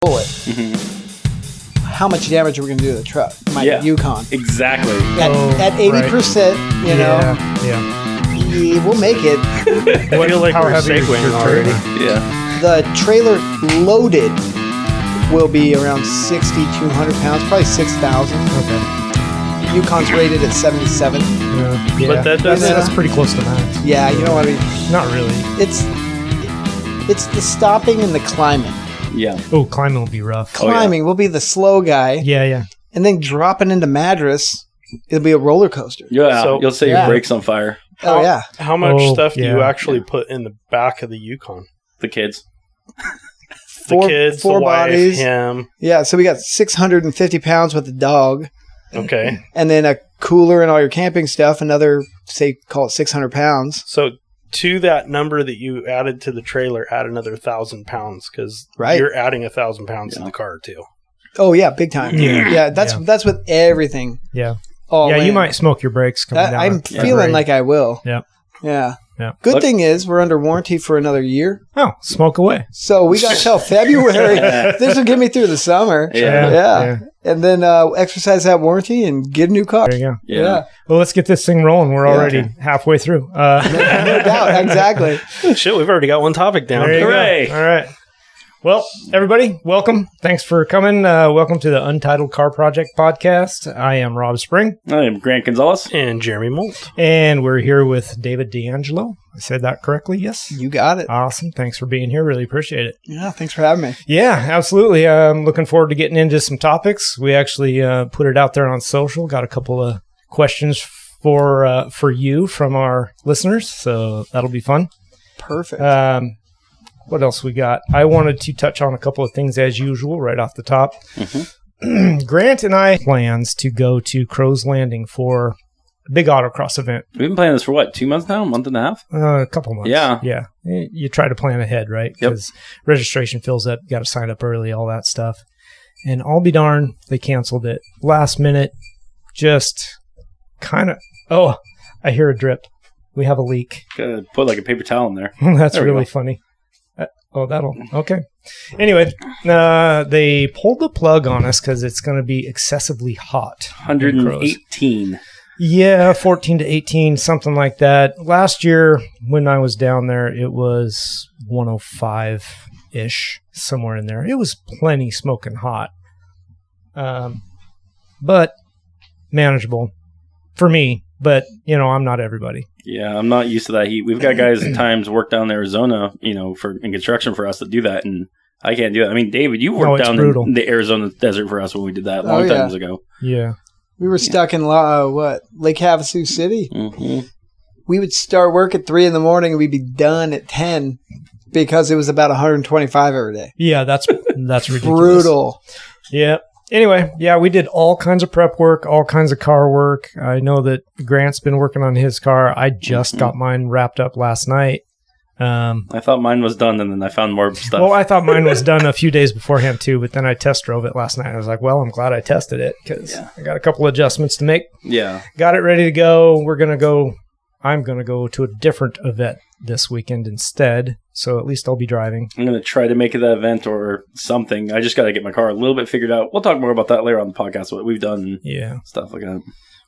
bullet. How much damage are we going to do to the truck? My Yukon. Exactly. At 80%, you know. Yeah. We'll make it. I feel like we're segueing already. Yeah. The trailer loaded will be around 6,200 pounds, probably 6,000. Okay. Yukon's rated at 77. Yeah. But that's pretty close to max. Yeah, you know what I mean? Not really. It's the stopping and the climbing. Yeah. Oh, climbing will be rough. Climbing will be the slow guy. Yeah. And then dropping into Madras, it'll be a roller coaster. Yeah. So, you'll set your brakes on fire. How much stuff do you actually put in the back of the Yukon? The kids. The kids, four the wife, bodies. him. Yeah, so we got 650 pounds with the dog. Okay. And then a cooler and all your camping stuff, another, say, call it 600 pounds. So to that number that you added to the trailer, add another 1,000 pounds because you're adding 1,000 pounds to the car too. Oh, yeah, big time. Yeah, that's with everything. Yeah. In. You might smoke your brakes coming down. I'm feeling like I will. Yeah. Good thing is we're under warranty for another year. Oh, smoke away. So we got till February. This will get me through the summer. Yeah. And then exercise that warranty and get a new car. There you go. Yeah. Well, let's get this thing rolling. We're already halfway through. No doubt. Exactly. Shit, we've already got one topic down. Hooray. All right. Well, everybody, welcome. Thanks for coming. Welcome to the Untitled Car Project podcast. I am Rob Spring. I am Grant Gonzalez. And Jeremy Molt. And we're here with David D'Angelo. I said that correctly? Yes? You got it. Awesome. Thanks for being here. Really appreciate it. Yeah, thanks for having me. Yeah, absolutely. I'm looking forward to getting into some topics. We actually put it out there on social. Got a couple of questions for you from our listeners, so that'll be fun. Perfect. What else we got? I wanted to touch on a couple of things as usual right off the top. Grant and I plans to go to Crow's Landing for a big autocross event. We've been planning this for what, 2 months now? A month and a half? A couple months. Yeah. You try to plan ahead, right? Because registration fills up. You got to sign up early, all that stuff. And I'll be darned, they canceled it last minute. Just kind of. Oh, I hear a drip. We have a leak. Gotta put like a paper towel in there. That's really funny. Okay. Anyway, they pulled the plug on us because it's going to be excessively hot. 118. Yeah, 14 to 18, something like that. Last year, when I was down there, it was 105-ish, somewhere in there. It was plenty smoking hot. But manageable for me. But, I'm not everybody. Yeah, I'm not used to that heat. We've got guys at times work down in Arizona, in construction for us that do that, and I can't do that. I mean, David, you worked down in the Arizona desert for us when we did that long times ago. Yeah. We were stuck in, Lake Havasu City. Mm-hmm. We would start work at 3 in the morning and we'd be done at 10 because it was about 125 every day. Yeah, that's ridiculous. Brutal. Yeah. Anyway, we did all kinds of prep work, all kinds of car work. I know that Grant's been working on his car. I just got mine wrapped up last night. I thought mine was done, and then I found more stuff. Well, I thought mine was done a few days beforehand, too, but then I test drove it last night. I was like, well, I'm glad I tested it because I got a couple adjustments to make. Yeah. Got it ready to go. I'm going to go to a different event this weekend instead, so at least I'll be driving. I'm going to try to make it that event or something. I just got to get my car a little bit figured out. We'll talk more about that later on the podcast, what we've done and stuff like that.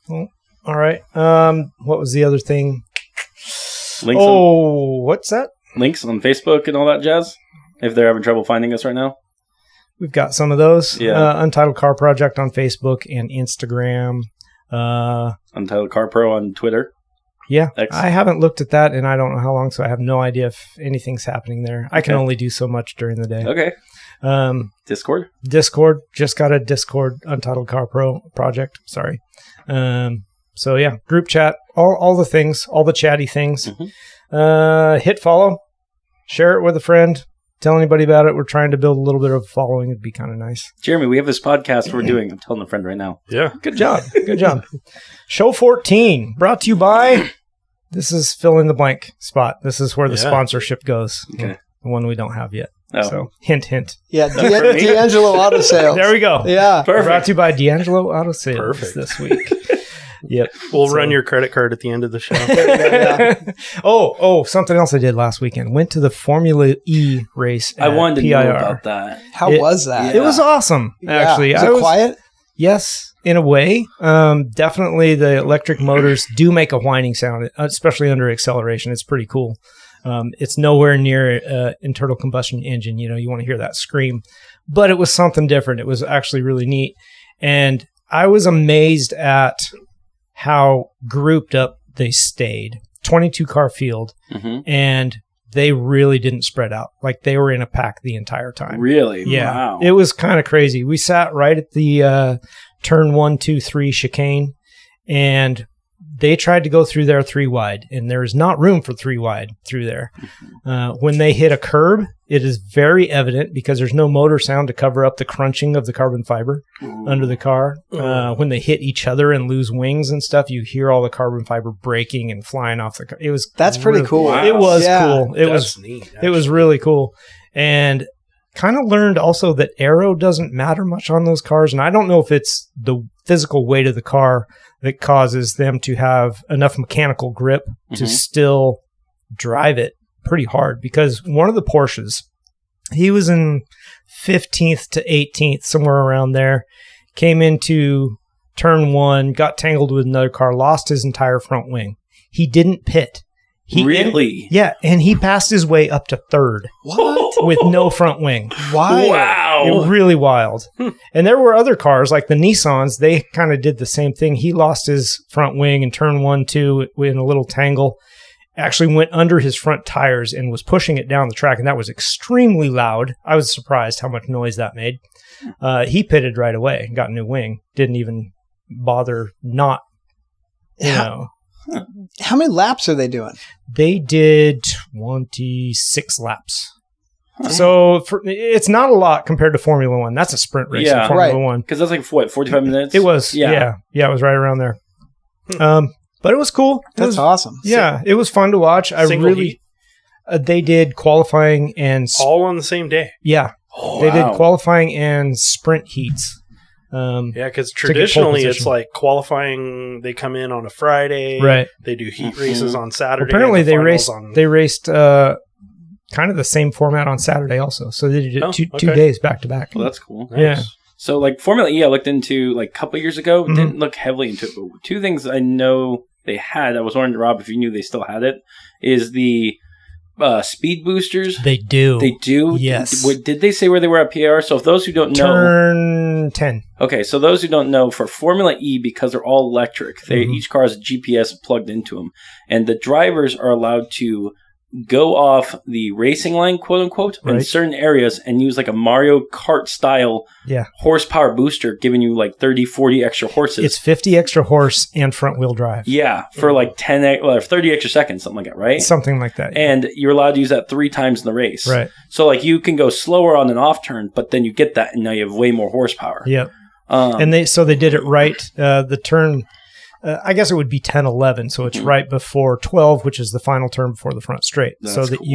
Well, all right. What was the other thing? Links what's that? Links on Facebook and all that jazz, if they're having trouble finding us right now. We've got some of those. Yeah. Untitled Car Project on Facebook and Instagram. Untitled Car Pro on Twitter. Yeah, X. I haven't looked at that and I don't know how long, so I have no idea if anything's happening there. I can only do so much during the day. Okay. Discord? Discord. Just got a Discord, Untitled Car Project. Sorry. So yeah, group chat, all the things, all the chatty things. Mm-hmm. Hit follow, share it with a friend, tell anybody about it. We're trying to build a little bit of a following. It'd be kind of nice. Jeremy, we have this podcast we're doing. I'm telling a friend right now. Yeah. Good job. Good job. Show 14 brought to you by, this is fill in the blank spot. This is where the sponsorship goes. Okay. The one we don't have yet. Oh. So hint. Yeah, D'Angelo Auto Sales. There we go. Yeah. Perfect. Brought to you by D'Angelo Auto Sales Perfect. this week. Yep. We'll run your credit card at the end of the show. Something else I did last weekend. Went to the Formula E race. I wanted to PIR. know about that. How was that? It was awesome, actually. Was it quiet? Yes, in a way. Definitely the electric motors do make a whining sound, especially under acceleration. It's pretty cool. It's nowhere near an internal combustion engine. You want to hear that scream. But it was something different. It was actually really neat. And I was amazed at how grouped up they stayed. 22-car field. Mm-hmm. And they really didn't spread out. Like they were in a pack the entire time. Really? Yeah. Wow. It was kind of crazy. We sat right at the turn 1, 2, 3 chicane, and they tried to go through there 3 wide, and there is not room for 3 wide through there. When they hit a curb, it is very evident because there's no motor sound to cover up the crunching of the carbon fiber under the car. When they hit each other and lose wings and stuff, you hear all the carbon fiber breaking and flying off the car. That's pretty cool. Wow. It was cool. It was neat. Actually. It was really cool. And kind of learned also that aero doesn't matter much on those cars. And I don't know if it's the physical weight of the car that causes them to have enough mechanical grip to still drive it pretty hard. Because one of the Porsches, he was in 15th to 18th, somewhere around there, came into turn 1, got tangled with another car, lost his entire front wing. He didn't pit. Really? And he passed his way up to 3rd. What? With no front wing. Wow. It was really wild. And there were other cars, like the Nissans, they kind of did the same thing. He lost his front wing in turn 1, 2 in a little tangle. Actually went under his front tires and was pushing it down the track, and that was extremely loud. I was surprised how much noise that made. He pitted right away, got a new wing. Didn't even bother not, How many laps are they doing? They did 26 laps. So it's not a lot compared to Formula One. That's a sprint race in Formula One. Because that's like, 45 minutes? It was. Yeah. It was right around there. But it was cool. That's awesome. Yeah, it was fun to watch. They did qualifying and... all on the same day? Yeah. They did qualifying and sprint heats. Because traditionally it's like qualifying, they come in on a Friday. Right. They do heat races on Saturday. Well, apparently they raced kind of the same format on Saturday also. So they did it 2 days back to back. Well, that's cool. Nice. Yeah. So like Formula E, I looked into like a couple of years ago. Didn't look heavily into it. But 2 things I know they had, I was wondering, Rob, if you knew they still had it, is the speed boosters. They do. They do? Yes. Did they say where they were at PR? So if those who don't know... Turn 10. Okay, so those who don't know, for Formula E, because they're all electric, each car has a GPS plugged into them. And the drivers are allowed to go off the racing line, quote unquote, in certain areas and use like a Mario Kart style horsepower booster, giving you like 30, 40 extra horses. It's 50 extra horse and front wheel drive. Yeah, for like 30 extra seconds, something like that, right? Something like that. And you're allowed to use that 3 times in the race. Right. So like you can go slower on an off turn, but then you get that and now you have way more horsepower. Yep. And they did it right. The turn... I guess it would be 10, 11. So it's right before 12, which is the final turn before the front straight. That's so that cool.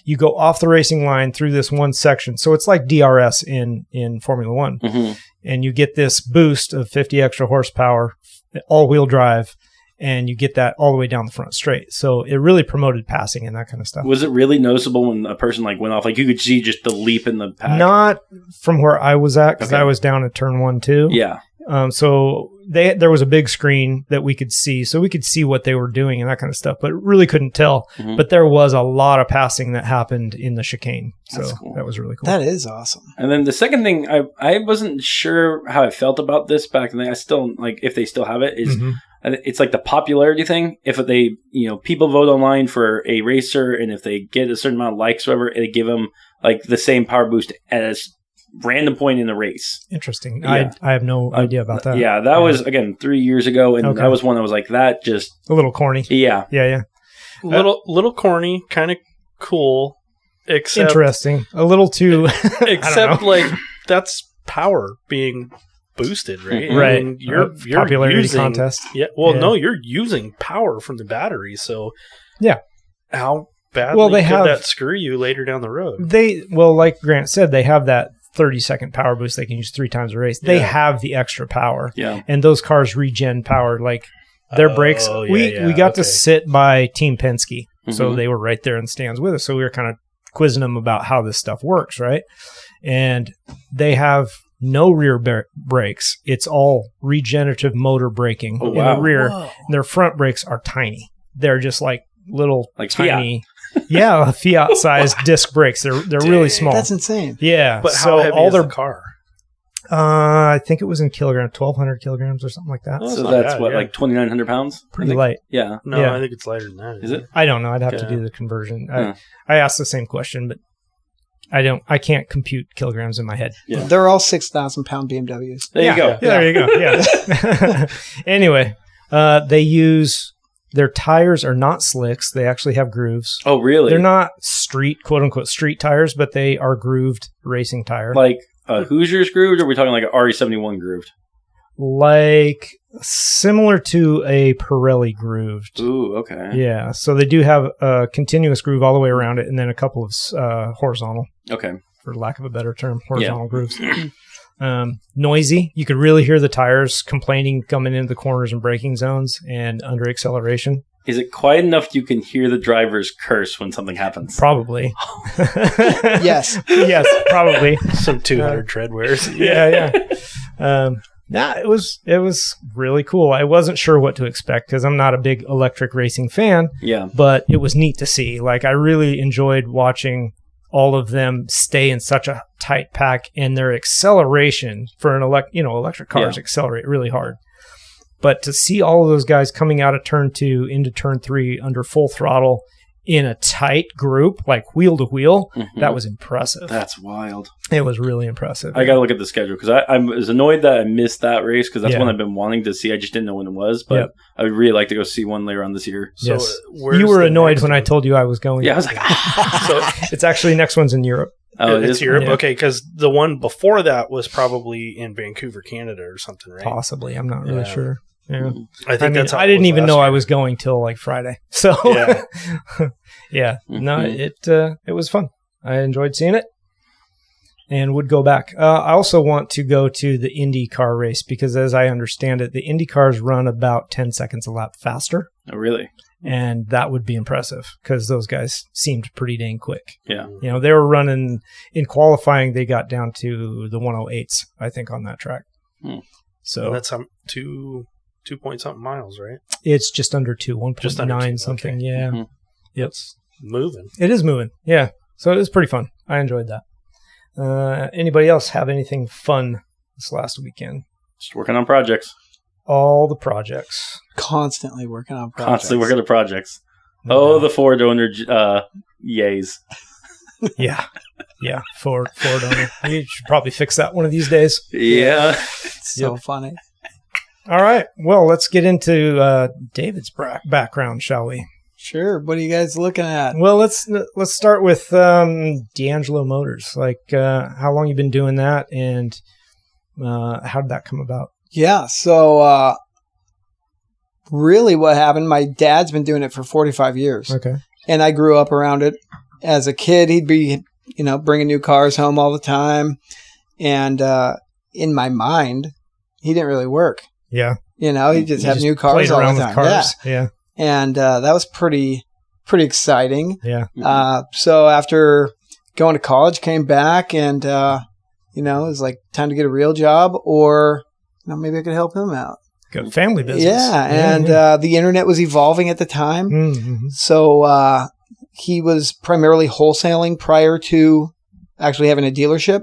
you go off the racing line through this one section. So it's like DRS in Formula One. And you get this boost of 50 extra horsepower, all wheel drive, and you get that all the way down the front straight. So it really promoted passing and that kind of stuff. Was it really noticeable when a person like went off? Like you could see just the leap in the pack? Not from where I was at, because I was down at turn 1, 2. Yeah. So there was a big screen that we could see, so we could see what they were doing and that kind of stuff, but really couldn't tell. But there was a lot of passing that happened in the chicane. So cool. That was really cool. That is awesome. And then the second thing, I wasn't sure how I felt about this back then. I still, like, if they still have it, is it's like the popularity thing. If they, people vote online for a racer, and if they get a certain amount of likes or whatever, they give them like the same power boost as random point in the race. Interesting. Yeah. I have no idea about that. Yeah, that was, again, 3 years ago, and that was one that was like, that just... a little corny. Yeah. Yeah. Little corny, kind of cool, except... interesting. A little too... except, like, that's power being boosted, right? Right. I mean, you're popularity using, contest. Yeah. Well, no, you're using power from the battery, so... yeah. How badly could that screw you later down the road? Like Grant said, they have that 30-second power boost they can use 3 times a race. They have the extra power. Yeah. And those cars regen power. Like their brakes. We got to sit by Team Penske. So they were right there in the stands with us. So we were kind of quizzing them about how this stuff works, right? And they have no rear brakes. It's all regenerative motor braking in the rear. And their front brakes are tiny. They're just like little tiny... Yeah, Fiat-sized disc brakes. They're really small. That's insane. Yeah. But how heavy is the car? I think it was in kilograms, 1,200 kilograms or something like that. Oh, so that's like 2,900 pounds? Pretty light. Yeah. No, I think it's lighter than that. Is it? I don't know. I'd have to do the conversion. I asked the same question, but I can't compute kilograms in my head. Yeah. They're all 6,000-pound BMWs. There you go. Yeah, there you go. Yeah. Anyway, they use... Their tires are not slicks. They actually have grooves. Oh, really? They're not quote-unquote street tires, but they are grooved racing tire. Like Hoosiers grooved, or are we talking like an RE71 grooved? Like similar to a Pirelli grooved. Ooh, okay. Yeah, so they do have a continuous groove all the way around it, and then a couple of horizontal. Okay. For lack of a better term, horizontal grooves. Noisy. You could really hear the tires complaining coming into the corners and braking zones and under acceleration. Is it quiet enough you can hear the drivers curse when something happens? Probably. Yes. Yes, probably. Some 200 tread wears. Yeah. It was really cool. I wasn't sure what to expect because I'm not a big electric racing fan. Yeah. But it was neat to see. Like, I really enjoyed watching all of them stay in such a tight pack, and their acceleration for an electric cars accelerate really hard. But to see all of those guys coming out of turn 2 into turn 3 under full throttle in a tight group, like wheel to wheel, that was impressive. That's wild. It was really impressive. I got to look at the schedule because I was annoyed that I missed that race because that's one I've been wanting to see. I just didn't know when it was, but I would really like to go see one later on this year. So you were annoyed when I told you I was going. Yeah, I was like, So it's actually next one's in Europe. Oh, it's Europe? Yeah. Okay, because the one before that was probably in Vancouver, Canada or something, right? Possibly. I'm not really sure. Yeah. I think I didn't even know I was going till like Friday. So no, it was fun. I enjoyed seeing it and would go back. I also want to go to the Indy car race because as I understand it, the Indy cars run about 10 seconds a lap faster. Oh, really? And that would be impressive because those guys seemed pretty dang quick. Yeah. You know, they were running in qualifying. They got down to the 108s, I think, on that track. So that's 2 point something miles, right? It's just under 2, 1.9 something. Okay. Yeah. Yep. It's moving. It is moving. Yeah. So it was pretty fun. I enjoyed that. Anybody else have anything fun this last weekend? Just working on projects. All the projects. Constantly working on projects. Constantly working on projects. The Ford owner yays. Yeah. Ford owner. You should probably fix that one of these days. Yeah. It's so funny. All right. Well, let's get into David's background, shall we? Sure. What are you guys looking at? Well, let's start with D'Angelo Motors. Like, how long you been doing that, and how did that come about? Yeah. So, really, what happened? My dad's been doing it for 45 years. Okay. And I grew up around it. As a kid, he'd be, bringing new cars home all the time, and in my mind, he didn't really work. Yeah. He just had new cars all the time. Cars. Yeah. And that was pretty exciting. Yeah. So after going to college, came back and, it was like time to get a real job or, maybe I could help him out. Good family business. Yeah. And the internet was evolving at the time. Mm-hmm. So he was primarily wholesaling prior to actually having a dealership,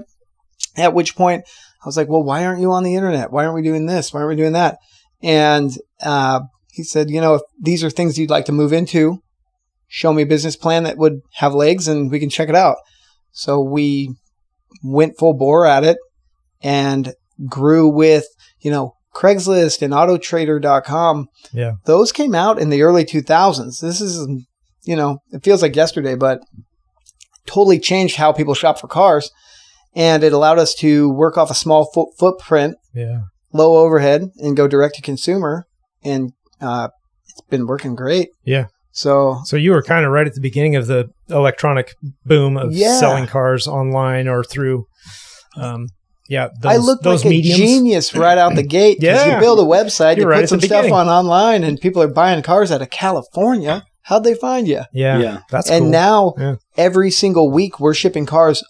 at which point I was like, well, why aren't you on the internet? Why aren't we doing this? Why aren't we doing that? And he said, if these are things you'd like to move into, show me a business plan that would have legs and we can check it out. So we went full bore at it and grew with, Craigslist and Autotrader.com. Yeah. Those came out in the early 2000s. This is, it feels like yesterday, but totally changed how people shop for cars. And it allowed us to work off a small footprint, low overhead, and go direct to consumer. And it's been working great. Yeah. So you were kind of right at the beginning of the electronic boom of selling cars online or through I looked like a genius right out the gate. Because you build a website, you put some stuff online, and people are buying cars out of California. How'd they find you? Yeah. That's cool. And now, every single week, we're shipping cars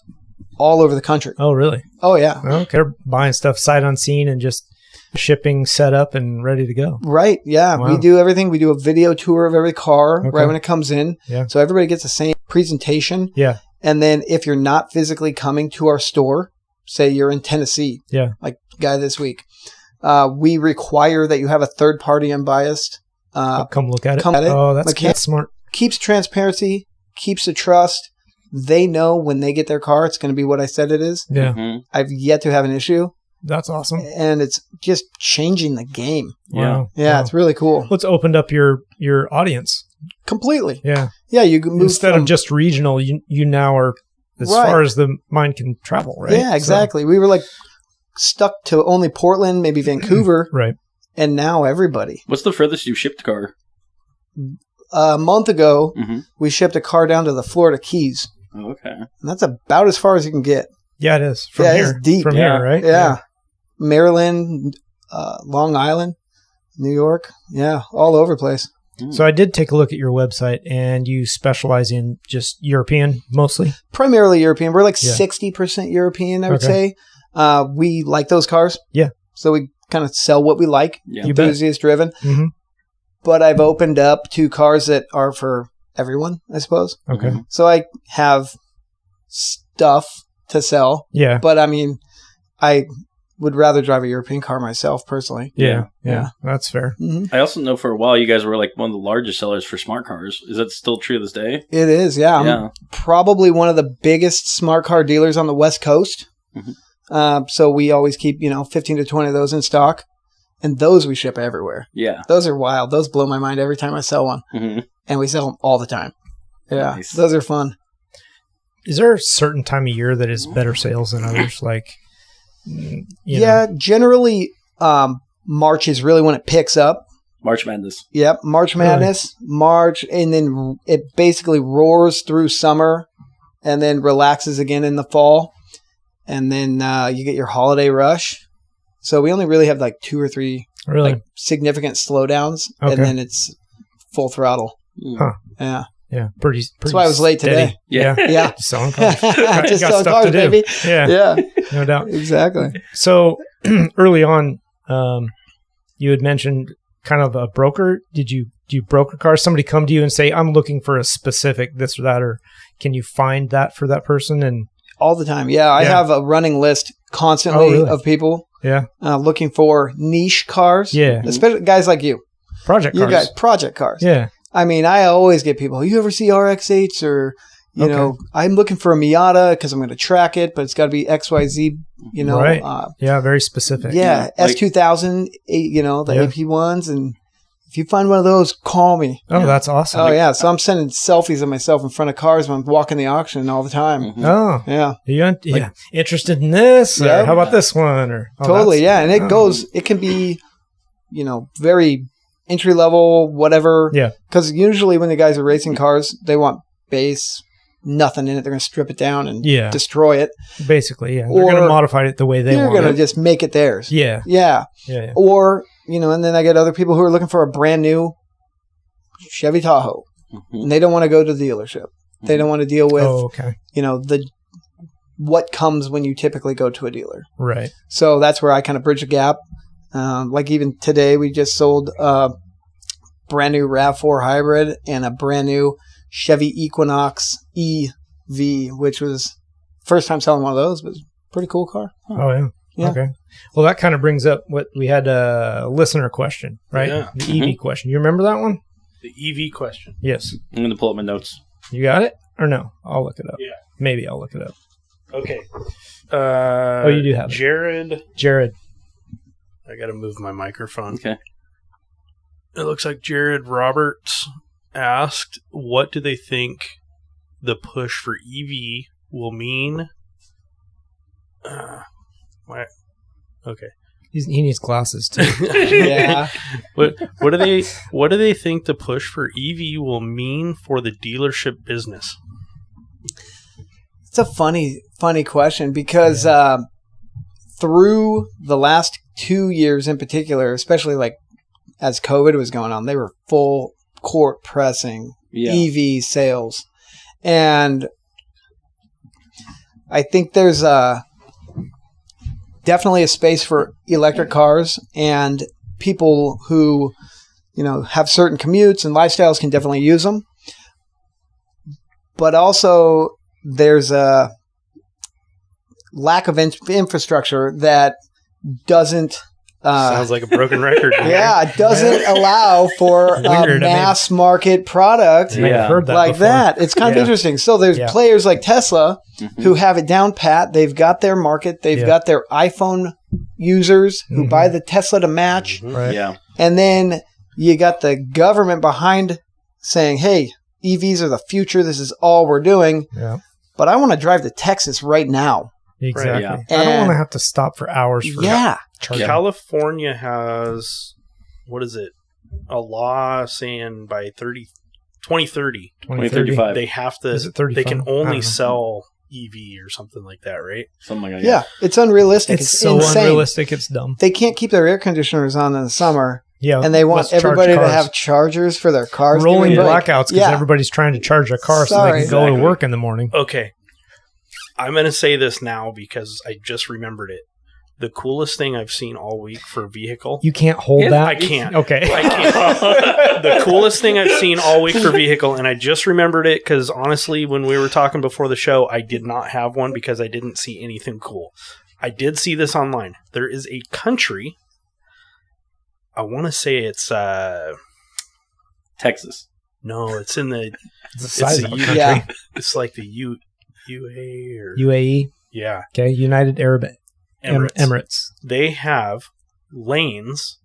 all over the country. Oh, really? Oh, yeah. Okay. They're buying stuff sight unseen and just shipping set up and ready to go. Right. Yeah. Wow. We do everything. We do a video tour of every car right when it comes in. Yeah. So everybody gets the same presentation. Yeah. And then if you're not physically coming to our store, say you're in Tennessee, like guy this week, we require that you have a third party unbiased. Come look at it. Oh, that's smart. Keeps transparency, keeps the trust. They know when they get their car, it's going to be what I said it is. Yeah. Mm-hmm. I've yet to have an issue. That's awesome. And it's just changing the game. Wow. Yeah, it's really cool. Well, it's opened up your audience. Completely. Yeah. Yeah, you can move instead of just regional, you now are as far as the mind can travel, right? Yeah, exactly. So. We were like stuck to only Portland, maybe Vancouver. Right. And now everybody. What's the furthest you've shipped a car? A month ago, we shipped a car down to the Florida Keys. Oh, okay. And that's about as far as you can get. Yeah, it is. From here. It's deep. From here, right? Yeah. Maryland, Long Island, New York. Yeah, all over the place. So I did take a look at your website, and you specialize in just European mostly? Primarily European. We're like 60% European, I would say. We like those cars. Yeah. So we kind of sell what we like. Yeah. Enthusiast driven. Mm-hmm. But I've opened up to cars that are for everyone, I suppose. Okay. So I have stuff to sell. Yeah. But I mean, I would rather drive a European car myself personally. Yeah. That's fair. Mm-hmm. I also know for a while you guys were like one of the largest sellers for smart cars. Is that still true to this day? It is, yeah. I'm probably one of the biggest smart car dealers on the West Coast. Mm-hmm. So we always keep, 15 to 20 of those in stock. And those we ship everywhere. Yeah. Those are wild. Those blow my mind every time I sell one. Mm-hmm. And we sell them all the time. Yeah. Nice. Those are fun. Is there a certain time of year that is better sales than others? Like, generally, March is really when it picks up. March Madness. Yep. March Madness. Really? March. And then it basically roars through summer and then relaxes again in the fall. And then you get your holiday rush. So we only really have like 2 or 3 significant slowdowns, and then it's full throttle. Huh. Yeah. Yeah. Pretty That's why I was late steady. today. Yeah. Just selling cars. Just selling cars, baby. Yeah. No doubt. Exactly. So early on, you had mentioned kind of a broker. Do you broker cars? Somebody come to you and say, I'm looking for a specific this or that, or can you find that for that person? And all the time. Yeah. I have a running list constantly of people. Yeah. Looking for niche cars. Yeah. Especially guys like you. Project cars. You guys, project cars. Yeah. I mean, I always get people, you ever see RX-8s or, you know, I'm looking for a Miata because I'm going to track it, but it's got to be XYZ, Right. Very specific. Yeah. S2000, the AP1s. And if you find one of those, call me. Oh, that's awesome. Oh, yeah. So I'm sending selfies of myself in front of cars when I'm walking the auction all the time. Mm-hmm. Oh. Yeah. Are you interested in this? Or how about this one? Or totally, yeah. And it can be, very entry level, whatever. Yeah. Because usually when the guys are racing cars, they want base, nothing in it. They're going to strip it down and destroy it. Basically, yeah. They're going to modify it the way they want it. They're going to just make it theirs. Yeah. Yeah. Yeah. Or, and then I get other people who are looking for a brand new Chevy Tahoe. Mm-hmm. And they don't want to go to the dealership. They don't want to deal with, what comes when you typically go to a dealer. Right. So that's where I kind of bridge the gap. Like even today, we just sold a brand new RAV4 hybrid and a brand new Chevy Equinox EV, which was first time selling one of those, but it's a pretty cool car. Oh, yeah. Yeah. Okay. Well, that kind of brings up what we had a listener question, right? Yeah. The EV question. You remember that one? The EV question. Yes. I'm going to pull up my notes. You got it? Or no? I'll look it up. Yeah. Maybe I'll look it up. Okay. You do have it. Jared. I got to move my microphone. Okay. It looks like Jared Roberts asked, what do they think the push for EV will mean? Okay. He needs glasses too. Yeah. What do they think the push for EV will mean for the dealership business? It's a funny question because through the last 2 years in particular, especially like as COVID was going on, they were full court pressing EV sales. And I think there's definitely a space for electric cars, and people who, have certain commutes and lifestyles can definitely use them. But also there's a lack of infrastructure that doesn't sounds like a broken record. Doesn't allow for a mass market product like that. It's kind of interesting. So there's players like Tesla who have it down pat. They've got their market. They've got their iPhone users who buy the Tesla to match. Right. Yeah. And then you got the government behind saying, hey, EVs are the future. This is all we're doing. Yeah. But I want to drive to Texas right now. Exactly. Right, yeah. I don't want to have to stop for hours for charging. California has, what is it? A law saying by 2030, 2035. they have to, Is it 35? they can only sell EV or something like that, right? Something like that. Yeah, it's unrealistic. It's so insane. unrealistic. It's dumb. They can't keep their air conditioners on in the summer. Yeah, and they want let's charge everybody to cars. have chargers for their cars. Rolling blackouts because everybody's trying to charge a car so they can go to work in the morning. Okay. I'm going to say this now because I just remembered it. The coolest thing I've seen all week for a vehicle. You can't hold that? I can't. Okay. I can't. The coolest thing I've seen all week for vehicle, and I just remembered it because honestly, when we were talking before the show, I did not have one because I didn't see anything cool. I did see this online. There is a country, I want to say it's Texas. No, it's in the It's the size of a country. It's like the UAE or UAE. Yeah. Okay, United Arab Emirates. They have lanes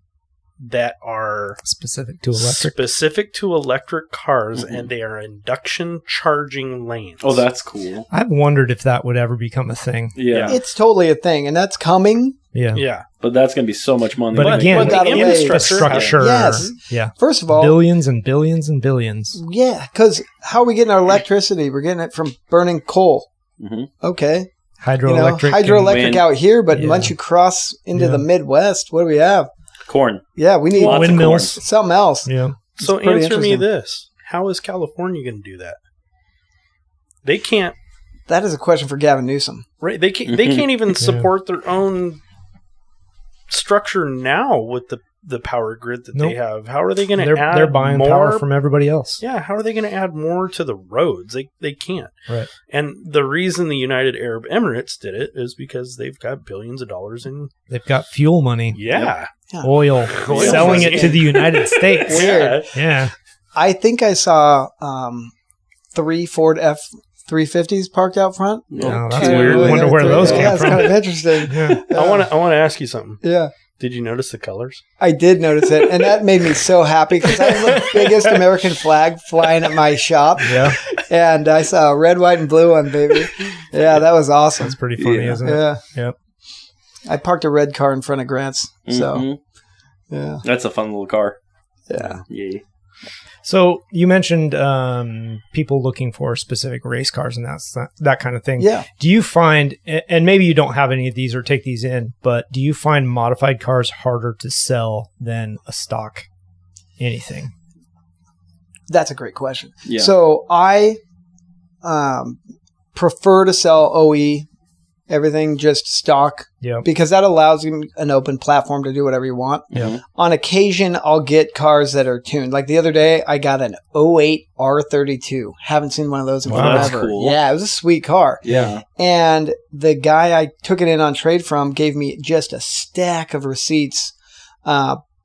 that are specific to electric cars, and they are induction charging lanes. Oh, that's cool. I've wondered if that would ever become a thing. Yeah. It's totally a thing, and that's coming. Yeah. But that's going to be so much money. But again, the infrastructure. Yes. Yeah. First of all, billions and billions and billions. Yeah, because how are we getting our electricity? We're getting it from burning coal. Mm-hmm. Okay. Hydroelectric out here, but once you cross into the Midwest, what do we have? Corn. Yeah, we need windmills. Something else. Yeah. So answer me this. How is California going to do that? They can't. That is a question for Gavin Newsom. Right. They can't even support their own structure now with the power grid that they have. How are they going to add They're buying more power from everybody else. Yeah, how are they going to add more to the roads? They can't. Right. And the reason the United Arab Emirates did it is because they've got billions of dollars in... They've got fuel money. Yeah. Oil. Selling it to the United States. Weird. Yeah. I think I saw 3 Ford F-350s parked out front. Oh, that's weird. I wonder where those came from. That's kind of interesting. I want to ask you something. Yeah. Did you notice the colors? I did notice it, and that made me so happy because I have the biggest American flag flying at my shop. Yeah. And I saw a red, white, and blue one, baby. Yeah, that was awesome. That's pretty funny, isn't it? Yeah. Yep. I parked a red car in front of Grant's. So, yeah. That's a fun little car. Yeah. Yeah. So you mentioned people looking for specific race cars and that kind of thing. Yeah. Do you find, and maybe you don't have any of these or take these in, but do you find modified cars harder to sell than a stock anything? That's a great question. Yeah. So I prefer to sell OE, everything just stock, because that allows you an open platform to do whatever you want. Yeah. On occasion, I'll get cars that are tuned. Like the other day, I got an 08 R32. Haven't seen one of those in forever. That's cool. Yeah, it was a sweet car. Yeah. And the guy I took it in on trade from gave me just a stack of receipts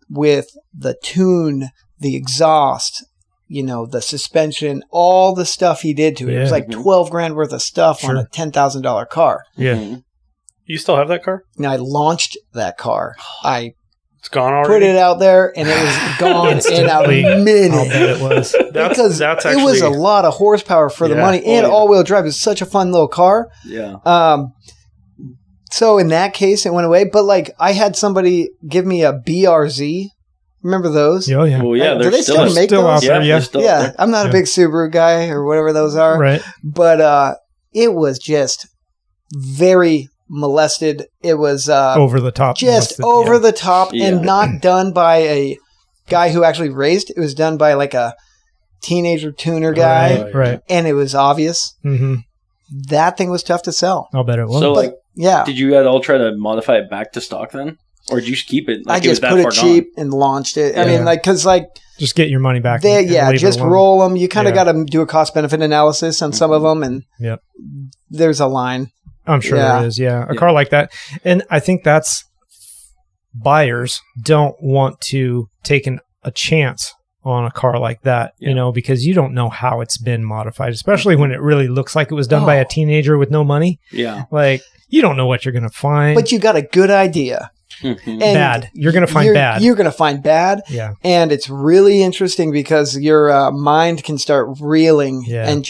with the tune, the exhaust, the suspension, all the stuff he did to it. It was like $12,000 worth of stuff on a $10,000 car. Yeah. You still have that car? Now I launched that car. It's gone already. Put it out there, and it was gone in a minute. I'll bet it was. Because that's actually, it was a lot of horsepower for the money, and all-wheel drive. It's such a fun little car. Yeah. So in that case, it went away. But I had somebody give me a BRZ. Remember those? Oh, yeah. Well, yeah, do they still make those? Out there, yeah. I'm not a big Subaru guy or whatever those are. Right. But it was just very, molested. It was over the top. just molested, over the top, Yeah. and not done by a guy who actually raced. It was done by like a teenager tuner guy, Right. and it was obvious. Mm-hmm. That thing was tough to sell. I'll bet it was. So, But like, yeah, did you at all try to modify it back to stock then? Or did you just keep it? Like, I just put it cheap and launched it. I Yeah. mean, like, because like just get your money back. and leave it just alone. roll them. You kind of Yeah. got to do a cost benefit analysis on some of them, and Yep. there's a line. I'm sure Yeah. there is. Yeah. A Yeah. car like that. And I think that's buyers don't want to take a chance on a car like that, Yeah. because you don't know how it's been modified, especially when it really looks like it was done by a teenager with no money. Yeah. Like, you don't know what you're going to find. But you got a good idea. Mhm. And bad. You're going to find bad. You're going to find bad. Yeah. And it's really interesting because your mind can start reeling Yeah. and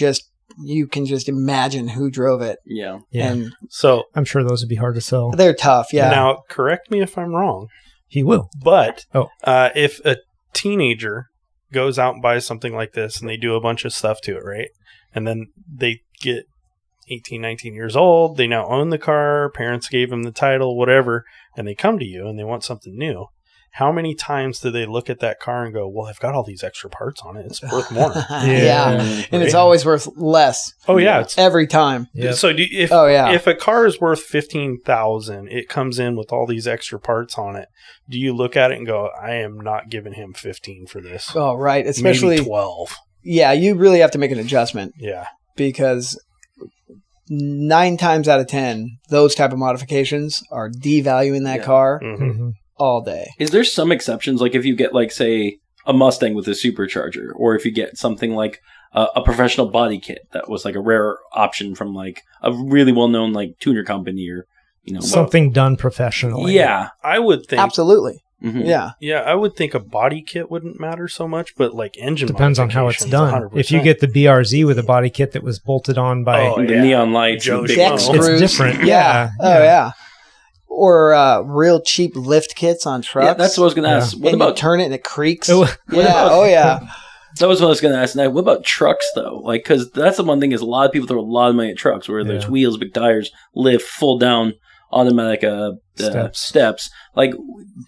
you can just imagine who drove it. Yeah. Yeah. And So I'm sure those would be hard to sell. they're tough. Yeah. now, correct me if I'm wrong, He will. but Oh. if a teenager goes out and buys something like this and they do a bunch of stuff to it, right? And then they get 18, 19 years old. They now own the car. Parents gave them the title, whatever. And they come to you and they want something new. How many times do they look at that car and go, well, I've got all these extra parts on it. It's worth more. yeah. And it's always worth less Oh, yeah. It's, every time. Yep. So if a car is worth $15,000, it comes in with all these extra parts on it. Do you look at it and go, I am not giving him 15 for this. Oh, right. Especially, maybe 12. yeah, you really have to make an adjustment Yeah. because 9 times out of 10, those type of modifications are devaluing that Yeah. car Mhm. Mm-hmm. all day. Is there some exceptions? Like if you get, like, say, a Mustang with a supercharger, or if you get something like a professional body kit that was like a rare option from like a really well-known like tuner company, or Something done professionally. Yeah. I would think. Absolutely. Mhm. Yeah. Yeah, I would think a body kit wouldn't matter so much, but like engine Depends on how it's modifications, done. 100%. If you get the BRZ with a body kit that was bolted on by Oh, The yeah. neon lights, Joe and big Deck Schmo. It's screws. different. Yeah. Yeah. Oh, yeah. Or real cheap lift kits on trucks. Yeah, that's what I was going to ask. Yeah. What and about you turn it and it creaks. Oh, yeah. about- Oh, yeah. That was what I was going to ask. Now, what about trucks, though? Like, because that's the one thing is a lot of people throw a lot of money at trucks, where there's Yeah. wheels, big tires, lift, full down, automatic steps. Like,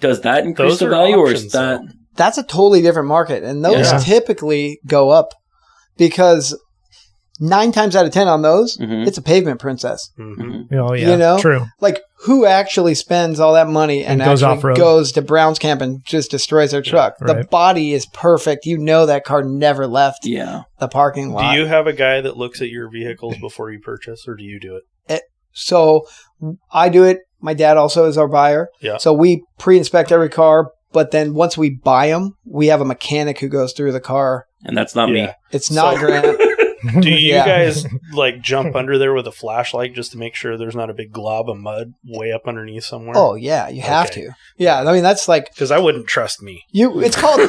does that increase Those the are value, or is options, that? though. That's a totally different market. And those Yeah. typically go up because 9 times out of 10 on those, Mhm. it's a pavement princess. Mhm. Oh, yeah. You know? True. Like, who actually spends all that money and goes actually off-road. goes to Brown's Camp and just destroys their truck? The right. body is perfect. You know that car never left Yeah. the parking Do lot. you have a guy that looks at your vehicles before you purchase, or do you do it? So I do it. My dad also is our buyer. Yeah. So we pre-inspect every car, but then once we buy them, we have a mechanic who goes through the car. And that's not me. Yeah. It's not So- Grant. Do you Yeah. guys like jump under there with a flashlight just to make sure there's not a big glob of mud way up underneath somewhere? Oh yeah, you have Okay. to. Yeah, I mean that's like Because I wouldn't trust me. it's called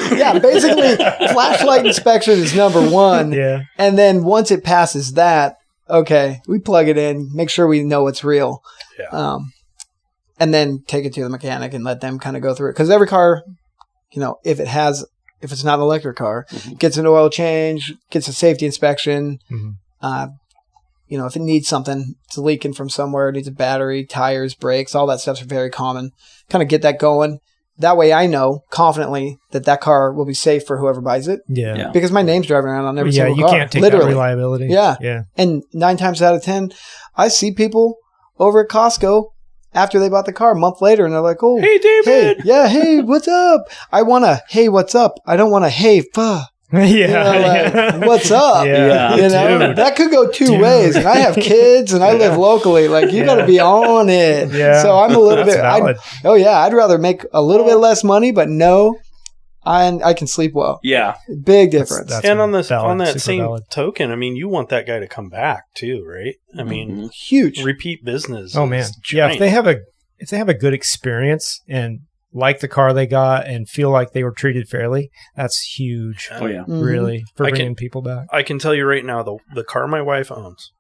basically flashlight inspection is number 1. Yeah. And then once it passes that, okay, we plug it in, make sure we know it's real. Yeah. And then take it to the mechanic and let them kind of go through it. Because every car, if it's not an electric car, gets an oil change, gets a safety inspection. Mhm. If it needs something, it's leaking from somewhere, it needs a battery, tires, brakes, all that stuff's very common. Kind of get that going. That way I know confidently that car will be safe for whoever buys it. Yeah. Yeah. Because my name's driving around on every Yeah, single you car. can't take literally. that reliability. Yeah. Yeah. And 9 times out of 10, I see people over at Costco after they bought the car a month later, and they're like, "Oh, Hey, David! hey, what's up?" I want a hey, what's up? I don't want a hey, fuh. Yeah. What's up? Yeah. Dude. That could go two Dude. ways. And I have kids, and I live locally. Like you got to be on it. Yeah. So I'm a little That's bit. valid. I'd rather make a little bit less money, but no, I can sleep well. Yeah. Big difference. That's And on valid, that super same valid. token, I mean, you want that guy to come back too, right? I mean, Huge. repeat business. Oh man. is Yeah, giant. if they have a good experience and like the car they got and feel like they were treated fairly, that's huge. Oh, yeah. Mhm. Really, for I bringing people back. I can tell you right now, the car my wife owns,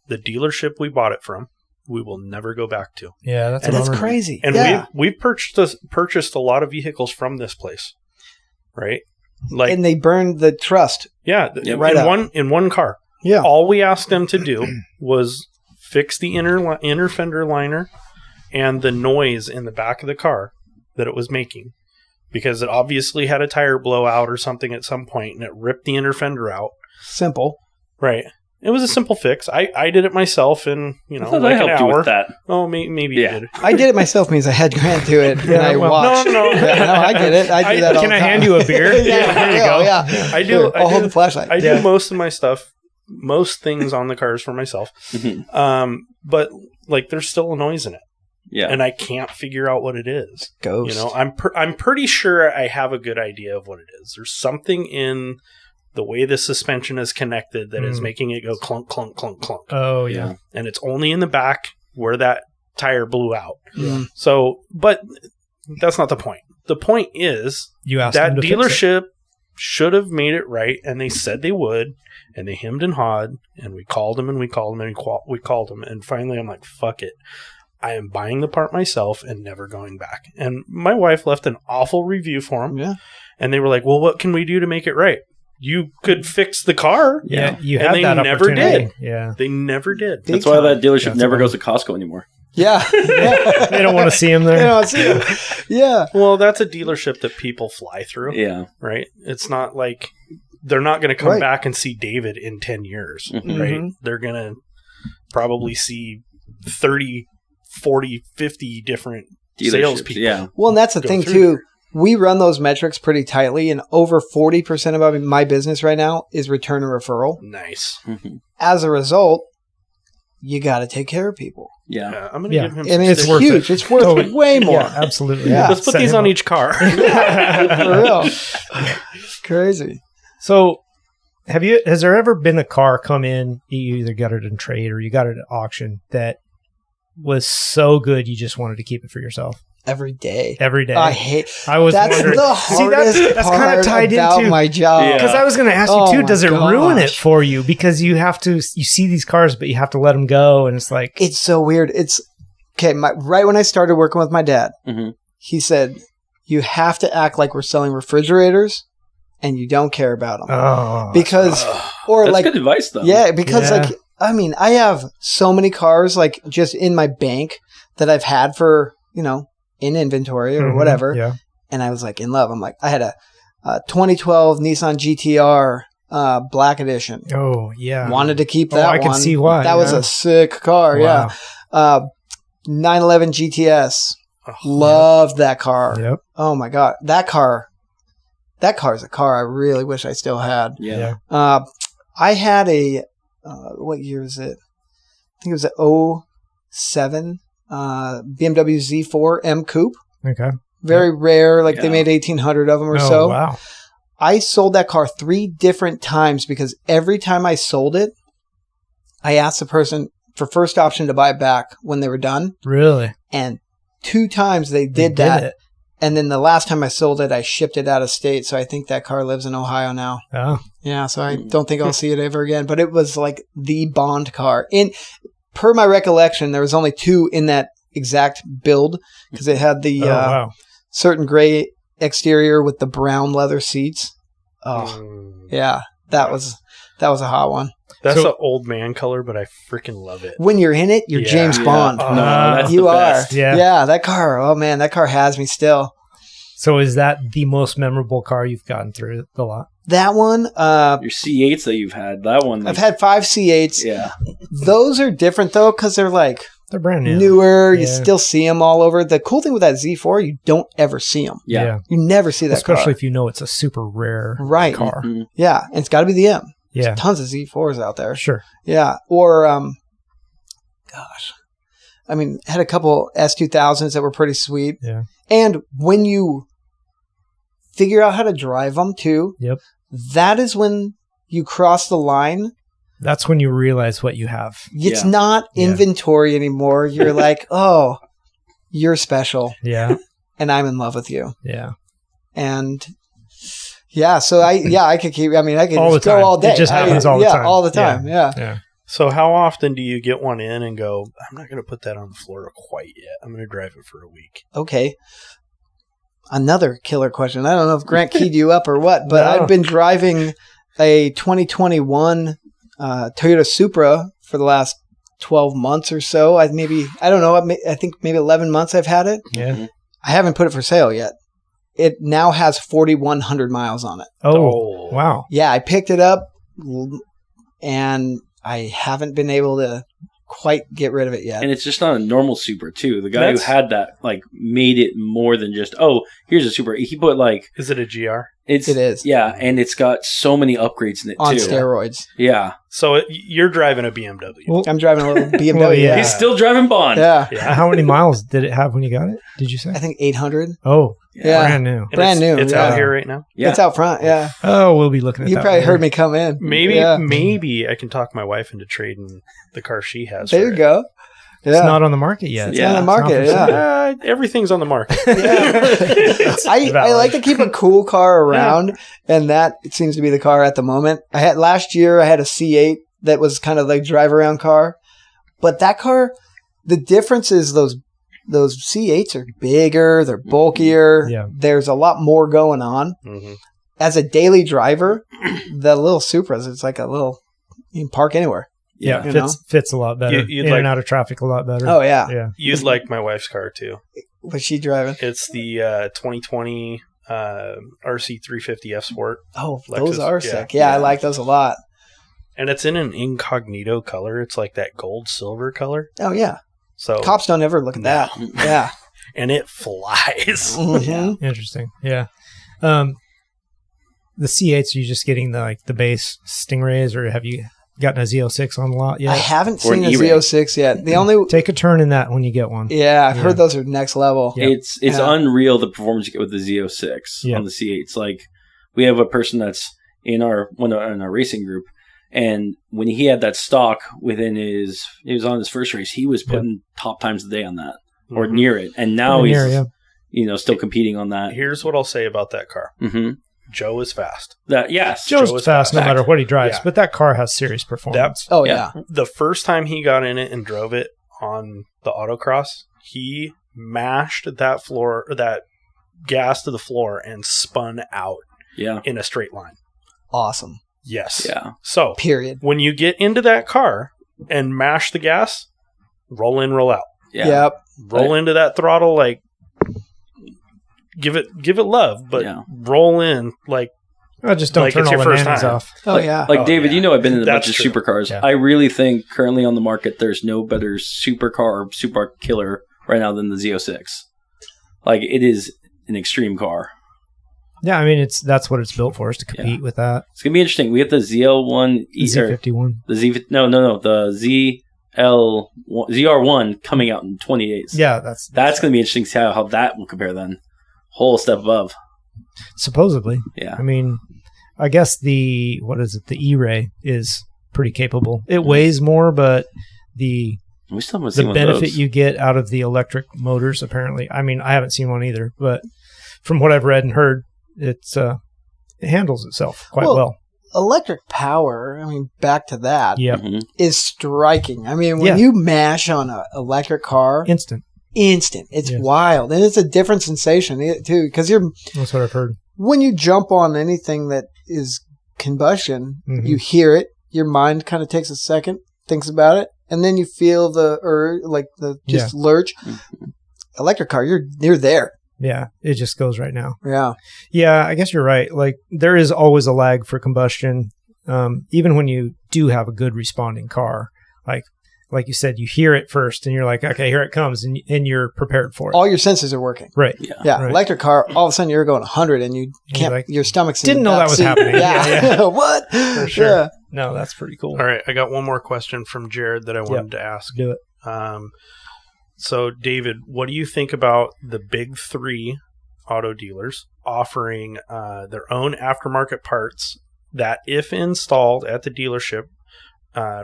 the dealership we bought it from, we will never go back to. Yeah, that's And a that's bummer. crazy. And yeah. we've purchased a lot of vehicles from this place, right? Like, And they burned the trust. yeah, Yeah, right up. in one car. Yeah. All we asked them to do was fix the inner fender liner and the noise in the back of the car that it was making, because it obviously had a tire blowout or something at some point, and it ripped the inner fender out. Simple. Right. It was a simple fix. I did it myself in, like an hour. You with that. Oh, maybe you did. I did it myself means I had Grant do it, and I watched. No. Yeah, no, I get it. I do that all the time. Can I hand you a beer? Yeah, there you go. Yeah. I do. Sure. I'll hold the flashlight. I do most of my stuff, most things on the cars for myself. But there's still a noise in it. Yeah. And I can't figure out what it is. Ghost. I'm pretty sure I have a good idea of what it is. There's something in the way the suspension is connected that is making it go clunk, clunk, clunk, clunk. Oh, yeah. And it's only in the back where that tire blew out. Yeah. So, but that's not the point. The point is you asked that them to dealership should have made it right, and they said they would, and they hemmed and hawed, and we called them, and we called them, and we called them, and finally I'm like, fuck it. I am buying the part myself and never going back. And my wife left an awful review for them. Yeah. And they were like, well, what can we do to make it right? You could fix the car. Yeah, you and had they that never opportunity. did. Yeah. They never did. That's why that dealership never goes to Costco anymore. Yeah. They don't want to see him there. They don't see him. Yeah. Well, that's a dealership that people fly through. Yeah. Right? It's not like they're not going to come back and see David in 10 years. Right? They're going to probably see 30, 40, 50 different salespeople. Yeah. Well, and that's the thing, too. There. We run those metrics pretty tightly, and over 40% of my business right now is return and referral. Nice. As a result, you got to take care of people. Yeah. I'm going to give him some it's worth huge. It's worth way more. Yeah, absolutely. Yeah. Let's put these on each car. For real. Crazy. So, has there ever been a car come in, you either got it in trade or you got it at auction, that was so good you just wanted to keep it for yourself? Every day. I was that's wondering. The hardest that's kind of tied about into my job. Because I was going to ask you too, does it ruin it for you? Because you see these cars, but you have to let them go. And it's like, it's so weird. It's okay. Right when I started working with my dad, he said, you have to act like we're selling refrigerators and you don't care about them. Oh, because, that's good advice though. Yeah. Because I have so many cars just in my bank that I've had for, in inventory or whatever. Yeah. And I was in love. I'm I had a 2012 Nissan GTR black edition. Oh, yeah. Wanted to keep that one. I can see why. That was a sick car. Wow. Yeah. 911 GTS. Loved that car. Yep. Oh my God. That car is a car I really wish I still had. Yeah. I had what year is it? I think it was an 07 BMW Z4 M Coupe. Okay. Very rare. They made 1,800 of them or so. Wow. I sold that car 3 different times because every time I sold it, I asked the person for first option to buy it back when they were done. Really? And 2 times they did that. And then the last time I sold it, I shipped it out of state. So I think that car lives in Ohio now. Oh. Yeah. So I don't think I'll see it ever again. But it was the Bond car. Per my recollection, there was only 2 in that exact build because it had the certain gray exterior with the brown leather seats. Oh, yeah, that was a hot one. That's an old man color, but I freaking love it. When you're in it, you're James Bond. No, that's you the are. best. Yeah, that car. Oh man, that car has me still. So is that the most memorable car you've gotten through the lot? That one, your C8s that you've had, that one. I've had 5 C8s. Yeah. Those are different though, because they're they're brand new. Newer. Yeah. You still see them all over. The cool thing with that Z4, you don't ever see them. Yeah. You never see that especially car. if you know it's a super rare car. Mm-hmm. Yeah. And it's got to be the M. Yeah. There's tons of Z4s out there. Sure. Yeah. Or, had a couple S2000s that were pretty sweet. Yeah. And when you figure out how to drive them too, that is when you cross the line. That's when you realize what you have. It's not inventory anymore. You're oh, you're special. Yeah. And I'm in love with you. Yeah. And so I could keep, I could all just go all day. It just happens all the time. Yeah, all the time. Yeah. So how often do you get one in and go, I'm not going to put that on the floor quite yet. I'm going to drive it for a week. Okay. Another killer question. I don't know if Grant keyed you up or what, but I've been driving a 2021 Toyota Supra for the last 12 months or so. I don't know. I think maybe 11 months I've had it. Yeah. I haven't put it for sale yet. It now has 4,100 miles on it. Oh, wow. Yeah, I picked it up and I haven't been able to quite get rid of it yet. And it's just not a normal Supra, too. The guy who had that, like, made it more than just, oh, here's a Supra. He put, like... Is it a GR? It is. Yeah, and it's got so many upgrades in it, on too. steroids. Yeah. So you're driving a BMW. Well, I'm driving a little BMW. Well, yeah. He's still driving Bond. Yeah. How many miles did it have when you got it? Did you say? I think 800. Oh, Yeah. brand new. And Brand new. It's yeah. out here right now. Yeah. It's out front. Yeah. Oh, we'll be looking at You that. probably later. heard me come in. Maybe Yeah. maybe I can talk my wife into trading the car she has. There for you it. go. Yeah. It's not on the market yet. It's Yeah. on the It's not market. for sale. Yeah. Everything's on the market. I like to keep a cool car around, and that seems to be the car at the moment. Last year I had a C8 that was kind of like drive around car, but that car, the difference is those C8s are bigger, they're bulkier. Yeah. There's a lot more going on. Mhm. As a daily driver, the little Supras, it's like a little, you can park anywhere. Yeah, You fits a lot better. You'd In like- and out of traffic a lot better. Oh yeah. Yeah. You'd like my wife's car too. What's she driving? It's the 2020 RC350 F Sport, Oh, Lexus. those are Yeah. sick. Yeah, I like those a lot. and it's in an incognito color. It's like that gold silver color. Oh yeah. So Cops don't ever look at that. Yeah. and it flies. Mhm. Interesting. Yeah. The C8s, are you just getting the base Stingrays, or have you gotten a Z06 on the lot yet? I haven't Or an seen a E-Ray. Z06 yet. The only Take a turn in that when you get one. yeah, I've Yeah. heard those are next level. Yeah. It's Yeah. unreal the performance you get with the Z06 Yeah. on the C8s. Like, we have a person that's in our racing group, and when he had that stock he was on his first race, he was putting top times a day on that or Mhm. near it, and now Near, he's yeah. still competing on that. Here's what I'll say about that car. Mm-hmm. Joe is fast. That yes, Joe's Joe is fast no fast. matter what he drives, Yeah. but that car has serious performance. Oh Yeah. yeah. The first time he got in it and drove it on the autocross, he mashed that gas to the floor and spun out yeah, in a straight line. Awesome. Yes. yeah. So Period. when you get into that car and mash the gas, roll in, roll out. Yeah. Yep. Roll into that throttle like give it love, but Yeah. roll in like Just don't Like turn it's all your the first nannies time. off. Oh yeah. Like Oh, David, yeah. you know I've been in a That's bunch of true. supercars. Yeah. I really think currently on the market there's no better supercar or super killer right now than the Z06. Like, it is an extreme car. Yeah, I mean that's what it's built for, is to compete with that. It's gonna be interesting. We have the ZL1 Z51. the the ZR1 coming out in 28. Yeah, That's going to be interesting to see how that will compare then. Whole step above. supposedly. Yeah. I mean, I guess the E-Ray is pretty capable. It weighs more, but the We still haven't seen one of benefit those. you get out of the electric motors, apparently. I mean, I haven't seen one either, but from what I've read and heard, it handles itself quite well. Electric power, I mean, back to that, Yeah, Mhm. is striking. I mean, when Yeah. you mash on an electric car, instant. It's Yeah. wild. And it's a different sensation too, because That's what I've heard. when you jump on anything that is combustion, Mhm. you hear it, your mind kind of takes a second, thinks about it, and then you feel the lurch. Electric car, you're there. Yeah, it just goes right now. Yeah. Yeah, I guess you're right. Like, there is always a lag for combustion, even when you do have a good responding car. Like you said, you hear it first, and you're like, okay, here it comes, and you're prepared for it. All your senses are working. Right. Yeah. Right. Electric car, all of a sudden you're going 100 and you you're can't, like, your stomach's in didn't the know that back was seat. happening. Yeah. Yeah. What? For sure. Yeah. No, that's pretty cool. All right, I got one more question from Jared that I wanted to ask. Do it. So, David, what do you think about the big three auto dealers offering their own aftermarket parts that, if installed at the dealership,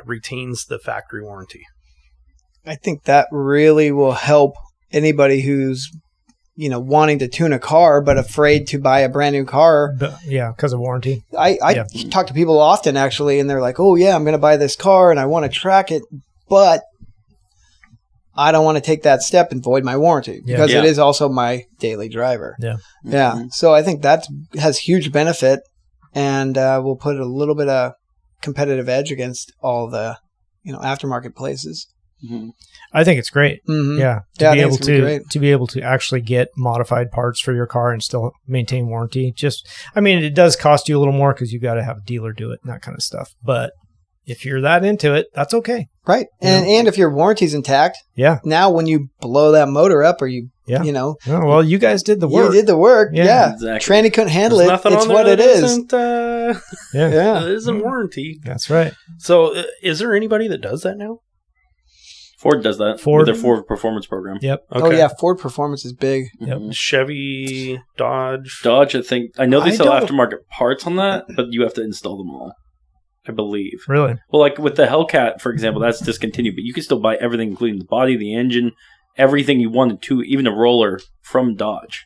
retains the factory warranty? I think that really will help anybody who's, wanting to tune a car but afraid to buy a brand new car. But, yeah, because of warranty. I talk to people often actually, and they're like, "Oh yeah, I'm going to buy this car and I want to track it, but I don't want to take that step and void my warranty because Yeah. it is also my daily driver." Yeah. Yeah. So I think that has huge benefit, and will put a little bit of competitive edge against all the, aftermarket places. Mm-hmm. I think it's great. Mm-hmm. Yeah. To be able to actually get modified parts for your car and still maintain warranty. It does cost you a little more because you got to have a dealer do it and that kind of stuff. But if you're that into it, that's okay. Right. And if your warranty's intact, now when you blow that motor up or you well, you guys did the work. You did the work. Yeah. Exactly. Tranny couldn't handle it. It's what it is. It isn't warranty. That's right. So is there anybody that does that now? Ford does that with their Ford Performance program. Yep. Okay. Oh, yeah. Ford Performance is big. Yep. Chevy, Dodge, I know they sell aftermarket parts on that, but you have to install them all, I believe. Really? Well, like with the Hellcat, for example, that's discontinued, but you can still buy everything, including the body, the engine, everything you wanted to, even a roller from Dodge.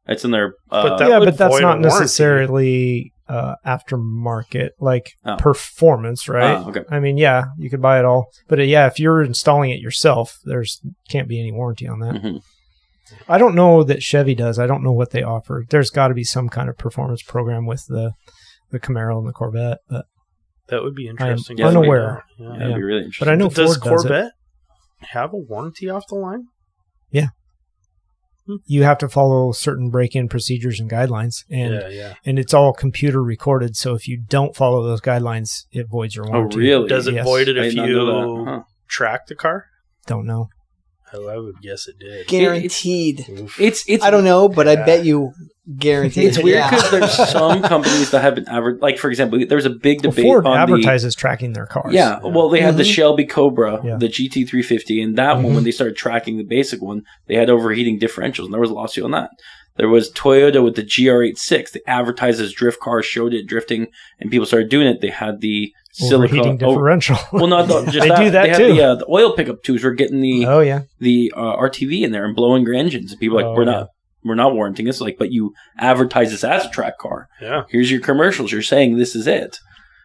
It's in their... but that's not necessarily aftermarket, performance, right? Oh, okay. I mean, you could buy it all. But if you're installing it yourself, can't be any warranty on that. Mm-hmm. I don't know that Chevy does. I don't know what they offer. There's got to be some kind of performance program with the Camaro and the Corvette, but... That would be interesting. I'm unaware. That'd be really interesting. But I know does Ford Corvette have a warranty off the line? Yeah. You have to follow certain break-in procedures and guidelines, and it's all computer recorded. So if you don't follow those guidelines, it voids your warranty. Oh, really? Does it void it if you track the car? Don't know. Oh, I would guess it did. Guaranteed. It's I don't know, but I bet you guaranteed. It's weird because there's some companies that have been like, for example, there was a big debate Ford on advertises tracking their cars. Yeah, well, they had the Shelby Cobra, Yeah. the GT350, and that one, when they started tracking the basic one, they had overheating differentials, and there was a lawsuit on that. There was Toyota with the GR86. They advertised as drift cars, showed it drifting, and people started doing it. They had the overheating differential. Well, not just they that. do that they too. Had the oil pickup tubes were getting the RTV in there and blowing your engines. And people were like, we're not warranting this. Like, but you advertise this as a track car. Yeah. Here's your commercials. You're saying this is it.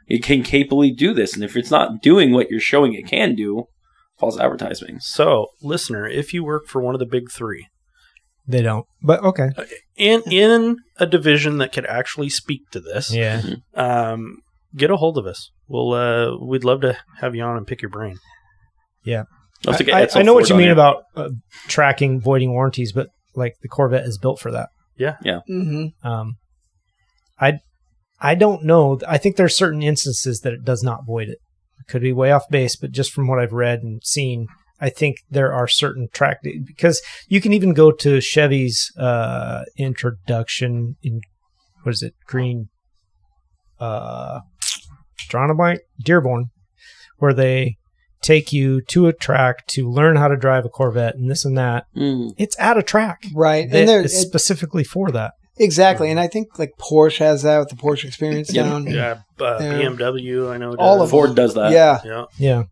It can capably do this, and if it's not doing what you're showing it can do, false advertising. So, listener, if you work for one of the big three, they don't. But okay. In a division that could actually speak to this, get a hold of us. We'd love to have you on and pick your brain. Yeah. I know what you mean about tracking, voiding warranties, but like the Corvette is built for that. Yeah. Yeah. Mm-hmm. I don't know. I think there's certain instances that it does not void it. It could be way off base, but just from what I've read and seen, I think there are certain because you can even go to Chevy's introduction in, what is it? Green, drawing a blank, Dearborn, where they take you to a track to learn how to drive a Corvette and this and that. It's at a track. Right. And it's specifically for that. Exactly. And I think like Porsche has that with the Porsche Experience down. Yeah. BMW, I know. All of Ford does that. Yeah.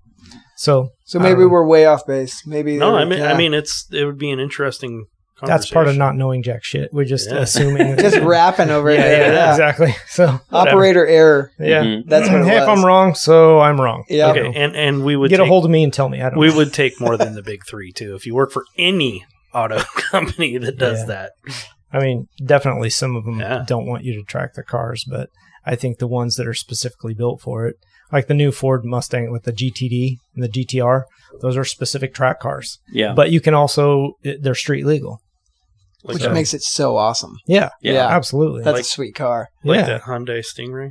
So maybe we're way off base. Maybe. No, I mean, it would be an interesting conversation. That's part of not knowing jack shit. We're just assuming. Just rapping over it. Yeah, exactly. So operator error. Yeah. Mm-hmm. That's what it Hey, was. if I'm wrong, so I'm wrong. Yeah. Okay. And we would get a hold of me and tell me. I don't know. would take more than the big three too. If you work for any auto company that does that. I mean, definitely some of them don't want you to track their cars, but I think the ones that are specifically built for it, like the new Ford Mustang with the GTD and the GTR, those are specific track cars. Yeah. But you can also, they're street legal. Which makes it so awesome. Yeah. Yeah. Absolutely. That's a sweet car. Like the Hyundai Stingray?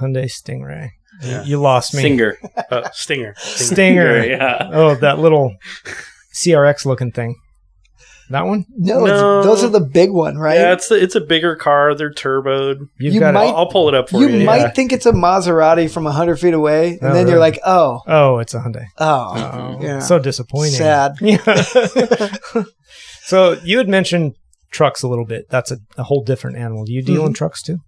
Hyundai Stingray. Yeah. You lost me. Stinger. Stinger. Yeah. Oh, that little CRX looking thing. That one? No. Those are the big one, right? Yeah, it's a bigger car. They're turboed. I'll pull it up for you. You might think it's a Maserati from 100 feet away, and then you're like, oh, it's a Hyundai. Oh, yeah. So disappointing. Sad. Yeah. So you had mentioned trucks a little bit. That's a whole different animal. Do you deal in trucks too?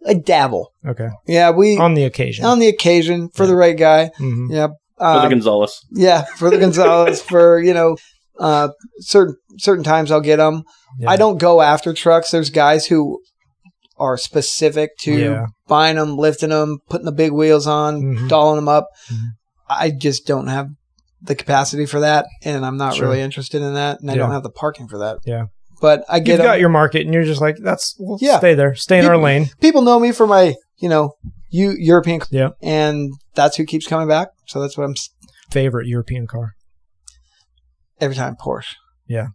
I dabble. Okay. Yeah, on the occasion. On the occasion for the right guy. Mm-hmm. Yeah. For the Gonzalez. Yeah, for the Gonzalez. For certain times I'll get them. Yeah. I don't go after trucks. There's guys who are specific to buying them, lifting them, putting the big wheels on, dolling them up. Mm-hmm. I just don't have the capacity for that, and I'm not really interested in that, and I don't have the parking for that. Yeah. But I get You've got your market, and you're just like, stay there. Stay in our lane. People know me for my, European, yeah, and that's who keeps coming back. So that's what I'm. Favorite European car? Every time Porsche. Yeah.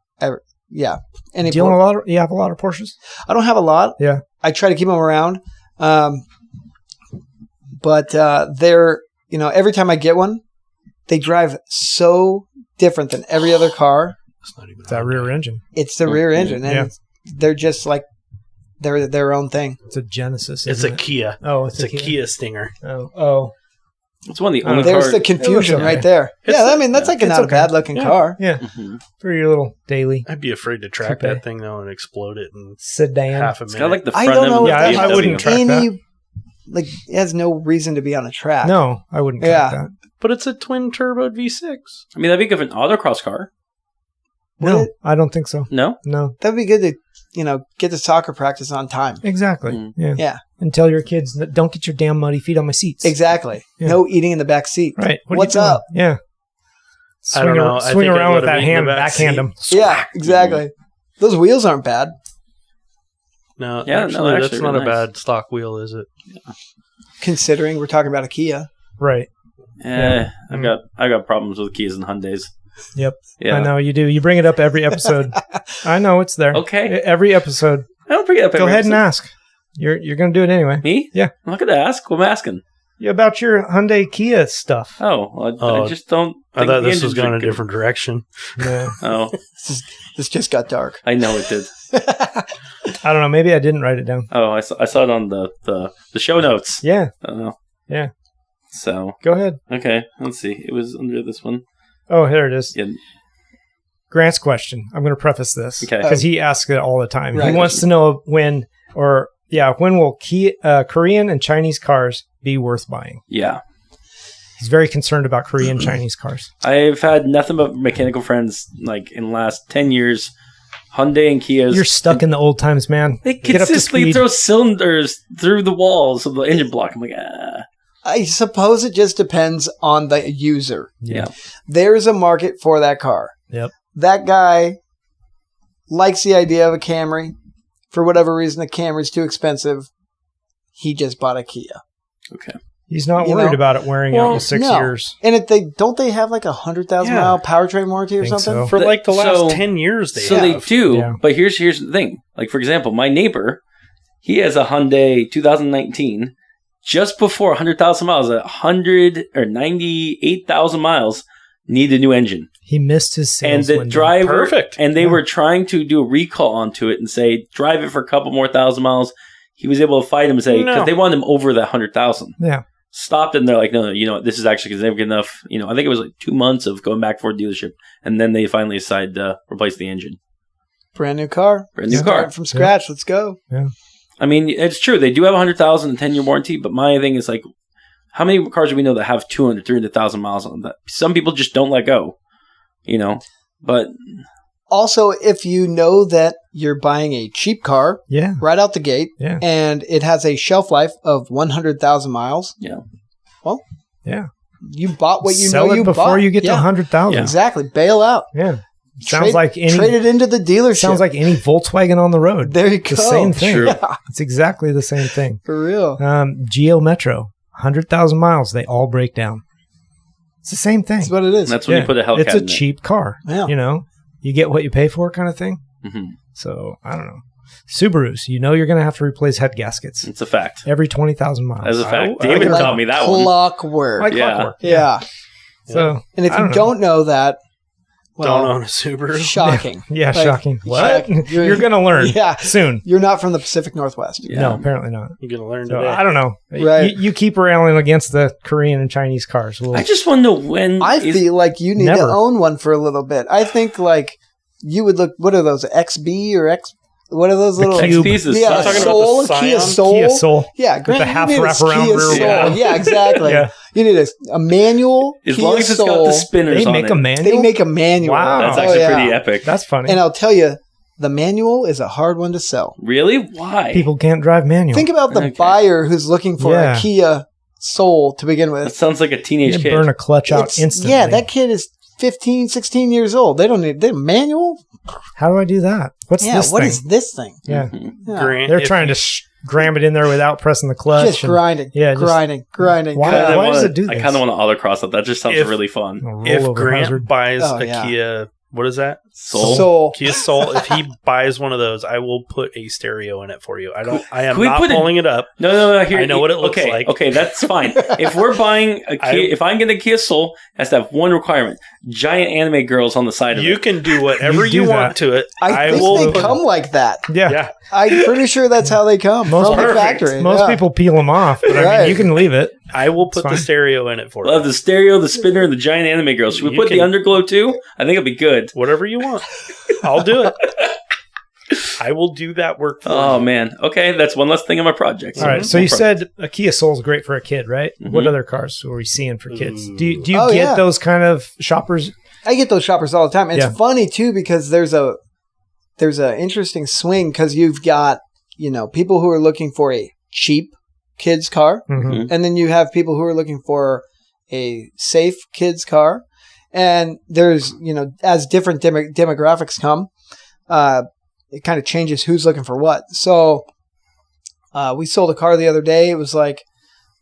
Yeah. Any Do you own you have a lot of Porsches? I don't have a lot. Yeah. I try to keep them around. But they're, every time I get one, they drive so different than every other car. It's not even It's that rear engine. It's the rear engine. And they're just like, they're their own thing. It's a Genesis. It's a Kia. Oh, It's a Kia Stinger. Oh. It's one of the only There's cars. the confusion okay. right there. That's like not a bad looking car. Yeah. Mhm. For your little daily I'd be afraid to track Coupe. that thing though and explode it in sedan. half a It's minute. got like the I front don't end know of if the that Yeah, I has wouldn't track any, like, it has no reason to be on a track. No, I wouldn't track that. But it's a twin turboed V6. I mean, that'd be good for an autocross car. No, Would it? I don't think so. No? No, That'd be good to, get to soccer practice on time. exactly. Mm. Yeah. Yeah. And tell your kids that don't get your damn muddy feet on my seats. Exactly. Yeah. No eating in the back seat. Right. What are you What's doing? up? Yeah. I don't know. I Swing think I'd around let with him that eat in hand, the back backhand seat. them. Yeah, exactly. Those wheels aren't bad. No, Yeah, no, actually, actually, that's not they're a nice. bad stock wheel, is it? Considering we're talking about a Kia. Right. I've got problems with Kias and Hyundais. Yep. Yeah. I know you do. You bring it up every episode. I know it's there. Okay. Every episode. I don't bring it up. Go every ahead and episode. ask. You're going to do it anyway. Me? Yeah. I'm not going to ask. What am I asking? Yeah, about your Hyundai Kia stuff. Oh, well, I just don't. I think thought the this was engine's going a good. different direction. Yeah. Oh, This just got dark. I know it did. I don't know. Maybe I didn't write it down. Oh, I saw it on the show notes. Yeah. Oh. Yeah. So, Go ahead. okay, let's see. It was under this one. Oh, here it is. Yeah. Grant's question. I'm going to preface this Okay. because he asks it all the time. Right. He wants to know when will Korean and Chinese cars be worth buying? Yeah. He's very concerned about Korean Chinese cars. I've had nothing but mechanical friends like in the last 10 years. Hyundai and Kias. You're stuck in the old times, man. They Get up to consistently speed. throw cylinders through the walls of the engine block. I'm like, I suppose it just depends on the user. yeah. There's a market for that car. Yep. That guy likes the idea of a Camry. For whatever reason, the Camry's too expensive. He just bought a Kia. Okay. He's not You worried know? about it wearing out Well, in 6 no. years. And if don't they have like 100,000 mile powertrain warranty or Think something? so. For like the last So- 10 years, So have. they do, Yeah. but here's the thing. Like, for example, my neighbor, he has a Hyundai 2019. Just before 100,000 miles, 98,000 miles, need a new engine. He missed his And sales the window. driver, Perfect. and they Yeah. were trying to do a recall onto it and say, drive it for a couple more thousand miles. He was able to fight him and say, because No. they wanted him over that 100,000. Yeah. Stopped it, and they're like, no, you know what, this is actually because they never get enough. You know, I think it was like 2 months of going back for a dealership, and then they finally decided to replace the engine. Brand new car. Brand new Start car. from scratch. Let's go. I mean, it's true. They do have 100,000 and 10-year warranty, but my thing is like, how many cars do we know that have 200, 300,000 miles on them? That some people just don't let go, you know? But Also, if you know that you're buying a cheap car Yeah. right out the gate Yeah. and it has a shelf life of 100,000 miles, yeah, Yeah. you bought what you Sell know it you before bought. you get to Yeah, 100,000. exactly. Bail out. Yeah. Sounds Trade- like any trade it into the dealership. sounds like any Volkswagen on the road. There you go. The same thing. True. Yeah, It's exactly the same thing. for real. Geo Metro, 100,000 miles, they all break down. It's the same thing. That's what it is. that's when you put a Hellcat It's a in cheap car. Yeah. You know, you get what you pay for kind of thing. it. Mhm. So, I don't know. Subarus, you know you're going to have to replace head gaskets It's a fact. every 20,000 miles. As a fact. I David get taught me that one. Clockwork. Like Yeah. clockwork. yeah. So, And if I you don't know that, well, Don't own a Subaru. shocking. Yeah, Like, shocking. What? check. You're going to learn Yeah. soon. You're not from the Pacific Northwest. Yeah. No, apparently not. You're going to learn So, today. I don't know. Right. You keep railing against the Korean and Chinese cars. Well, I just want to know when. I feel like you need to Never. own one for a little bit. I think like you would look. What are those? XB or X? What are those little? Cube. XP's is Yeah, I'm talking about Soul, the Kia Scion? Soul. Kia Soul. Yeah, Grant, the you half need a wraparound Kia rear Soul. wheel. Yeah, exactly. Yeah. You need a manual. as Kia long as it's got Soul. the spinners They on make it. a manual. They make a manual. Wow. That's Oh, actually yeah. pretty epic. That's funny. And I'll tell you, the manual is a hard one to sell. Really? Why? People can't drive manual. Think about the Okay. buyer who's looking for Yeah. a Kia Soul to begin That with. sounds like a teenage you kid. burn a clutch out It's- instantly. Yeah, that kid is 15, 16 years old. They don't need the manual. How do I do that? What's Yeah, this what thing? is this thing? Yeah. Mhm. Yeah. Grant, They're if- trying to gram it in there without pressing the clutch. Just grinding. Grinding. Why does it do this? I kind of want to autocross it. That just sounds really fun. If Grant buys a Kia, what is that? Soul. Kia Soul. If he buys one of those, I will put a stereo in it for you. I am not pulling it up. No. Here, I know what it looks like. Okay, that's fine. If we're buying a Kia, if I'm getting a Kia Soul, it has to have one requirement: giant anime girls on the side of it. You can do whatever you want to it. I think they come like that. Yeah. I'm pretty sure that's how they come from the factory. Most people peel them off, but I mean, you can leave it. I will put the stereo in it for you. Love the stereo, the spinner, and the giant anime girls. Should we put the underglow too? I think it'll be good. Whatever you want. I'll do it. I will do that work for you. Oh, man. Okay, that's one less thing on my project. All right, so you said a Kia Soul is great for a kid, right? Mm-hmm. What other cars are we seeing for kids? Do you get those kind of shoppers? I get those shoppers all the time. It's funny, too, because there's a interesting swing because you've got, people who are looking for a cheap kids car, and then you have people who are looking for a safe kids car. And there's, as different demographics come, it kind of changes who's looking for what. So we sold a car the other day. It was like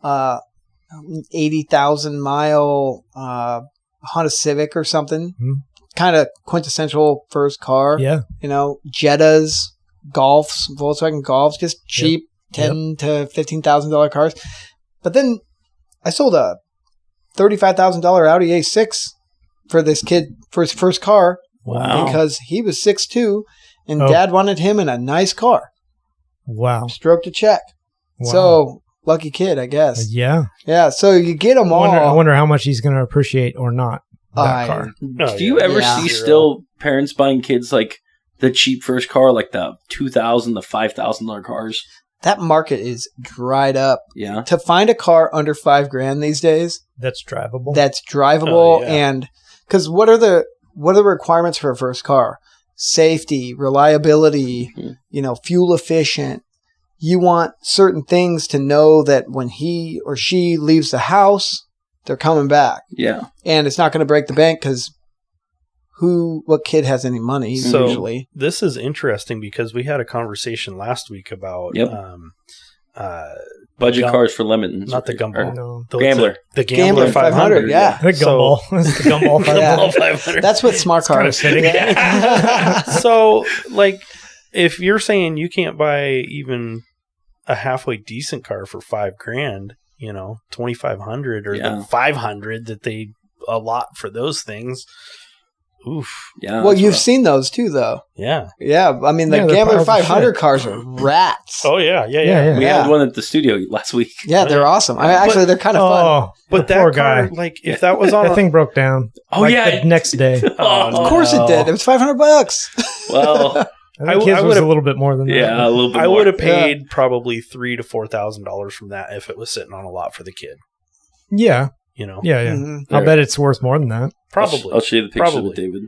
80,000 mile Honda Civic or something. Kind of quintessential first car. Yeah. Jettas, Golfs, Volkswagen Golfs, just cheap $10,000 to $15,000 cars. But then I sold a $35,000 Audi A6 for this kid for his first car. Wow. Because he was 6'2", and Dad wanted him in a nice car. Wow. Stroked a check. Wow. So, lucky kid, I guess. Yeah. Yeah, so you get them all. I wonder how much he's going to appreciate or not that car. Do you ever see still parents buying kids like the cheap first car, like the $2,000, the $5,000 cars? That market is dried up. Yeah. To find a car under $5,000 these days. That's drivable. And because what are the requirements for a first car? Safety, reliability, fuel efficient. You want certain things to know that when he or she leaves the house, they're coming back. Yeah. And it's not going to break the bank because what kid has any money usually? This is interesting because we had a conversation last week about budget cars for lemons. Not the Gumball. The Gambler. The Gambler 500. Yeah. The Gumball. It's the Gumball 500. That's what smart cars. So, if you're saying you can't buy even a halfway decent car for $5,000, $2,500 or the $500 that they allot for those things. Oof. Yeah. Well, you've seen those too, though. Yeah. Yeah. I mean, the Gambler 500 cars are rats. Oh, yeah. We had one at the studio last week. Yeah, they're awesome. They're kind of fun. But that poor car, guy. if that was on that thing broke down. Oh, the next day. Of course it did. It was $500. Well, I think his was a little bit more than that. Yeah, a little bit more. I would have paid probably $3,000 to $4,000 from that if it was sitting on a lot for the kid. Yeah. Yeah. Mm-hmm. I'll bet it's worth more than that. Probably. I'll show you the picture with David.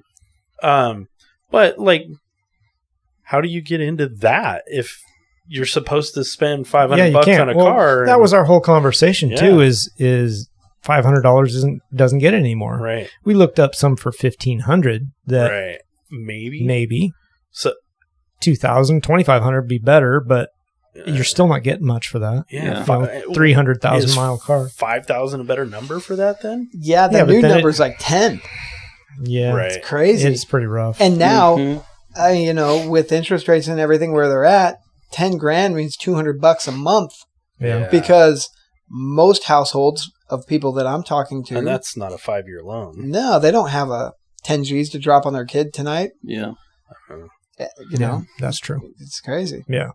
But how do you get into that if you're supposed to spend $500 on a car? That was our whole conversation too. Is $500 doesn't get it anymore? Right. We looked up some for $1,500. That maybe. So $2,000, $2,500 would be better, but you're still not getting much for that. Yeah. 300,000 mile car. 5,000 a better number for that then? Yeah, the new number is like 10. Yeah. Right. It's crazy. It's pretty rough. And now, with interest rates and everything where they're at, $10,000 means $200 a month. Yeah. Because most households of people that I'm talking to. And that's not a 5-year loan. No, they don't have a 10 G's to drop on their kid tonight. Yeah. That's true. It's crazy. Yeah.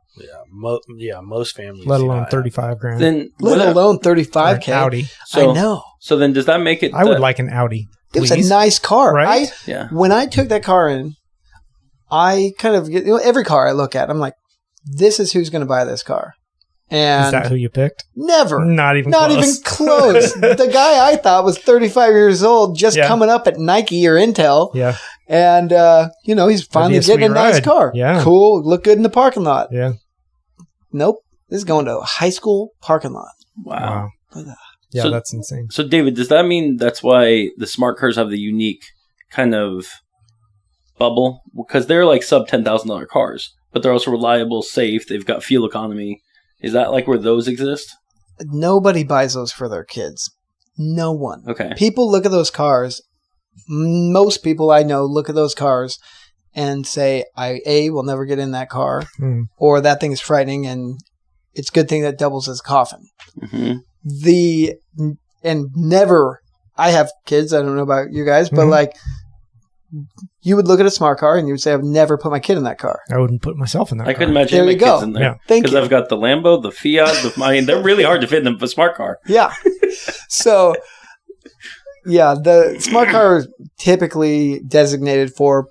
Most families. Let alone $35,000. Then let alone $35,000. Audi. I know. So then, does that make it? I would like an Audi. It was a nice car, right? When I took that car in, I kind of get every car I look at, I'm like, this is who's going to buy this car. And is that who you picked? Never. Not even close. The guy I thought was 35 years old, just coming up at Nike or Intel. Yeah. And, he's finally getting a nice car. Yeah. Cool. Look good in the parking lot. Yeah. Nope. This is going to a high school parking lot. Wow. Yeah, that's insane. So, David, does that mean that's why the smart cars have the unique kind of bubble? Because they're like sub $10,000 cars, but they're also reliable, safe. They've got fuel economy. Is that like where those exist? Nobody buys those for their kids. No one. Okay. People look at those cars. Most people I know look at those cars and say, I will never get in that car, or that thing is frightening, and it's a good thing that doubles as a coffin. Mm-hmm. I have kids. I don't know about you guys, but like, you would look at a smart car and you would say, I've never put my kid in that car. I wouldn't put myself in that car. I couldn't imagine my kids in there. Yeah. Thank you. Because I've got the Lambo, the Fiat, they're really hard to fit in a smart car. Yeah. So, yeah, the smart car is typically designated for,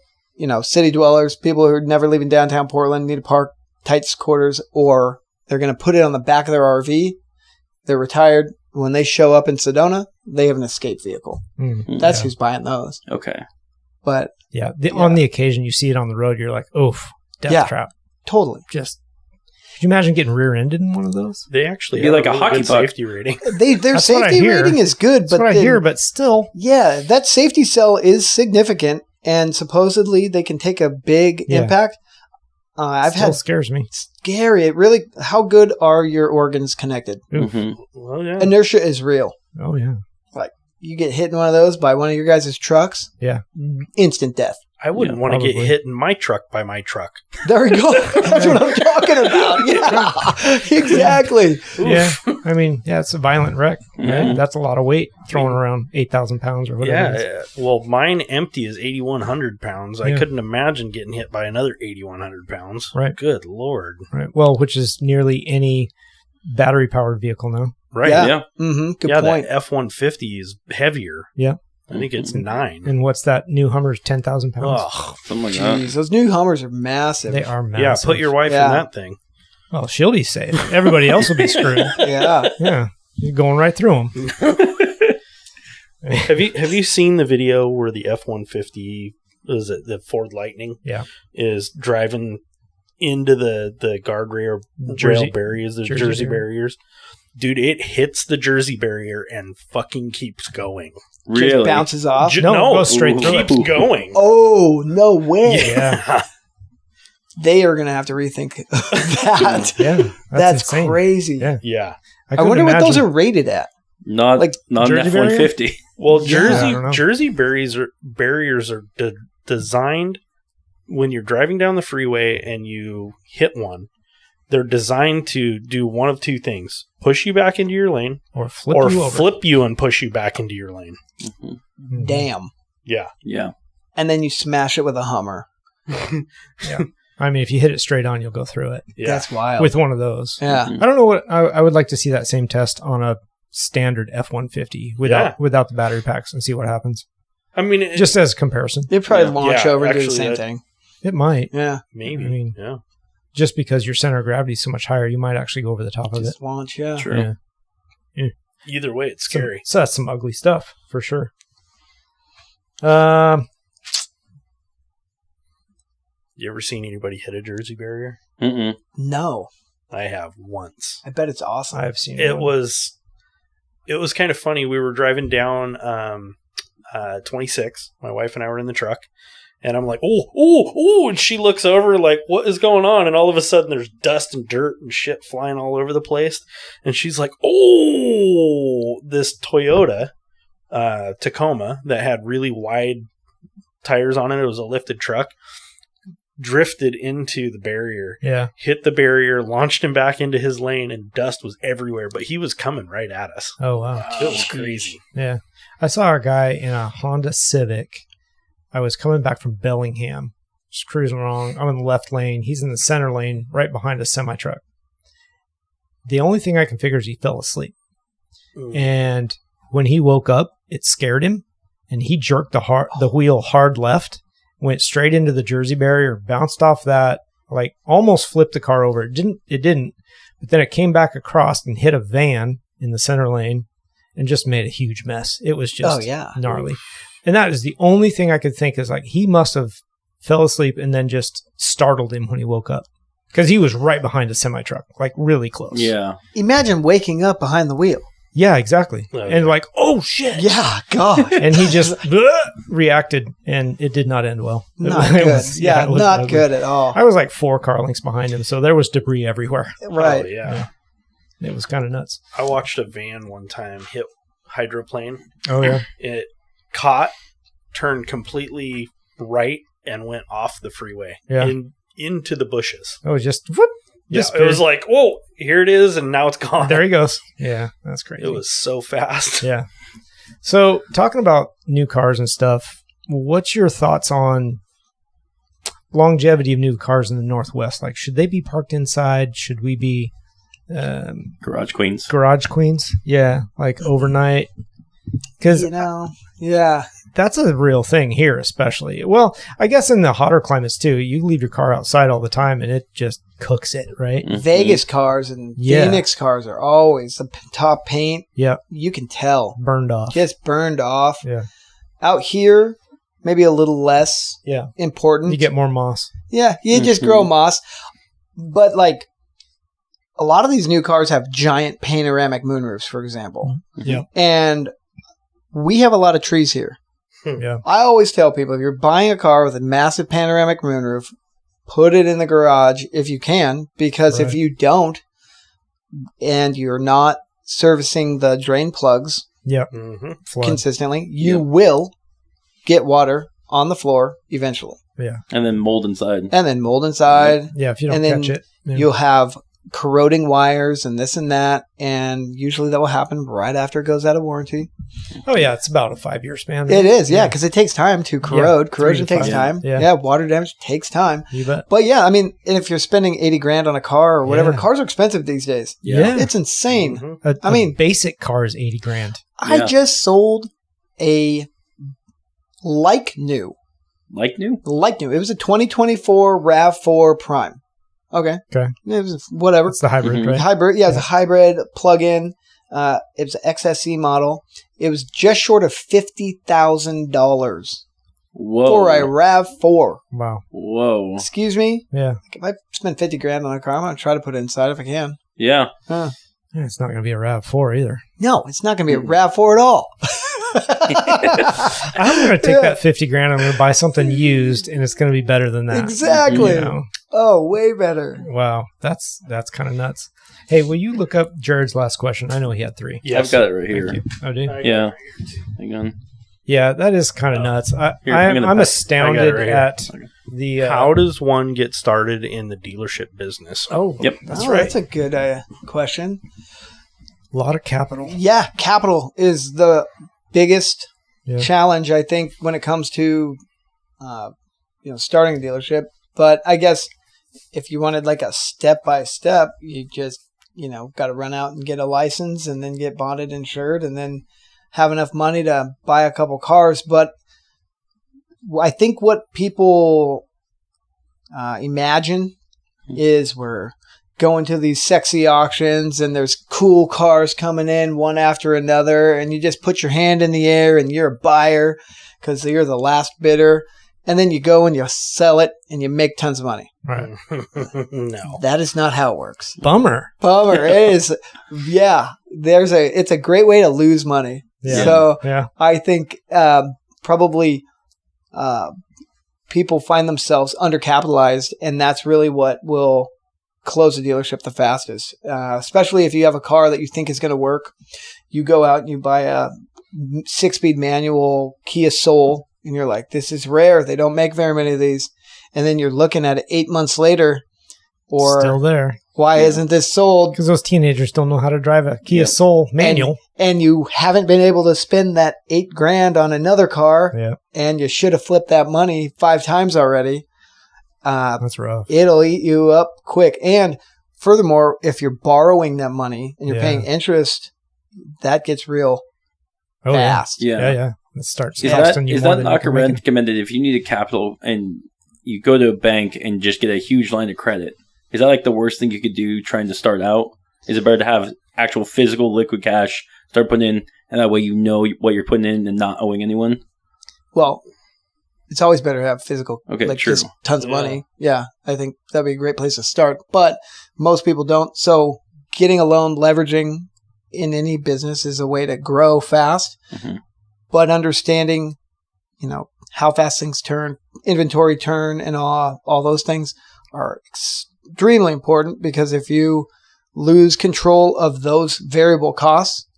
city dwellers, people who are never leaving downtown Portland, need to park tight quarters, or they're going to put it on the back of their RV. They're retired. When they show up in Sedona, they have an escape vehicle. Mm-hmm. That's who's buying those. Okay. But on the occasion you see it on the road, you're like, oof, death trap. Totally. Could you imagine getting rear-ended in one of those? They actually be have like a hockey puck safety rating. Their safety rating is good, That's what I hear, but still. Yeah, that safety cell is significant, and supposedly they can take a big impact. Scares me. Scary. It really. How good are your organs connected? Mm-hmm. Well, yeah. Inertia is real. Oh yeah. Like you get hit in one of those by one of your guys' trucks. Yeah. Instant death. I wouldn't want to get hit in my truck by my truck. There we go. That's what I'm talking about. Yeah, exactly. Yeah. I mean, it's a violent wreck. Yeah. Right? That's a lot of weight thrown around 8,000 pounds or whatever. Yeah. Well, mine empty is 8,100 pounds. I couldn't imagine getting hit by another 8,100 pounds. Right. Good Lord. Right. Well, which is nearly any battery-powered vehicle now. Right. Yeah. Mm-hmm. Good point. That F-150 is heavier. Yeah. I think it's 9. And what's that new Hummer's 10,000 pounds? Oh, something like that. Those new Hummers are massive. They are massive. Yeah, put your wife in that thing. Well, she'll be safe. Everybody else will be screwed. Yeah. Yeah. You're going right through them. Have you seen the video where the F-150, is it the Ford Lightning? Yeah. Is driving into the guardrail barriers, the Jersey barriers. Dude, it hits the Jersey barrier and fucking keeps going. Really? Just bounces off? No, it goes straight through it. Keeps going. Oh, no way. Yeah. They are going to have to rethink that. Yeah. That's insane. crazy. Yeah. I wonder what those are rated at. Not an F-150. Well, Jersey barriers are designed when you're driving down the freeway and you hit one. They're designed to do one of two things: push you back into your lane, or flip you and push you back into your lane. Mm-hmm. Damn. Yeah. Yeah. And then you smash it with a Hummer. Yeah. I mean, if you hit it straight on, you'll go through it. Yeah. That's wild. With one of those. Yeah. I don't know what I would like to see that same test on a standard F-150 without the battery packs and see what happens. I mean, just as a comparison. It'd probably launch over and do the same thing. It might. Yeah. Maybe. I mean, yeah. Just because your center of gravity is so much higher, you might actually go over the top of it. Just launch, yeah. True. Yeah. Either way, it's scary. So that's some ugly stuff, for sure. You ever seen anybody hit a Jersey barrier? Mm-mm. No. I have once. I bet it's awesome. I've seen it. It was kind of funny. We were driving down 26. My wife and I were in the truck. And I'm like, oh, and she looks over like, what is going on? And all of a sudden there's dust and dirt and shit flying all over the place. And she's like, oh, this Toyota Tacoma that had really wide tires on it. It was a lifted truck. Drifted into the barrier. Yeah. Hit the barrier, launched him back into his lane, and dust was everywhere. But he was coming right at us. Oh, wow. It was crazy. Yeah. I saw a guy in a Honda Civic. I was coming back from Bellingham, just cruising along. I'm in the left lane. He's in the center lane, right behind a semi-truck. The only thing I can figure is he fell asleep. And when he woke up, it scared him, and he jerked the wheel hard left, went straight into the Jersey barrier, bounced off that, like almost flipped the car over. It didn't, but then it came back across and hit a van in the center lane and just made a huge mess. It was just gnarly. And that is the only thing I could think is like he must have fell asleep and then just startled him when he woke up. Because he was right behind a semi-truck, like really close. Yeah. Imagine waking up behind the wheel. Yeah, exactly. And like, oh shit. Yeah, God. And he just reacted, and it did not end well. Not good. Not good at all. I was like 4 car lengths behind him, so there was debris everywhere. Right. Oh, yeah. It was kind of nuts. I watched a van one time hit hydroplane. Oh, yeah. It caught, turned completely right, and went off the freeway into the bushes. Oh, just whoop. Yeah, it was like, whoa, here it is, and now it's gone. There he goes. Yeah, that's crazy. It was so fast. Yeah. So, talking about new cars and stuff, what's your thoughts on longevity of new cars in the Northwest? Like, should they be parked inside? Should we be garage queens? Garage queens, yeah, like overnight. Because yeah, that's a real thing here, especially. Well, I guess in the hotter climates too. You leave your car outside all the time, and it just cooks it, right? Mm-hmm. Vegas cars and Phoenix cars are always the top paint. Yeah, you can tell burned off. Just burned off. Yeah. Out here, maybe a little less. Yeah. Important. You get more moss. Yeah, you just grow moss, but like a lot of these new cars have giant panoramic moonroofs, for example. Yeah. And we have a lot of trees here. Yeah. I always tell people, if you're buying a car with a massive panoramic moonroof, put it in the garage if you can, because if you don't, and you're not servicing the drain plugs consistently, you will get water on the floor eventually. Yeah. And then mold inside. Yeah, if you don't catch it. Yeah. You'll have corroding wires and this and that, and usually that will happen right after it goes out of warranty. Oh yeah, it's about a 5-year span. It is, because it takes time to corrode. Corrosion takes time. Yeah, water damage takes time. You bet. But yeah, I mean, and if you're spending $80,000 on a car or whatever, cars are expensive these days. Yeah, it's insane. Mm-hmm. A basic car is $80,000. I just sold a like new. It was a 2024 RAV4 Prime. Okay. It was whatever. It's the hybrid, right? Hybrid, it's a hybrid plug-in. It was an XSE model. It was just short of $50,000 for a RAV4. Wow. Whoa. Excuse me? Yeah. If I spend $50,000 on a car, I'm going to try to put it inside if I can. Yeah. It's not going to be a RAV4 either. No, it's not going to be a RAV4 at all. I'm going to take that $50,000. I'm going to buy something used, and it's going to be better than that. Exactly. You know? Oh, way better. Wow, that's kind of nuts. Hey, will you look up Jared's last question? I know he had 3. Yes. I've got it right here. Oh, do you? Yeah. Hang on. Yeah, that is kind of nuts. I'm astounded at the. How does one get started in the dealership business? Oh, yep, that's right. That's a good question. A lot of capital. Yeah, capital is the biggest challenge, I think, when it comes to starting a dealership. But I guess if you wanted like a step-by-step, you just, got to run out and get a license and then get bonded, insured, and then have enough money to buy a couple cars. But I think what people imagine is we're going to these sexy auctions and there's cool cars coming in one after another, and you just put your hand in the air and you're a buyer because you're the last bidder. And then you go and you sell it and you make tons of money. Right. No. That is not how it works. Bummer. It is. Yeah. It's a great way to lose money. Yeah. So I think probably people find themselves undercapitalized, and that's really what will close a dealership the fastest. Especially if you have a car that you think is going to work. You go out and you buy a 6-speed manual Kia Soul. And you're like, this is rare. They don't make very many of these. And then you're looking at it 8 months later. Or still there. Why isn't this sold? Because those teenagers don't know how to drive a Kia Soul manual. And you haven't been able to spend that $8,000 on another car. Yeah. And you should have flipped that money 5 times already. That's rough. It'll eat you up quick. And furthermore, if you're borrowing that money and you're paying interest, that gets real fast. Yeah. It starts is costing you is more that than not you can make it. recommended if you need a capital and you go to a bank and just get a huge line of credit? Is that like the worst thing you could do trying to start out? Is it better to have actual physical liquid cash, start putting in, and that way you know what you're putting in and not owing anyone? Well, it's always better to have physical, true. Just tons of money. Yeah, I think that'd be a great place to start. But most people don't. So getting a loan, leveraging in any business is a way to grow fast. Mm-hmm. But understanding, how fast things turn, inventory turn, and all those things are extremely important, because if you lose control of those variable costs,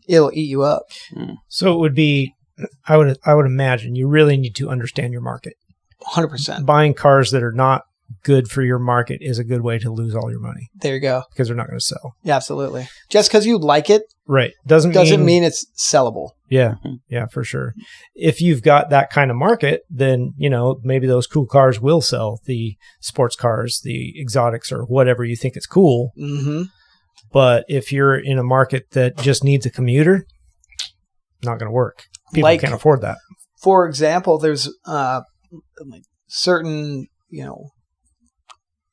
it'll eat you up. So it would be, I would imagine you really need to understand your market. 100%. Buying cars that are not good for your market is a good way to lose all your money. There you go. Because they're not going to sell. Yeah, absolutely. Just because you like it, right, doesn't mean it's sellable. Yeah, yeah, for sure. If you've got that kind of market, then, maybe those cool cars will sell, the sports cars, the exotics, or whatever you think is cool. Mm-hmm. But if you're in a market that just needs a commuter, not going to work. People can't afford that. For example, there's certain,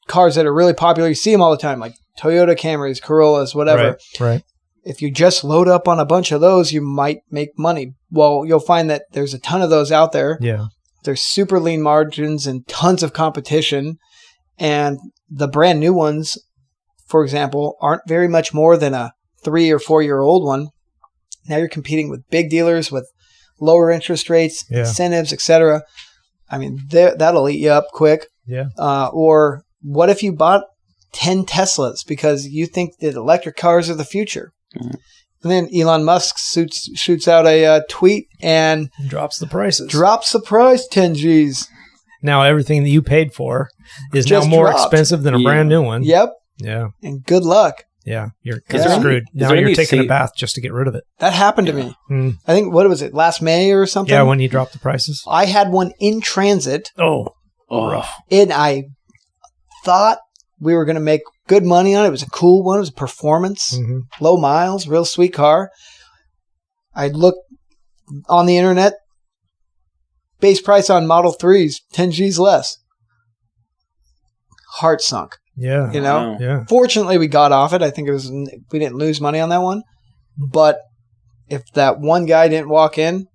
cars that are really popular. You see them all the time, like Toyota Camrys, Corollas, whatever. Right. If you just load up on a bunch of those, you might make money. Well, you'll find that there's a ton of those out there. Yeah. There's super lean margins and tons of competition. And the brand new ones, for example, aren't very much more than a 3 or 4 year old one. Now you're competing with big dealers with lower interest rates, incentives, etc. I mean, that'll eat you up quick. Yeah. Or what if you bought 10 Teslas because you think that electric cars are the future? Mm-hmm. And then Elon Musk shoots out a tweet and drops the prices. Drops the price 10 G's. Now everything that you paid for is just now more dropped. expensive than a brand new one. Yep. Yeah. And good luck. Yeah. You're screwed. Now you're taking a bath just to get rid of it. That happened to me. Mm. I think, what was it, last May or something? Yeah, when you dropped the prices. I had one in transit. Oh. Rough. And I thought we were going to make good money on it. It was a cool one. It was a performance, low miles, real sweet car. I looked on the internet. Base price on Model 3s, 10 G's less. Heart sunk. Yeah. Yeah. Fortunately, we got off it. I think we didn't lose money on that one. But if that one guy didn't walk in,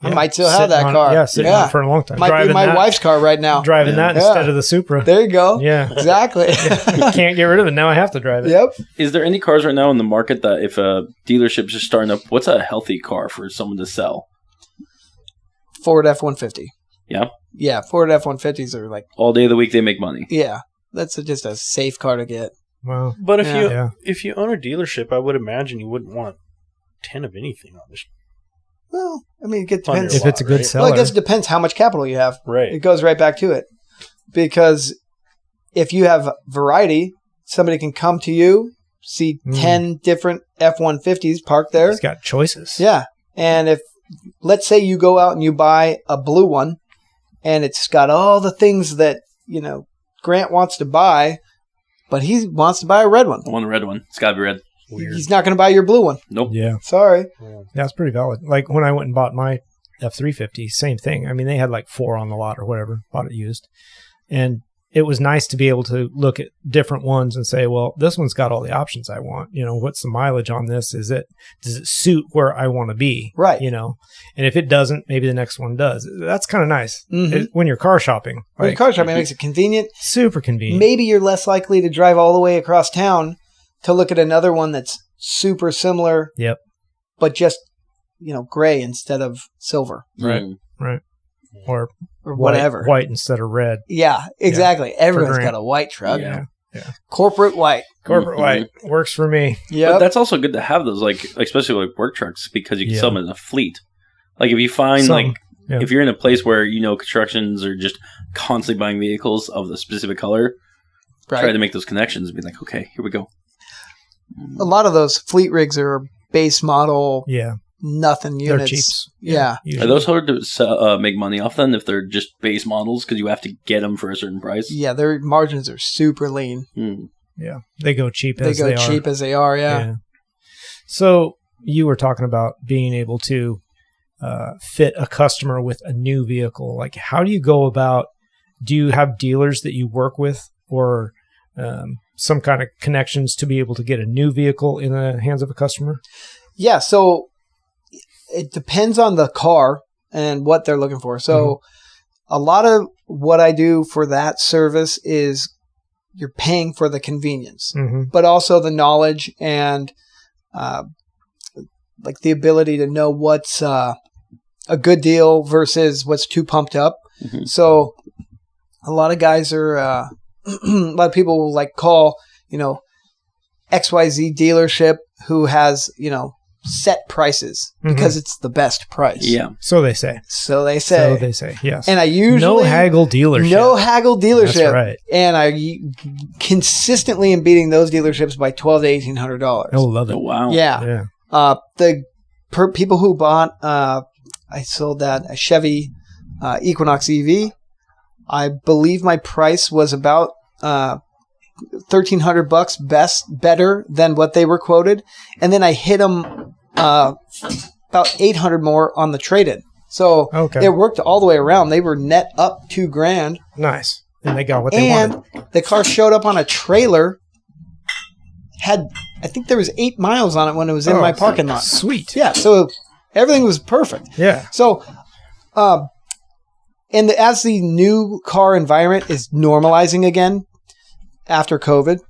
I might still have that car. Yeah, sitting on for a long time. Might be my wife's car right now. Driving that instead of the Supra. There you go. Yeah. Exactly. Can't get rid of it. Now I have to drive it. Yep. Is there any cars right now in the market that if a dealership's just starting up, what's a healthy car for someone to sell? Ford F-150. Yeah? Yeah, Ford F-150s are like... all day of the week they make money. Yeah. That's just a safe car to get. Wow. But if you own a dealership, I would imagine you wouldn't want 10 of anything on this. Well, I mean, it depends. If it's a good seller. Well, I guess it depends how much capital you have. Right. It goes right back to it. Because if you have variety, somebody can come to you, see 10 different F-150s parked there. It's got choices. Yeah. And if, let's say you go out and you buy a blue one, and it's got all the things that, Grant wants to buy, but he wants to buy a red one. I want a red one. It's got to be red. Weird. He's not going to buy your blue one. Nope. Yeah. Sorry. Yeah, that's pretty valid. Like when I went and bought my F-350, same thing. I mean, they had like 4 on the lot or whatever, bought it used. And it was nice to be able to look at different ones and say, well, this one's got all the options I want. What's the mileage on this? Does it suit where I want to be? Right. And if it doesn't, maybe the next one does. That's kind of nice when you're car shopping. When you're car shopping, it makes it convenient. Super convenient. Maybe you're less likely to drive all the way across town to look at another one that's super similar. Yep. But just, gray instead of silver. Right. Right. Or whatever. White instead of red. Yeah, exactly. Yeah. Everyone's got a white truck. Yeah. Corporate white. White works for me. Yeah. But that's also good to have those, especially work trucks, because you can sell them in a fleet. Like if you find if you're in a place where constructions are just constantly buying vehicles of the specific color, try to make those connections and be like, okay, here we go. A lot of those fleet rigs are base model. Yeah. Nothing units. They're cheaps. Yeah. Are those hard to make money off then if they're just base models because you have to get them for a certain price? Yeah, their margins are super lean. Yeah, they go cheap as they are. They go cheap as they are, yeah. So you were talking about being able to fit a customer with a new vehicle. Like, how do you go about, do you have dealers that you work with or some kind of connections to be able to get a new vehicle in the hands of a customer? Yeah, so it depends on the car and what they're looking for. So a lot of what I do for that service is you're paying for the convenience, but also the knowledge and the ability to know what's a good deal versus what's too pumped up. So a lot of guys are, a lot of people will call, XYZ dealership who has, set prices because it's the best price. Yeah. So they say. Yes. And I usually no haggle dealership. That's right. And I consistently am beating those dealerships by $1,200 to $1,800. Oh, love it. Oh, wow. Yeah. The people who bought, I sold that a Chevy Equinox EV. I believe my price was about $1,300 better than what they were quoted, and then I hit them about $800 more on the trade-in. So it worked all the way around. They were net up $2,000. Nice, and they got what they wanted. And the car showed up on a trailer. I think there was 8 miles on it when it was in my parking lot. Sweet. Yeah, so everything was perfect. Yeah. So, as the new car environment is normalizing again after COVID,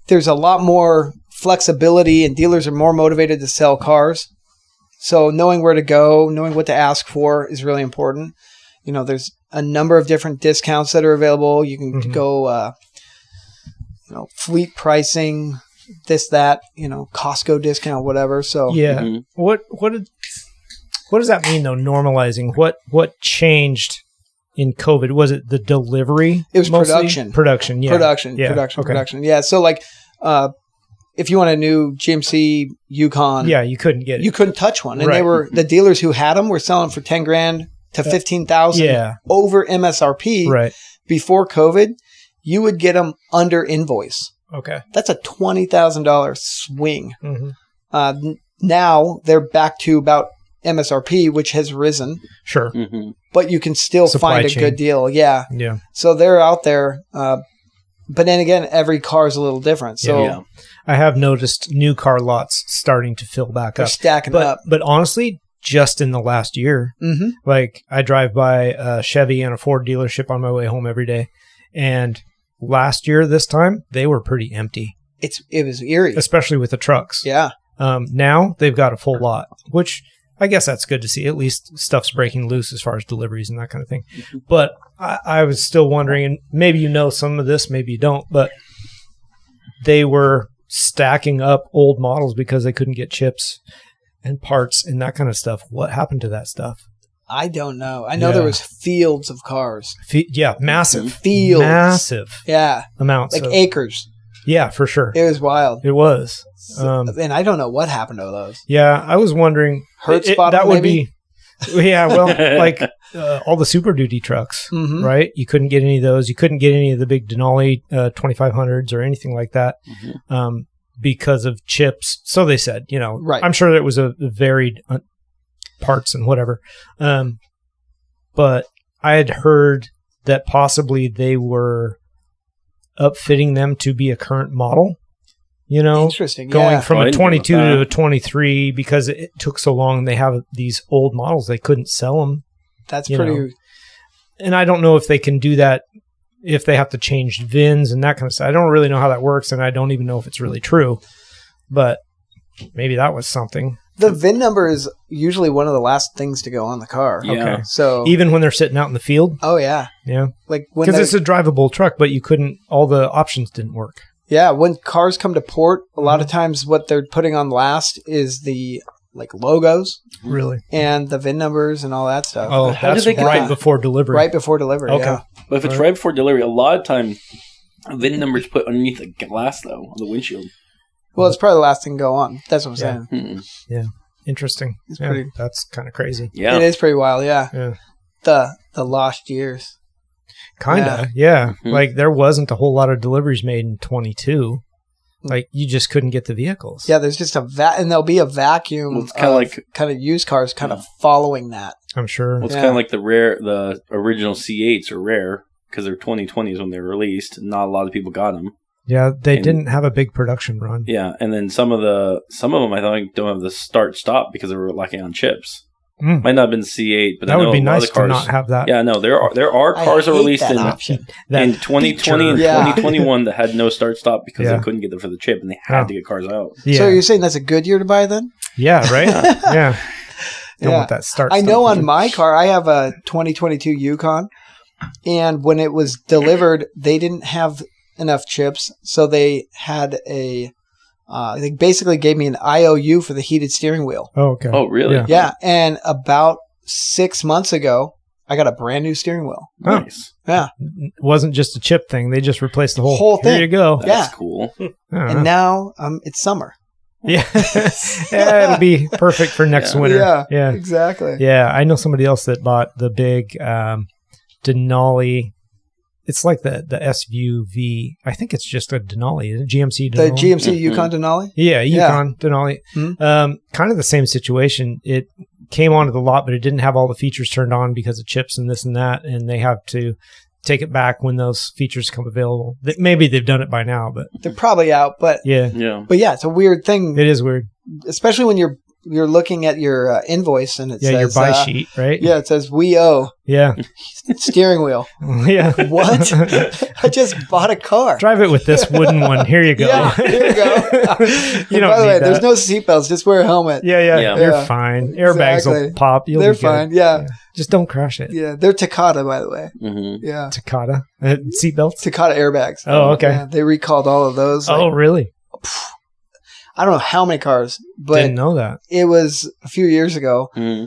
there's a lot more flexibility and dealers are more motivated to sell cars. So knowing where to go, knowing what to ask for is really important. There's a number of different discounts that are available. You can go, fleet pricing, this, that, Costco discount, whatever. So yeah. What does that mean though? Normalizing. What changed in COVID? Was it the delivery? It was mostly? Production. Yeah. Production. Yeah. So if you want a new GMC Yukon, you couldn't get it. You couldn't touch one, and they were the dealers who had them were selling for $10,000 to $15,000 over MSRP. Right. Before COVID, you would get them under invoice. Okay. That's a $20,000 swing. Mm-hmm. Now they're back to about MSRP, which has risen. Sure. Mm-hmm. But you can still find a good deal. Yeah. Yeah. So they're out there. But then again, every car is a little different. So I have noticed new car lots starting to fill back they're up. Stacking up. But honestly, just in the last year, I drive by a Chevy and a Ford dealership on my way home every day. And last year, this time, they were pretty empty. It was eerie. Especially with the trucks. Yeah. Now they've got a full lot, which I guess that's good to see. At least stuff's breaking loose as far as deliveries and that kind of thing. But I was still wondering, and maybe you know some of this, maybe you don't, but they were stacking up old models because they couldn't get chips and parts and that kind of stuff. What happened to that stuff? I don't know. I know there was fields of cars. Massive. Fields. Massive. Yeah. Amounts. Like acres. Yeah, for sure. It was wild. It was. And I don't know what happened to those. Yeah, I was wondering. That would be. Yeah, well, like all the Super Duty trucks, right? You couldn't get any of those. You couldn't get any of the big Denali 2500s or anything like that because of chips. So they said, right. I'm sure that it was a varied parts and whatever. But I had heard that possibly they were upfitting them to be a current model. Interesting. Going from a 22 to a 23 because it took so long. They have these old models. They couldn't sell them. That's pretty. And I don't know if they can do that if they have to change VINs and that kind of stuff. I don't really know how that works, and I don't even know if it's really true. But maybe that was something. The VIN number is usually one of the last things to go on the car. Yeah. Okay. So even when they're sitting out in the field? Oh, yeah. Yeah. Like because it's a drivable truck, but you couldn't, all the options didn't work. Yeah, when cars come to port, a lot of times what they're putting on last is the logos. Really? And the VIN numbers and all that stuff. Oh, that's right before delivery. Right before delivery, okay. Yeah. But if it's right before delivery, a lot of time VIN numbers put underneath the glass, though, on the windshield. Well, it's probably the last thing to go on. That's what I'm saying. Mm-hmm. Yeah. Interesting. That's kind of crazy. Yeah. It is pretty wild, yeah. The lost years. Kinda, yeah. Mm-hmm. Like there wasn't a whole lot of deliveries made in 22. Like you just couldn't get the vehicles. Yeah, there's just and there'll be a vacuum. Well, it's kind of used cars, kind of following that. I'm sure. Well, it's kind of like the original C8s are rare because they're 2020s when they were released. Not a lot of people got them. Yeah, they didn't have a big production run. Yeah, and then some of them I think don't have the start stop because they were lacking on chips. Might not have been C8, but that would be nice to not have that. Yeah, no, there are cars that released in 2020 and 2021 that had no start stop because they couldn't get them for the chip and they had to get cars out. Yeah. So you're saying that's a good year to buy then? Yeah, right? Yeah. Don't want that start. I know on my car, I have a 2022 Yukon, and when it was delivered, they didn't have enough chips, so they had they basically gave me an IOU for the heated steering wheel. Oh, okay. Oh, really? Yeah, and about 6 months ago, I got a brand new steering wheel. Nice. Yeah. It wasn't just a chip thing. They just replaced the whole thing. Here you go. That's cool. And now it's summer. Yeah. Yeah, it'll be perfect for next winter. Yeah, exactly. Yeah, I know somebody else that bought the big Denali. It's like the SUV. I think it's just a Denali. GMC Denali. The GMC Yukon Denali? Yeah, Yukon Denali. Mm-hmm. Kind of the same situation. It came onto the lot, but it didn't have all the features turned on because of chips and this and that, and they have to take it back when those features come available. Maybe they've done it by now, but they're probably out. But yeah, it's a weird thing. It is weird, especially when you're looking at your invoice and it says your buy sheet, right? Yeah, it says we owe. Yeah, steering wheel. Yeah, what? I just bought a car. Drive it with this wooden one. Here you go. Yeah, here you go. You don't by the way, need there's that. no seatbelts. Just wear a helmet. Yeah. You're fine. Airbags will pop. They're fine. Yeah. Just don't crash it. Yeah, they're Takata, by the way. Mm-hmm. Yeah, Takata seatbelts. Takata airbags. Oh, okay. Yeah, they recalled all of those. Oh, really? I don't know how many cars, but didn't know that. It was a few years ago. Mm-hmm.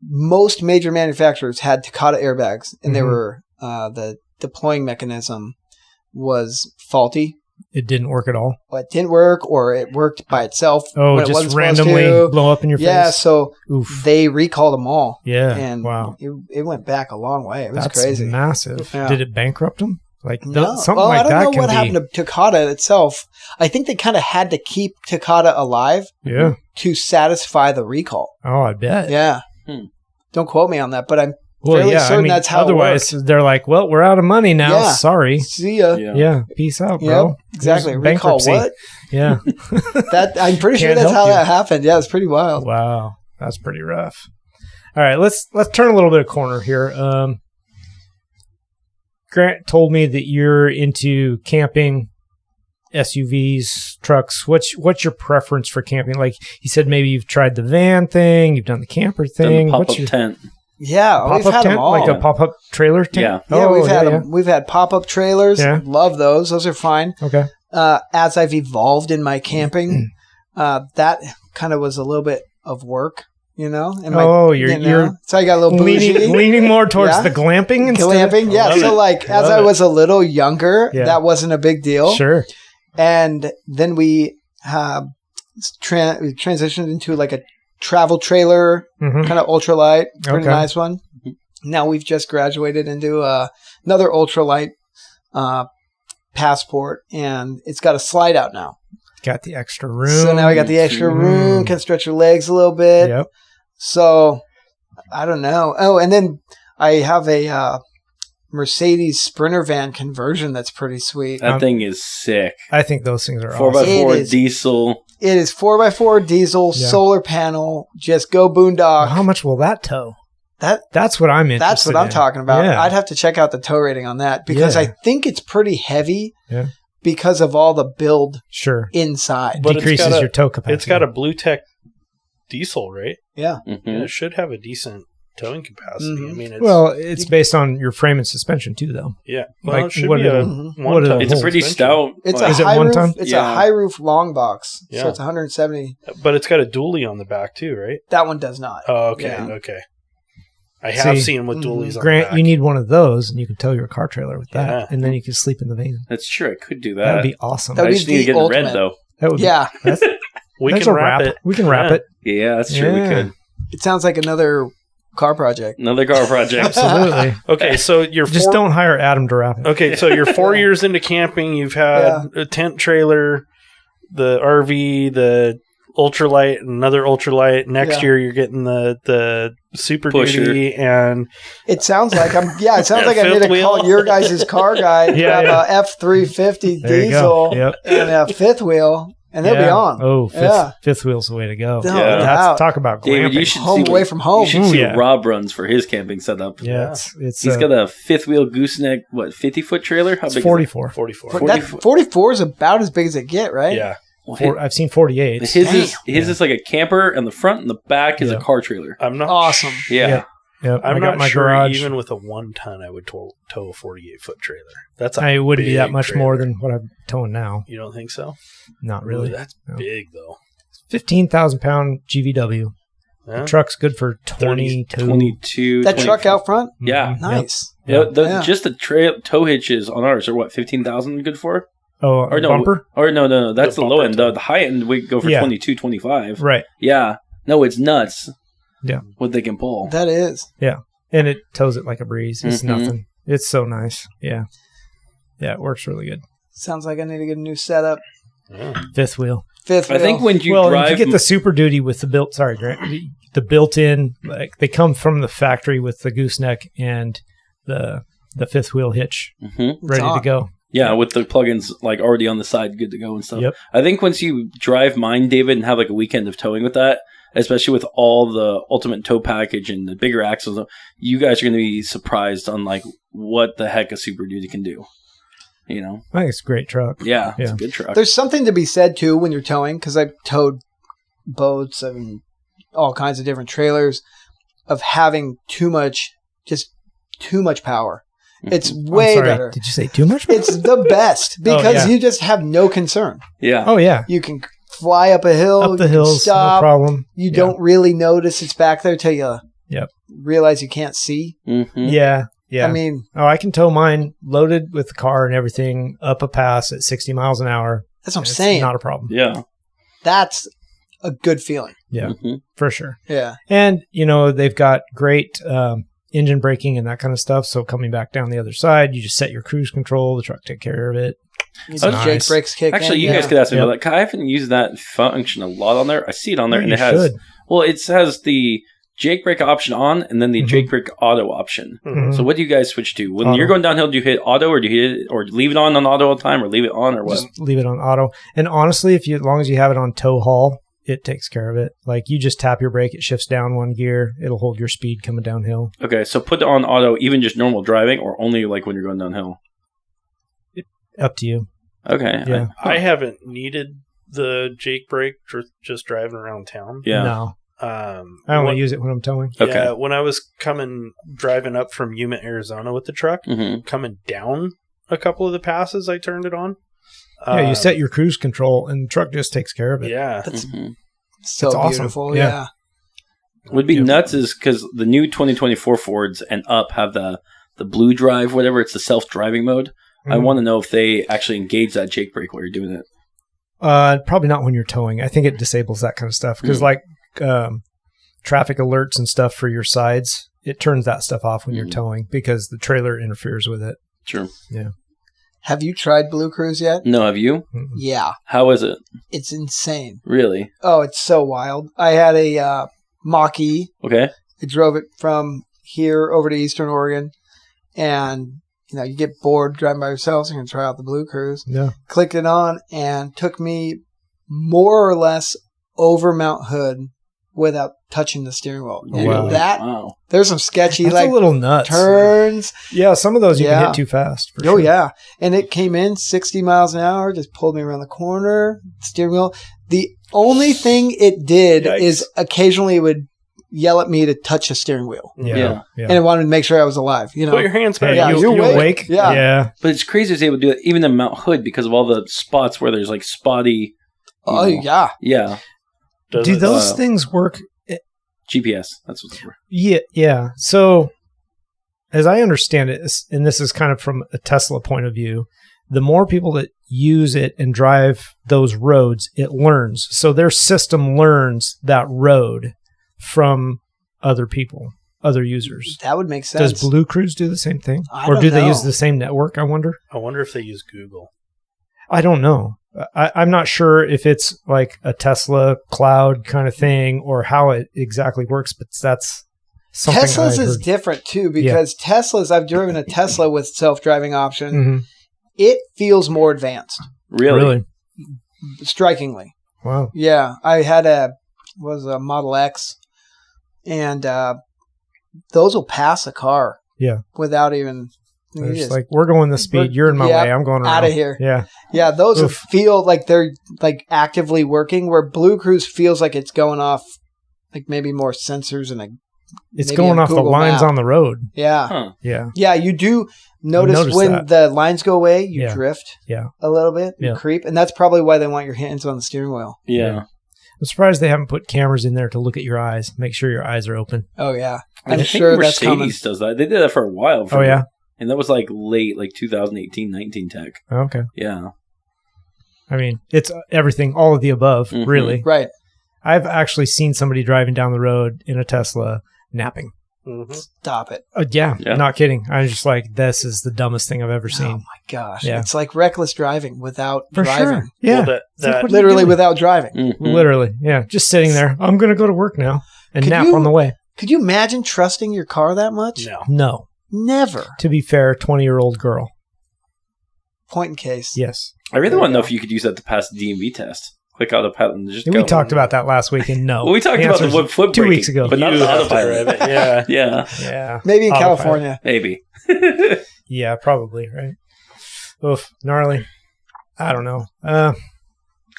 Most major manufacturers had Takata airbags, and they were the deploying mechanism was faulty. It didn't work at all. Well, it didn't work, or it worked by itself. Oh, when it just wasn't randomly blow up in your face. Yeah, so Oof. they recalled them all. Yeah, and wow, it went back a long way. It was That's crazy, massive. Yeah. Did it bankrupt them? Like no. Something like that? I don't know what happened to Takata itself. I think they kind of had to keep Takata alive. Yeah. To satisfy the recall. Oh, I bet. Yeah. Don't quote me on that, but I'm fairly certain that's how otherwise it worked. they're like, well, we're out of money now. Yeah. Sorry. See ya. Yeah. Peace out, bro. Yep, exactly. There's Recall bankruptcy. what? Yeah. That I'm pretty sure Can't that's help how you. that happened. Yeah, it's pretty wild. Wow. That's pretty rough. All right, let's turn a little bit of corner here. Grant told me that you're into camping, SUVs, trucks. What's your preference for camping? Like he said, maybe you've tried the van thing, you've done the camper thing. Done the pop-up tent. Yeah, we've had tent, them all. like a pop-up trailer tent. Yeah. Yeah, Oh, we've had them. We've had pop-up trailers. Yeah. Love those. Those are fine. Okay. As I've evolved in my camping, that kind of was a little bit of work, you know. And you're so I got a little bougie. leaning more towards Yeah. the glamping instead. Glamping, yeah. So like as I was a little younger, Yeah. that wasn't a big deal. Sure. And then we transitioned into like a travel trailer, Mhm. kind of ultralight, pretty Okay. nice one. Now we've just graduated into another ultralight Passport, and it's got a slide out now. Got the extra room. So now we got the extra room, can stretch your legs a little bit. Yep. So I don't know. Oh, and then I have a Mercedes Sprinter van conversion that's pretty sweet. That thing is sick. I think those things are 4x4 It is. diesel. It is 4x4 diesel, Yeah. solar panel, just go boondock. How much will that tow? That That's what I'm interested That's what I'm in. talking about. Yeah. I'd have to check out the tow rating on that because Yeah. I think it's pretty heavy Yeah. because of all the build Sure. inside. But it's Decreases got a- your tow capacity. It's got a Blue Tech diesel, right? Yeah. Mhm. And it should have a decent towing capacity. Mhm. I mean, it's, Well, it's based on your frame and suspension too, though. yeah. Well, like, it should what be are a the- Mhm. what are the one-ton It's a pretty suspension. stout. It's like- Is a it high one roof. ton? It's Yeah. a high roof long box, Yeah. so it's 170. But it's got a dually on the back too, right? That one does not. Oh, okay, Yeah. okay. I have See, seen with dualies on Grant, the back. you need one of those, and you can tow your car trailer with that, Yeah. and then you can sleep in the van. That's true. I could do That that. would be awesome. That I would just be need to get the in red ultimate. though. That would be, Yeah, we there's can a wrap it. We can wrap Yeah. it. Yeah, that's true. Yeah. We could. it sounds like another car project. Another car project. Absolutely. Okay, so you're Just don't hire Adam to wrap it. Okay, so you're 4 years into camping. You've had a tent trailer, the RV, the ultralight, another ultralight. Next Yeah. year, you're getting the Super Pusher. Duty, and It sounds like it sounds like I Fifth need to wheel. call your guys' car guy, Yeah, grab yeah. a F350 There you go. diesel Yep. and a fifth wheel, and they'll be Yeah. on. Oh, Yeah. fifth wheel's the way to go. No Yeah. doubt. Talk about glamping. David, you should Home see away what- from home. You should Ooh, see yeah. what Rob runs for his camping setup. Yeah, it's He's got a fifth wheel gooseneck, 50-foot trailer? How it's big 44. 44. That 44 is about as big as it get, right? Yeah, is it? I've seen 48s. His is like a camper, and the front and the back is Yeah. a car trailer. I'm not Awesome. Yeah. Yeah. Yep. I'm I got not my sure garage. even with a 1 ton I would tow a 48-foot trailer. That's It wouldn't be that big much trailer. more than what I'm towing now. You don't think so? Not really. Ooh, that's No. big though. 15,000 pound GVW. Yeah. The truck's good for 22. 22. That 20 truck out front? Yeah. Mhm. Nice. Yeah, Yeah. just the tow hitches on ours are what, 15,000 good for? Oh, Or no, bumper? Or no. That's the low bumper end. tow. The high end we go for Yeah. 22, 25. Right. Yeah. No, it's nuts. Yeah. What they can pull. That is. And it tows it like a breeze. It's Mhm. nothing. It's so nice. Yeah. Yeah, it works really good. Sounds like I need to get a new setup. Yeah. Fifth wheel. Fifth I think wheel. when you Well, drive, if you get the Super Duty with the Grant, the built-in, like they come from the factory with the gooseneck and the fifth wheel hitch Mhm. ready on. to go. Yeah, with the plugins like already on the side, good to go and stuff. Yep. I think once you drive mine, David, and have like a weekend of towing with that, especially with all the ultimate tow package and the bigger axles, you guys are going to be surprised on like what the heck a Super Duty can do. You know? I think it's a great truck. Yeah, it's Yeah. a good truck. There's something to be said too when you're towing, because I've towed boats and all kinds of different trailers, of having too much power. It's I'm way sorry, better. Did you say too much? It's the best because yeah. you just have no concern. Yeah. Oh, yeah. You can fly up a hill, Up the you can hills, no stop. problem. You Yeah. don't really notice it's back there till you Yep. realize you can't see. Mm-hmm. Yeah. Yeah. I mean, Oh, I can tow mine loaded with the car and everything up a pass at 60 miles an hour. that's what I'm It's saying. not a problem. Yeah. That's a good feeling. Yeah, Mm-hmm. for sure. Yeah. And, they've got great engine braking and that kind of stuff. So coming back down the other side, you just set your cruise control. The truck take care of it. These Nice. Jake brakes kick Actually, in. you yeah. guys could ask me Yep. about that. I haven't used that function a lot on there. I see it on there, and You it has should. it has the Jake brake option on, and then the Mhm. Jake brake auto option. Mhm. So what do you guys switch to when Auto. you're going downhill? Do you hit auto, or do you hit it, or leave it on auto all the time, or leave it on, or what? Just leave it on auto. And honestly, as long as you have it on tow haul, it takes care of it. Like you just tap your brake, it shifts down one gear. It'll hold your speed coming downhill. Okay, so put it on auto, even just normal driving, or only like when you're going downhill. Up to you. Okay, Yeah. I haven't needed the Jake brake just driving around town. yeah. No, I I only use it when I'm towing. Okay. Yeah, when I was driving up from Yuma, Arizona with the truck, Mm-hmm. coming down a couple of the passes, I turned it on. Yeah, you set your cruise control and the truck just takes care of it. Yeah. That's Mm-hmm. so It's awesome. beautiful. Yeah. Yeah. Would be Yeah. nuts is because the new 2024 Fords and Up have the Blue Drive, whatever. It's the self-driving mode. I Mhm. want to know if they actually engage that Jake brake while you're doing it. Probably not when you're towing. I think it disables that kind of stuff because, traffic alerts and stuff for your sides, it turns that stuff off when you're towing because the trailer interferes with it. Sure. Have you tried Blue Cruise yet? No, have you? Mm-mm. Yeah. How is it? It's insane. Really? Oh, it's so wild. I had a Mach-E. Okay. I drove it from here over to Eastern Oregon, and you get bored driving by yourself, so you're gonna try out the Blue Cruise. Yeah. Clicked it on, and took me more or less over Mount Hood without touching the steering wheel. Oh, And wow. Wow. there's some sketchy That's like a little nuts. turns. Yeah, some of those you can Yeah. hit too fast. For Oh sure. yeah, and it came in 60 miles an hour, just pulled me around the corner. Steering wheel. The only thing it did Yikes. is occasionally it would yell at me to touch the steering wheel, Yeah. and it wanted to make sure I was alive. Put your hands back. Hey, Yeah, you you're awake. awake? Yeah. Yeah. But it's crazy to be able to do it even in Mount Hood because of all the spots where there's like spotty. Oh you know. yeah, Yeah. Does Do it- those things work? GPS. That's what we're. Yeah. So, as I understand it, and this is kind of from a Tesla point of view, the more people that use it and drive those roads, it learns. So their system learns that road from other people, other users. that would make sense. Does Blue Cruise do the same thing? I Or don't do they know. use the same network, I wonder? I wonder if they use Google. I don't know. I'm not sure if it's like a Tesla cloud kind of thing or how it exactly works, but that's something Tesla's I is heard. different too because Tesla's. I've driven a Tesla with self-driving option. Mhm. It feels more advanced, Really? strikingly. Wow. Yeah, I had a Model X, and those will pass a car. Yeah. Without even. They're just like, we're going this speed. You're in my Yeah, way. I'm going around. outta here. Yeah. Yeah, those Oof. feel like they're like actively working. Where Blue Cruise feels like it's going off, like maybe more sensors and a It's maybe going a off the Google lines map. on the road. Yeah. Huh. Yeah. Yeah, you do notice Notice when that. the lines go away, you Yeah. drift Yeah. a little bit, you Yeah. creep, and that's probably why they want your hands on the steering wheel. Yeah. I'm surprised they haven't put cameras in there to look at your eyes, make sure your eyes are open. Oh yeah, I I'm think sure that's coming. Mercedes does that. They did that for a while. Oh, yeah? And that was like late, like 2018-19 tech. Okay. Yeah. I mean, it's everything, all of the above, Mhm. really. Right. I've actually seen somebody driving down the road in a Tesla napping. Mhm. Stop it. Yeah, Yeah. not kidding. I was just like, this is the dumbest thing I've ever Oh seen. my gosh, Yeah. it's like reckless driving without For driving. sure. Yeah. Well, that, It's like, that what are you Literally doing? without driving. Mhm. Literally. Yeah. Just sitting there. I'm going to go to work now and Could nap you- on the way. Could you imagine trusting your car that much? no. No. Never. To be fair, 20-year-old girl. Point in case. Yes. I really There want to you know go. if you could use that to pass the DMV test. Click autopilot and just We go. talked about that last week, and no. Well, we talked The about the answer's foot 2 braking, weeks ago. but not You the have to autopilot. drive it, yeah. Yeah, Yeah. Maybe in Autopilot. California. maybe. Yeah, probably, right? Oof, gnarly. I don't know.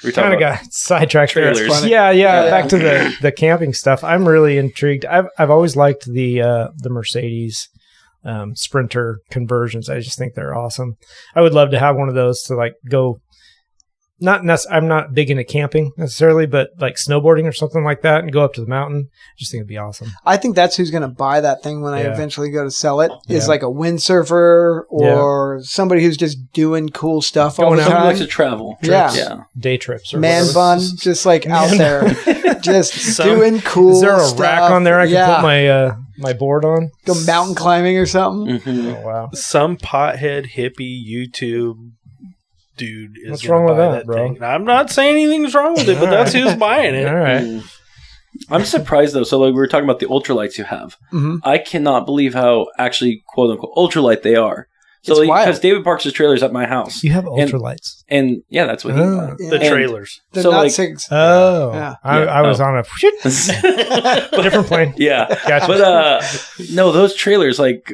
We Kind of got sidetracked there. trailers. Funny. Yeah, Yeah. back to the camping stuff. I'm really intrigued. I've always liked the Mercedes Sprinter conversions. I just think they're awesome. I would love to have one of those to like go. I'm not big into camping necessarily, but like snowboarding or something like that, and go up to the mountain. I just think it'd be awesome. I think that's who's going to buy that thing when I Yeah. eventually go to sell it. Is Yeah. like a windsurfer or somebody who's just doing cool stuff all Going the out. Somebody time. likes to travel. Yeah. Yeah. Day trips or Man whatever. bun, just like out there, just doing cool. Is there a stuff. rack on there I can yeah. put my my board on? Go mountain climbing or something? Mhm. Oh wow. Some pothead hippie YouTube dude is What's gonna wrong with buy that, bro? thing. And I'm not saying anything's wrong with it, but that's who's buying it. All right. Mm. I'm surprised though. So like we were talking about the ultralights you have. hmm I cannot believe how actually quote unquote ultralight they are. So It's like, wild. because David parks his trailers at my house, You have ultralights. and yeah, that's what he. Oh. The Yeah. trailers. They're So, not like- six. Oh, Yeah. I was on a different plane. Yeah, Gotcha. but no, those trailers like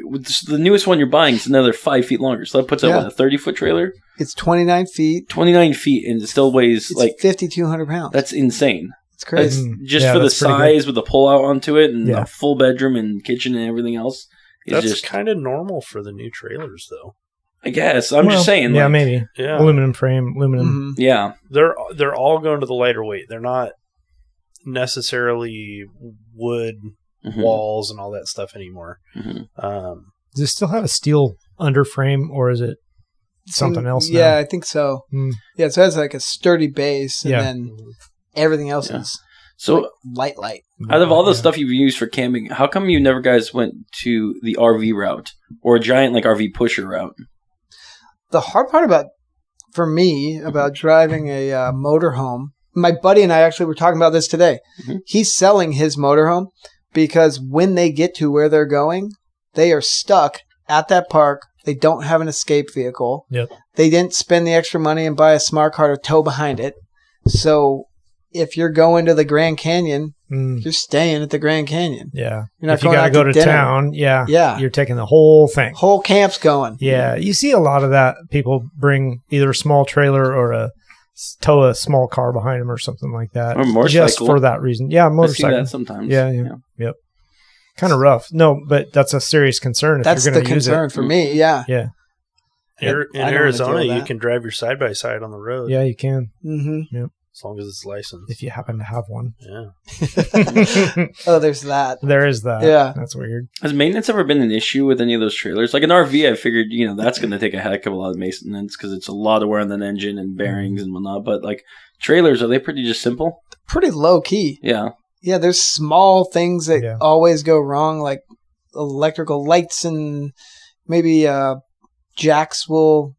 the newest one you're buying is another 5 feet longer. So that puts out Yeah. what, a 30-foot trailer, It's 29 feet. 29 feet, and it still weighs It's like 5,200 pounds. that's insane. It's crazy. That's just Yeah, for the that's pretty good. size with the pull out onto it and Yeah. a full bedroom and kitchen and everything else. It's That's just, kind of normal for the new trailers, though. I guess I'm Well, just saying. Yeah, like, maybe Yeah, aluminum frame, aluminum. Mhm. Yeah, they're all going to the lighter weight. They're not necessarily wood Mhm. walls and all that stuff anymore. Mhm. Does it still have a steel underframe, or is it something else now? Yeah, I think so. Hmm. Yeah, so it has like a sturdy base, and Yeah. then everything else Yeah. is So light. out of all the Yeah. stuff you've used for camping, how come you never guys went to the RV route or a giant like RV pusher route? The hard part for me about driving a motorhome, my buddy and I actually were talking about this today. Mhm. He's selling his motorhome because when they get to where they're going, they are stuck at that park. They don't have an escape vehicle. Yep. They didn't spend the extra money and buy a smart car to tow behind it. So if you're going to the Grand Canyon, Mm, you're staying at the Grand Canyon. yeah. You're not If you going got to out go to to dinner. town, yeah, Yeah. you're taking the whole thing. Whole camp's going. Yeah, you see a lot of that. People bring either a small trailer or tow a small car behind them or something like that. Or motorcycle. Just for that reason. Yeah, I see motorcycle. that sometimes. Yeah. Yep. Kind of rough. No, but that's a serious concern if That's you're the going to use it. concern for me. Yeah. Yeah. In I don't wanna Arizona, deal with you that. can drive your side by side on the road. Yeah, you can Mm-hmm. as long as it's licensed. if you happen to have one. Yeah, Oh, there's that. There is that. Yeah. That's weird. Has maintenance ever been an issue with any of those trailers? Like an RV, I figured, that's going to take a heck of a lot of maintenance because it's a lot of wear on the engine and bearings and whatnot. But like trailers, are they pretty just simple? Pretty low key. Yeah. Yeah, there's small things that Yeah. always go wrong, like electrical lights and maybe jacks will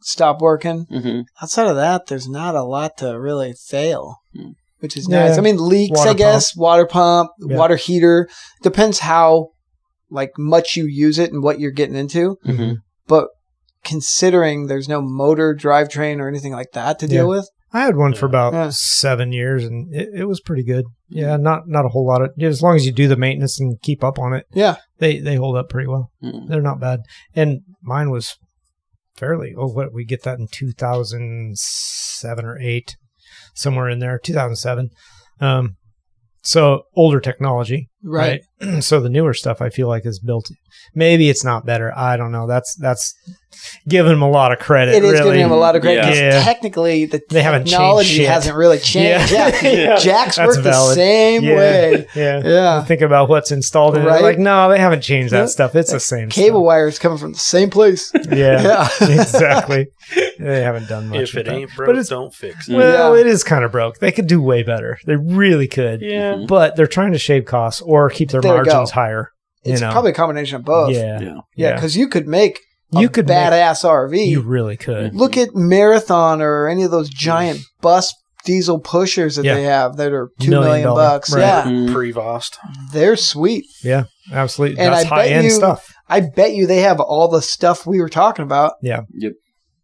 stop working. hmm Outside of that, there's not a lot to really fail, Hmm. which is Yeah. nice. I mean, leaks, Water I guess, water pump, Yeah. water heater. Depends how much you use it and what you're getting into. hmm But considering there's no motor, drivetrain, or anything like that to deal Yeah. with, I had one for about Yeah. 7 years, and it was pretty good. Yeah, not a whole lot of. As long as you do the maintenance and keep up on it, yeah, they hold up pretty well. Mm. They're not bad. And mine was fairly. We get that in 2007 or 8, somewhere in there. 2007. So older technology, Right. So the newer stuff I feel like is built. Maybe it's not better. I don't know. That's giving them a lot of credit. It is really. giving them a lot of credit. 'Cause Yeah. technically, the They haven't changed technology shit. hasn't really changed. Yeah. Yeah. Jacks That's work the valid. same way. Yeah. Yeah. Think about what's installed in it. Right. Like, no, they haven't changed that Yeah. stuff. It's the same Cable wire is coming from the same place. stuff. Yeah. Yeah. Exactly. They haven't done much. If it with that. ain't But broke, it's- don't fix it. Well, Yeah. it is kind of broke. They could do way better. They really could. Yeah. But they're trying to shave costs or keep their There you margins go. higher. It's you know? probably a combination of both. Yeah. Yeah, because you could make You could badass RV. You really could. Look at Marathon or any of those giant bus diesel pushers that Yeah. they have that are $2 $1 million, million bucks. right. Yeah, Prevost. they're sweet. Yeah, absolutely. And That's I bet high end you- stuff. I bet you they have all the stuff we were talking about. Yeah. Yep.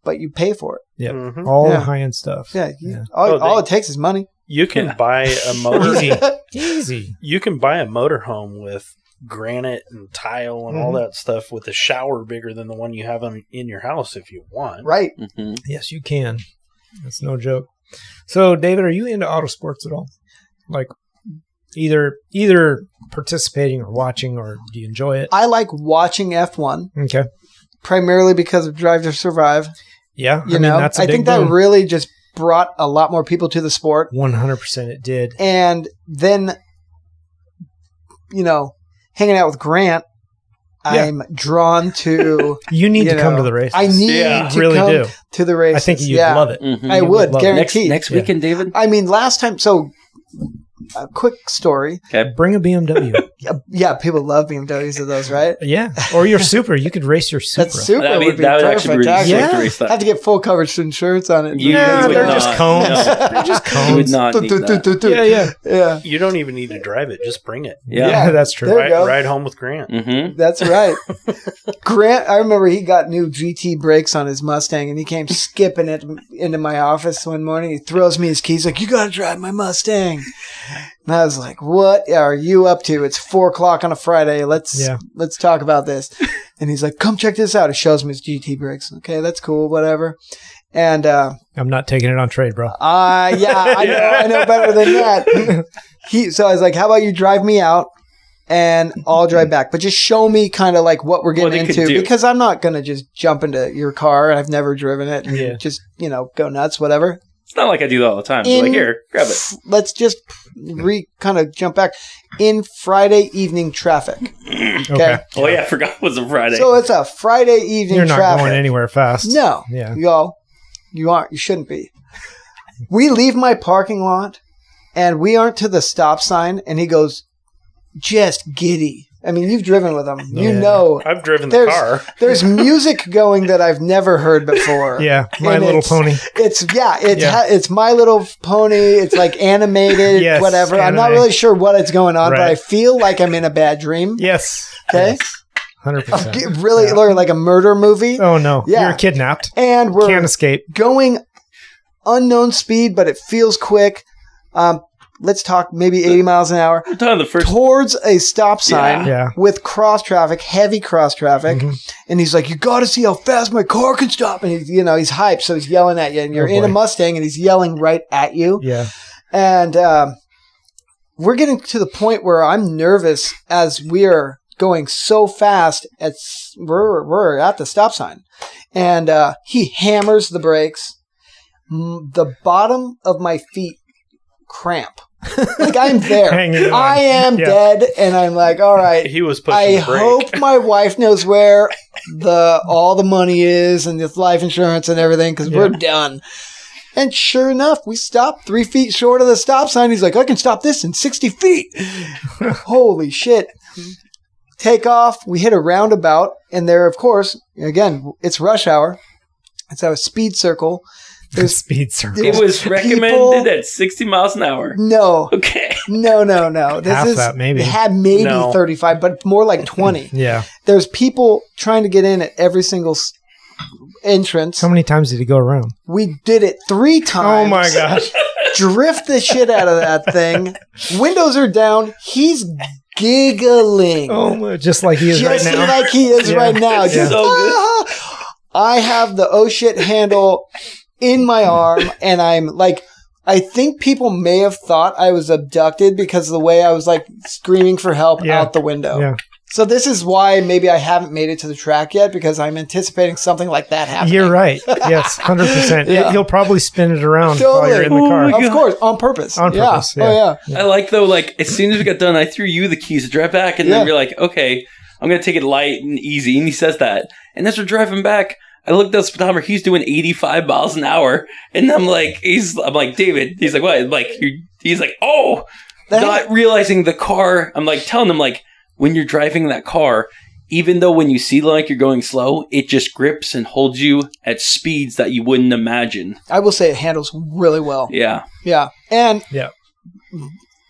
But you pay for it. Yeah. Mhm. All Yeah. high end stuff. Yeah, Yeah. all it takes is money. You can buy a motor. Easy. Easy. You can buy a motorhome with granite and tile and all that stuff with a shower bigger than the one you have in your house if you want. Right. Mm-hmm. Yes, you can. That's no joke. So, David, are you into auto sports at all? Like either participating or watching, or do you enjoy it? I like watching F1 Okay. primarily because of Drive to Survive. Yeah. You know, that's a I big think that boom. really just brought a lot more people to the sport. 100% it did. And then, hanging out with Grant, Yeah. I'm drawn to. You need You to come know, to the races. I need Yeah. to really come do. to the races. I think you'd Yeah. love it. Mm-hmm. I You would, would love it. guaranteed. Next Yeah. weekend, David. I mean, last time, so a quick story. Bring a BMW. Yeah, people love BMWs of those, right? Yeah. Or your Supra. You could race your Supra. That Supra That would be would actually be perfect. really actually. Yeah. to race that. Have to get full coverage insurance on it. You Yeah, would they're not. just cones. No. They're just You would cones. not need that. Yeah, yeah. Yeah, You don't even need to drive it. Just bring it. Yeah. Yeah, that's true. There you go. Ride home with Grant. Mm-hmm. that's right. Grant, I remember he got new GT brakes on his Mustang, and he came skipping it into my office one morning. He throws me his keys, like, "You got to drive my Mustang." And I was like, "What are you up to? It's 4:00 on a Friday. Let's talk about this." And he's like, "Come check this out." He shows me his GT brakes. Okay, that's cool, whatever. And I'm not taking it on trade, bro. yeah, I know better than that. So I was like, "How about you drive me out, and I'll drive back, but just show me kind of like what we're getting What it could into, do. because I'm not gonna just jump into your car and I've never driven it and Yeah. just go nuts, whatever." It's not like I do that all the time. It's like, here, grab it. Let's just kind of jump back in Friday evening traffic. Okay. Oh, yeah, I forgot it was a Friday. So it's a Friday evening You're not traffic. going anywhere fast. No. Yeah. You aren't. You shouldn't be. We leave my parking lot, and we aren't to the stop sign, and he goes, "Just giddy." I mean, you've driven with him. You Yeah. know. I've driven the There's, car. there's music going that I've never heard before. Yeah. My And Little it's- Pony. It's My Little Pony. It's like animated, Yes, whatever. I'm not anime. really sure what it's going on, but Right. I feel like I'm in a bad dream. Yes. Okay. Yes. 100%. Really, like a murder movie. Oh, no. Yeah. You're kidnapped. And we're Can't escape. going unknown speed, but it feels quick. Let's talk maybe 80 miles an hour I'm talking the first. towards a stop sign Yeah. with cross traffic, heavy cross traffic. Mhm. And he's like, "You got to see how fast my car can stop." And he's hyped. So he's yelling at you, and you're Oh, in a boy. Mustang and he's yelling right at you. Yeah. And we're getting to the point where I'm nervous as we are going so fast. We're at the stop sign, and he hammers the brakes. The bottom of my feet cramp. Like I'm there. Hanging on. I am Yeah. dead, and I'm like, all right. He was pushing I the brake. hope my wife knows where all the money is and this life insurance and everything, because we're done. And sure enough, we stopped 3 feet short of the stop sign. He's like, "I can stop this in 60 feet. Holy shit. Take off. We hit a roundabout. And there, of course, again, it's rush hour. It's a speed circle. There's Speed circle. It was recommended at 60 miles an hour. no. Okay. No. This Half is that, maybe. It had maybe No. 35, but more like 20. Yeah. There's people trying to get in at every single entrance. How many times did he go around? We did it 3 times. Oh, my gosh. Drift the shit out of that thing. Windows are down. He's giggling. Oh, my. Just like he is Just right now. like he is Yeah. right now. Yeah. Just, So good. I have the oh shit handle in my arm, and I'm like I think people may have thought I was abducted because of the way I was like screaming for help out the window. Yeah. So this is why maybe I haven't made it to the track yet, because I'm anticipating something like that happening. You're right. Yes, 100%. Yeah. He'll probably spin it around Totally. while you're in the car. Of course, on purpose. On purpose, yeah. Oh, yeah. I like, though, like, as soon as we got done, I threw you the keys to drive back, and then you're like, okay, I'm going to take it light and easy. And he says that. And as we're driving back, I looked at the speedometer. He's doing 85 miles an hour. And I'm like, David. He's like, what? I'm like, he's like, oh, not realizing the car. I'm like, telling him, like, when you're driving that car, even though when you see like you're going slow, it just grips and holds you at speeds that you wouldn't imagine. I will say it handles really well. Yeah. Yeah. And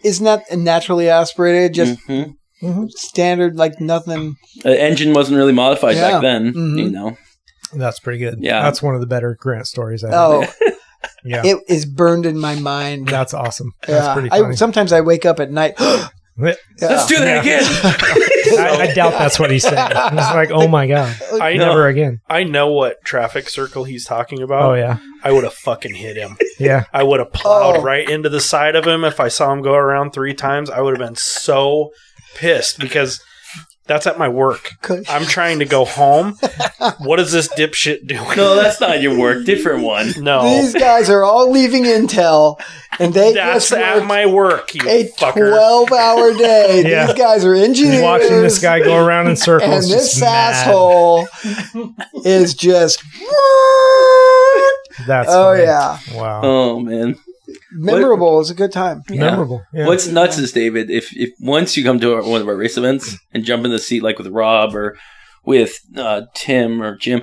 isn't that naturally aspirated? Just standard, like nothing. The engine wasn't really modified back then, you know. That's pretty good. Yeah. That's one of the better Grant stories I've Oh, yeah. it is burned in my mind. That's awesome. That's pretty funny. Sometimes I wake up at night. Let's do that again. I doubt that's what he said. It's like, oh my God. Never again. I know what traffic circle he's talking about. Oh, yeah. I would have fucking hit him. Yeah. I would have plowed right into the side of him. If I saw him go around 3 times, I would have been so pissed because that's at my work. I'm trying to go home. What is this dipshit doing? No, that's not your work. Different one. No. These guys are all leaving Intel, and they That's just at my work, you a fucker. 12-hour day. Yeah. These guys are engineers. Watching this guy go around in circles. And this just mad. asshole is just... That's oh, funny. yeah. Wow. Oh, man. Memorable. It was a good time. Yeah. Memorable. Yeah. What's nuts is, David, if once you come to one of our race events and jump in the seat like with Rob or with Tim or Jim,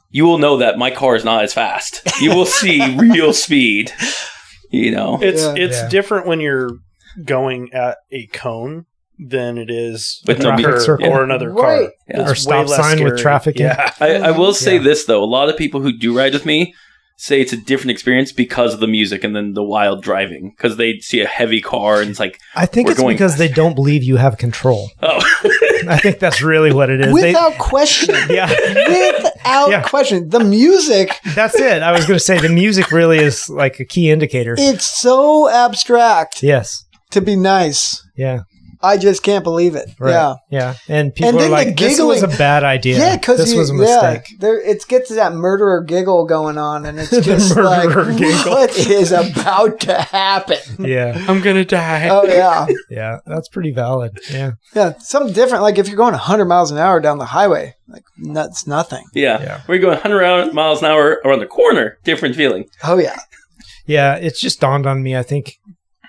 you will know that my car is not as fast. You will see real speed. You know, it's different when you're going at a cone than it is with traffic circle or another car. Right. Or stop sign with traffic. Yeah. I will say this though: a lot of people who do ride with me say it's a different experience because of the music and then the wild driving, because they see a heavy car and it's like, I think it's because they don't believe you have control. Oh, I think that's really what it is. Without question. Yeah. Without question. The music. That's it. I was going to say the music really is like a key indicator. It's so abstract Yes. to be nice. Yeah. I just can't believe it. Right. Yeah. Yeah. And people then are like, this was a bad idea. Yeah, because this was a mistake. It gets that murderer giggle going on, and it's just like, giggle. what is about to happen? Yeah. I'm going to die. Oh, yeah. Yeah. That's pretty valid. Yeah. Yeah. Something different. Like if you're going 100 miles an hour down the highway, like that's nothing. yeah. We're going 100 miles an hour around the corner. Different feeling. Oh, yeah. Yeah. It's just dawned on me, I think,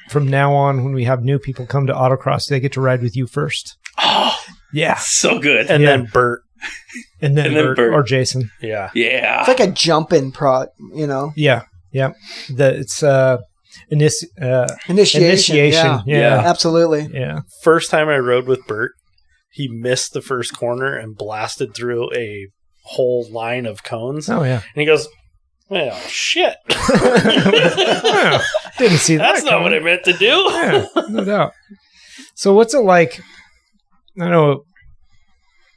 from now on, when we have new people come to autocross, they get to ride with you first. Oh, yeah. So good. And then Bert. And then Bert or Jason. Yeah. Yeah. It's like a jump-in you know? Yeah. Yeah. It's initiation. Yeah. Absolutely. Yeah. First time I rode with Bert, he missed the first corner and blasted through a whole line of cones. Oh, yeah. And he goes, well, shit. Well, didn't see that. That's not what I meant to do. Yeah, no doubt. So what's it like? I know.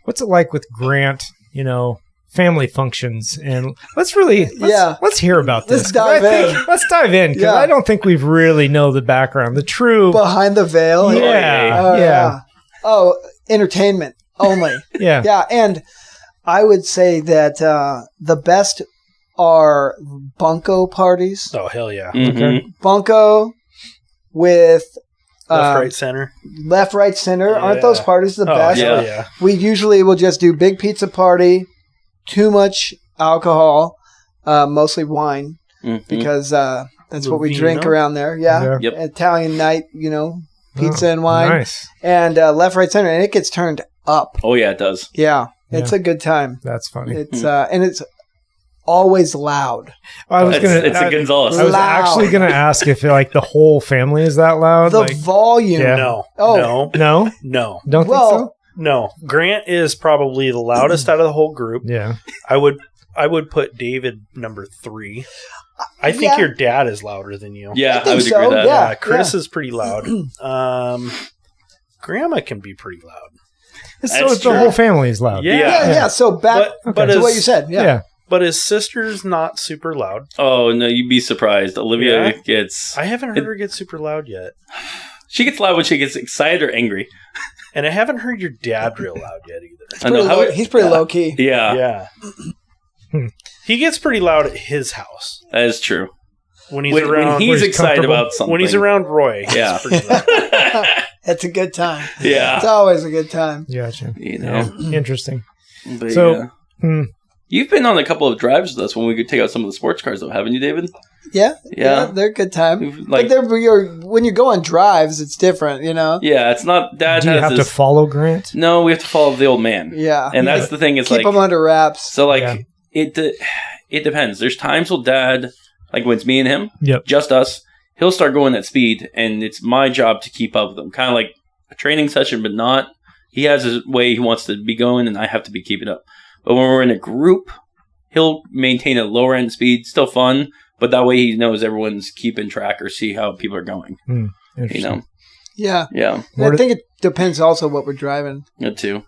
What's it like with Grant? You know, family functions, and let's hear about this. Let's dive in. Let's dive in because I don't think we've really know the background, the true behind the veil. Yeah. Oh, entertainment only. Yeah. And I would say that the best are bunco parties. Oh, hell yeah. Mm-hmm. Okay. Bunco with left, right, center. Left, right, center. Yeah. Aren't those parties the best? Yeah. We usually will just do big pizza party, too much alcohol, mostly wine, because that's what we drink around there. Yeah. Yep. Italian night, you know, pizza and wine. Nice. And left, right, center. And it gets turned up. Oh, yeah, it does. Yeah. It's a good time. That's funny. It's and it's always loud. It's a Gonzalez. I was actually going to ask if like the whole family is that loud. The volume. Yeah. No. Oh. No? Don't think so? No. Grant is probably the loudest out of the whole group. Yeah. I would put David number 3. I think your dad is louder than you. Yeah, I would so. agree with that. Yeah. Chris is pretty loud. Grandma can be pretty loud. So the whole family is loud. Yeah. So back but to what you said. Yeah. But his sister's not super loud. Oh, no, you'd be surprised. Olivia gets... I haven't heard her get super loud yet. She gets loud when she gets excited or angry. And I haven't heard your dad real loud yet either. He's pretty low key. Yeah. He gets pretty loud at his house. That is true. When he's excited about something. When he's around Roy. Yeah. It's a good time. Yeah. It's always a good time. Gotcha. You know. Yeah. Interesting. But So, you've been on a couple of drives with us when we could take out some of the sports cars, though, haven't you, David? Yeah, they're a good time. Like, but when you go on drives, it's different, you know? Yeah, it's not... Dad do you have to follow Grant? No, we have to follow the old man. Yeah. And that's the thing. It's keep them under wraps. So, it depends. There's times when Dad, like when it's me and him, just us, he'll start going at speed, and it's my job to keep up with him. Kind of like a training session, but not. He has his way he wants to be going, and I have to be keeping up. But when we're in a group, he'll maintain a lower end speed, still fun, but that way he knows everyone's keeping track or see how people are going. You know? Yeah. Yeah. I think it depends also what we're driving. That too.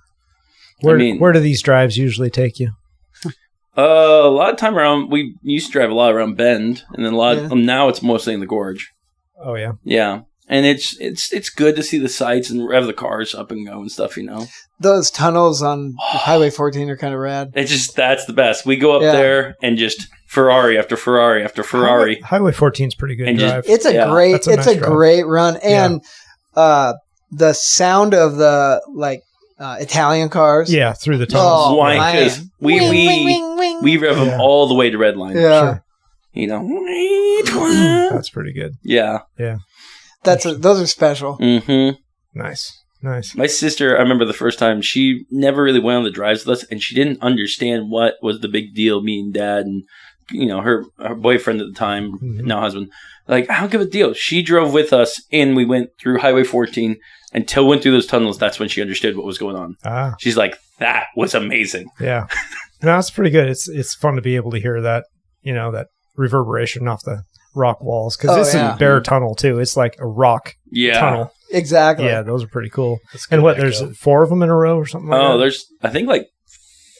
Where do these drives usually take you? A lot of time around, we used to drive a lot around Bend, and then now it's mostly in the gorge. Oh, yeah. Yeah. And it's good to see the sights and rev the cars up and go and stuff, you know. Those tunnels on Highway 14 are kind of rad. That's the best. We go up there and just Ferrari after Ferrari after Ferrari. Highway 14 is pretty good drive. It's a great run, and the sound of the Italian cars. Yeah, through the tunnels. Oh, because we rev them all the way to red line. Yeah, sure. You know, that's pretty good. Yeah. Those are special. Mm-hmm. Nice. My sister, I remember the first time, she never really went on the drives with us, and she didn't understand what was the big deal, me and Dad, and, you know, her boyfriend at the time, now husband. Like, how give a deal? She drove with us, and we went through Highway 14 until we went through those tunnels. That's when she understood what was going on. She's like, that was amazing. Yeah. No, it's pretty good. It's fun to be able to hear that, you know, that reverberation off the rock walls, because this is a bare tunnel too. It's like a rock tunnel. Exactly. Yeah, those are pretty cool. And there's 4 of them in a row or something like that? Oh, there's I think like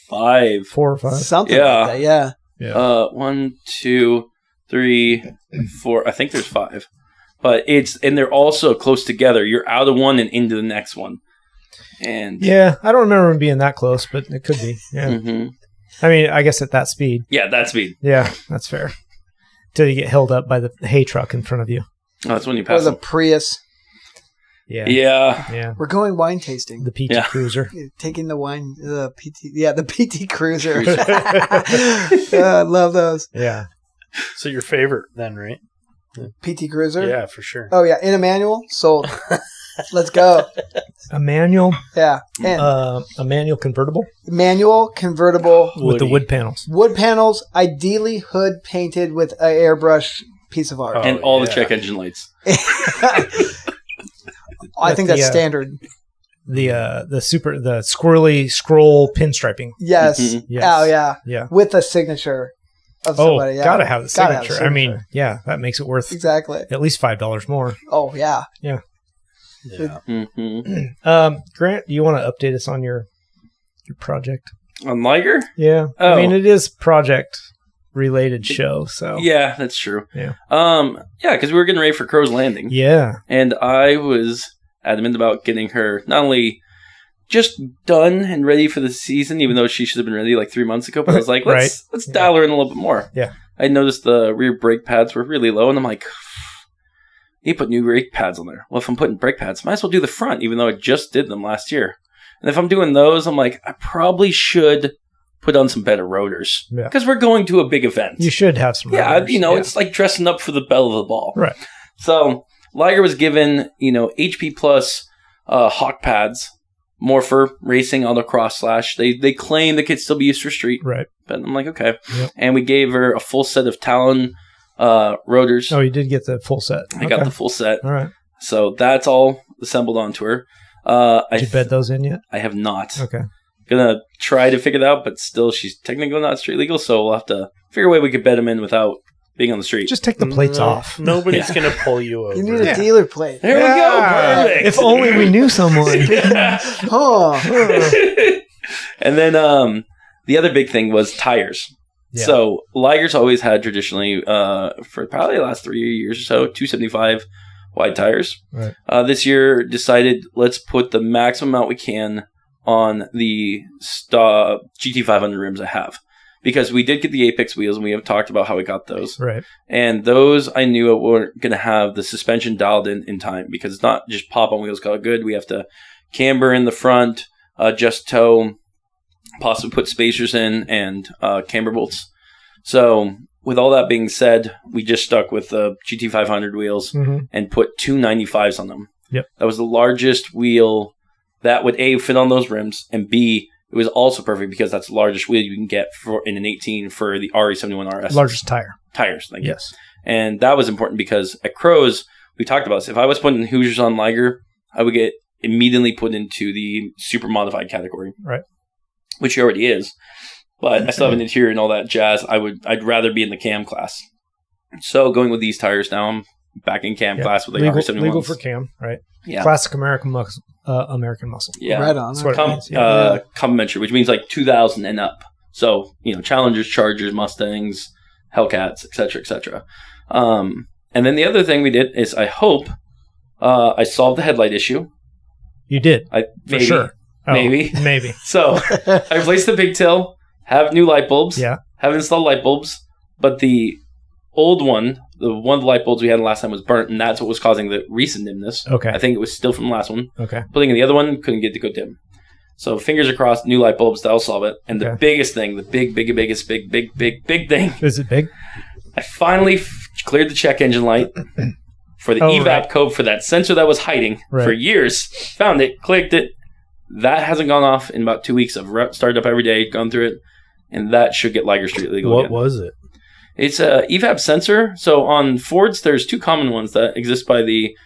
5. 4 or 5. Something like that, yeah. 1, 2, 3, 4. I think there's 5. But and they're also close together. You're out of one and into the next one. And yeah, I don't remember them being that close, but it could be. Yeah. I mean, I guess at that speed. Yeah, that speed. Yeah, that's fair. Till you get held up by the hay truck in front of you. Oh, that's when you pass the Prius. Yeah. We're going wine tasting. The PT Cruiser. Taking the wine, the PT Cruiser. I love those. Yeah. So your favorite then, right? PT Cruiser? Yeah, for sure. Oh, yeah. In a manual? Sold. Let's go. A manual? Yeah. A manual convertible? Manual convertible. With the wood panels. Wood panels, ideally hood painted with an airbrush piece of art. And all the check engine lights. I think that's standard. The squirrely scroll pinstriping. Yes. Yes. Oh, yeah. Yeah. With a signature of somebody. Gotta have the signature. I mean, yeah, that makes it worth at least $5 more. Oh, yeah. Yeah. Yeah. Grant, you want to update us on your project? On Liger? Yeah. Oh. I mean, it is project related show, so yeah, that's true. Yeah. Because we were getting ready for Crow's Landing. Yeah. And I was adamant about getting her not only just done and ready for the season, even though she should have been ready like 3 months ago, but I was like, let's dial her in a little bit more. Yeah. I noticed the rear brake pads were really low, and I'm like, you put new brake pads on there. Well, if I'm putting brake pads, might as well do the front, even though I just did them last year. And if I'm doing those, I'm like, I probably should put on some better rotors. Yeah. Because we're going to a big event. You should have some rotors. It's like dressing up for the belle of the ball. Right. So, Liger was given, HP Plus Hawk pads, more for racing on the cross slash. They claim they could still be used for street. Right. But I'm like, okay. Yep. And we gave her a full set of Talon rotors. Oh, you did get the full set. I got the full set. All right. So that's all assembled onto her. Did you bed those in yet? I have not. Okay. Gonna try to figure it out, but still, she's technically not street legal, so we'll have to figure a way we could bed them in without being on the street. Just take the plates off. Nobody's gonna pull you over. You need a dealer plate. There we go. Perfect. If only we knew someone. And then the other big thing was tires. Yeah. So Liger's always had traditionally, for probably the last 3 years or so, 275 wide tires. Right. This year decided let's put the maximum amount we can on the GT500 rims I have. Because we did get the Apex wheels, and we have talked about how we got those. Right. And those, I knew I weren't going to have the suspension dialed in time, because it's not just pop-on wheels called good. We have to camber in the front, adjust toe, possibly put spacers in, and camber bolts. So with all that being said, we just stuck with the GT500 wheels and put 295s on them. Yep. That was the largest wheel that would A, fit on those rims, and B, it was also perfect because that's the largest wheel you can get in an 18 for the RE71 RS. Largest tires. Thank you. Yes. And that was important because at Crow's, we talked about this. If I was putting Hoosiers on Liger, I would get immediately put into the super modified category. Right. Which he already is. But I still have an interior and all that jazz. I'd rather be in the cam class. So going with these tires now, I'm back in cam class with the RE71. Legal for cam, right? Yeah. Classic American muscle. Yeah. Right on. Complimentary, which means like 2,000 and up. So, Challengers, Chargers, Mustangs, Hellcats, etc., etc. And then the other thing we did is I hope I solved the headlight issue. You did. For sure. Maybe. Maybe. So I replaced the pigtail, have new light bulbs, have installed light bulbs, but the old one, the one of the light bulbs we had last time was burnt, and that's what was causing the recent dimness. Okay. I think it was still from the last one. Okay. Putting in the other one, couldn't get to go dim. So fingers crossed, new light bulbs, that'll solve it. And the biggest thing, the biggest thing. Is it big? I finally cleared the check engine light for the evap code for that sensor that was hiding for years. Found it, clicked it. That hasn't gone off in about 2 weeks. I've started up every day, gone through it, and that should get Liger Street legal again. What was it? It's a evap sensor. So on Fords, there's two common ones that exist by the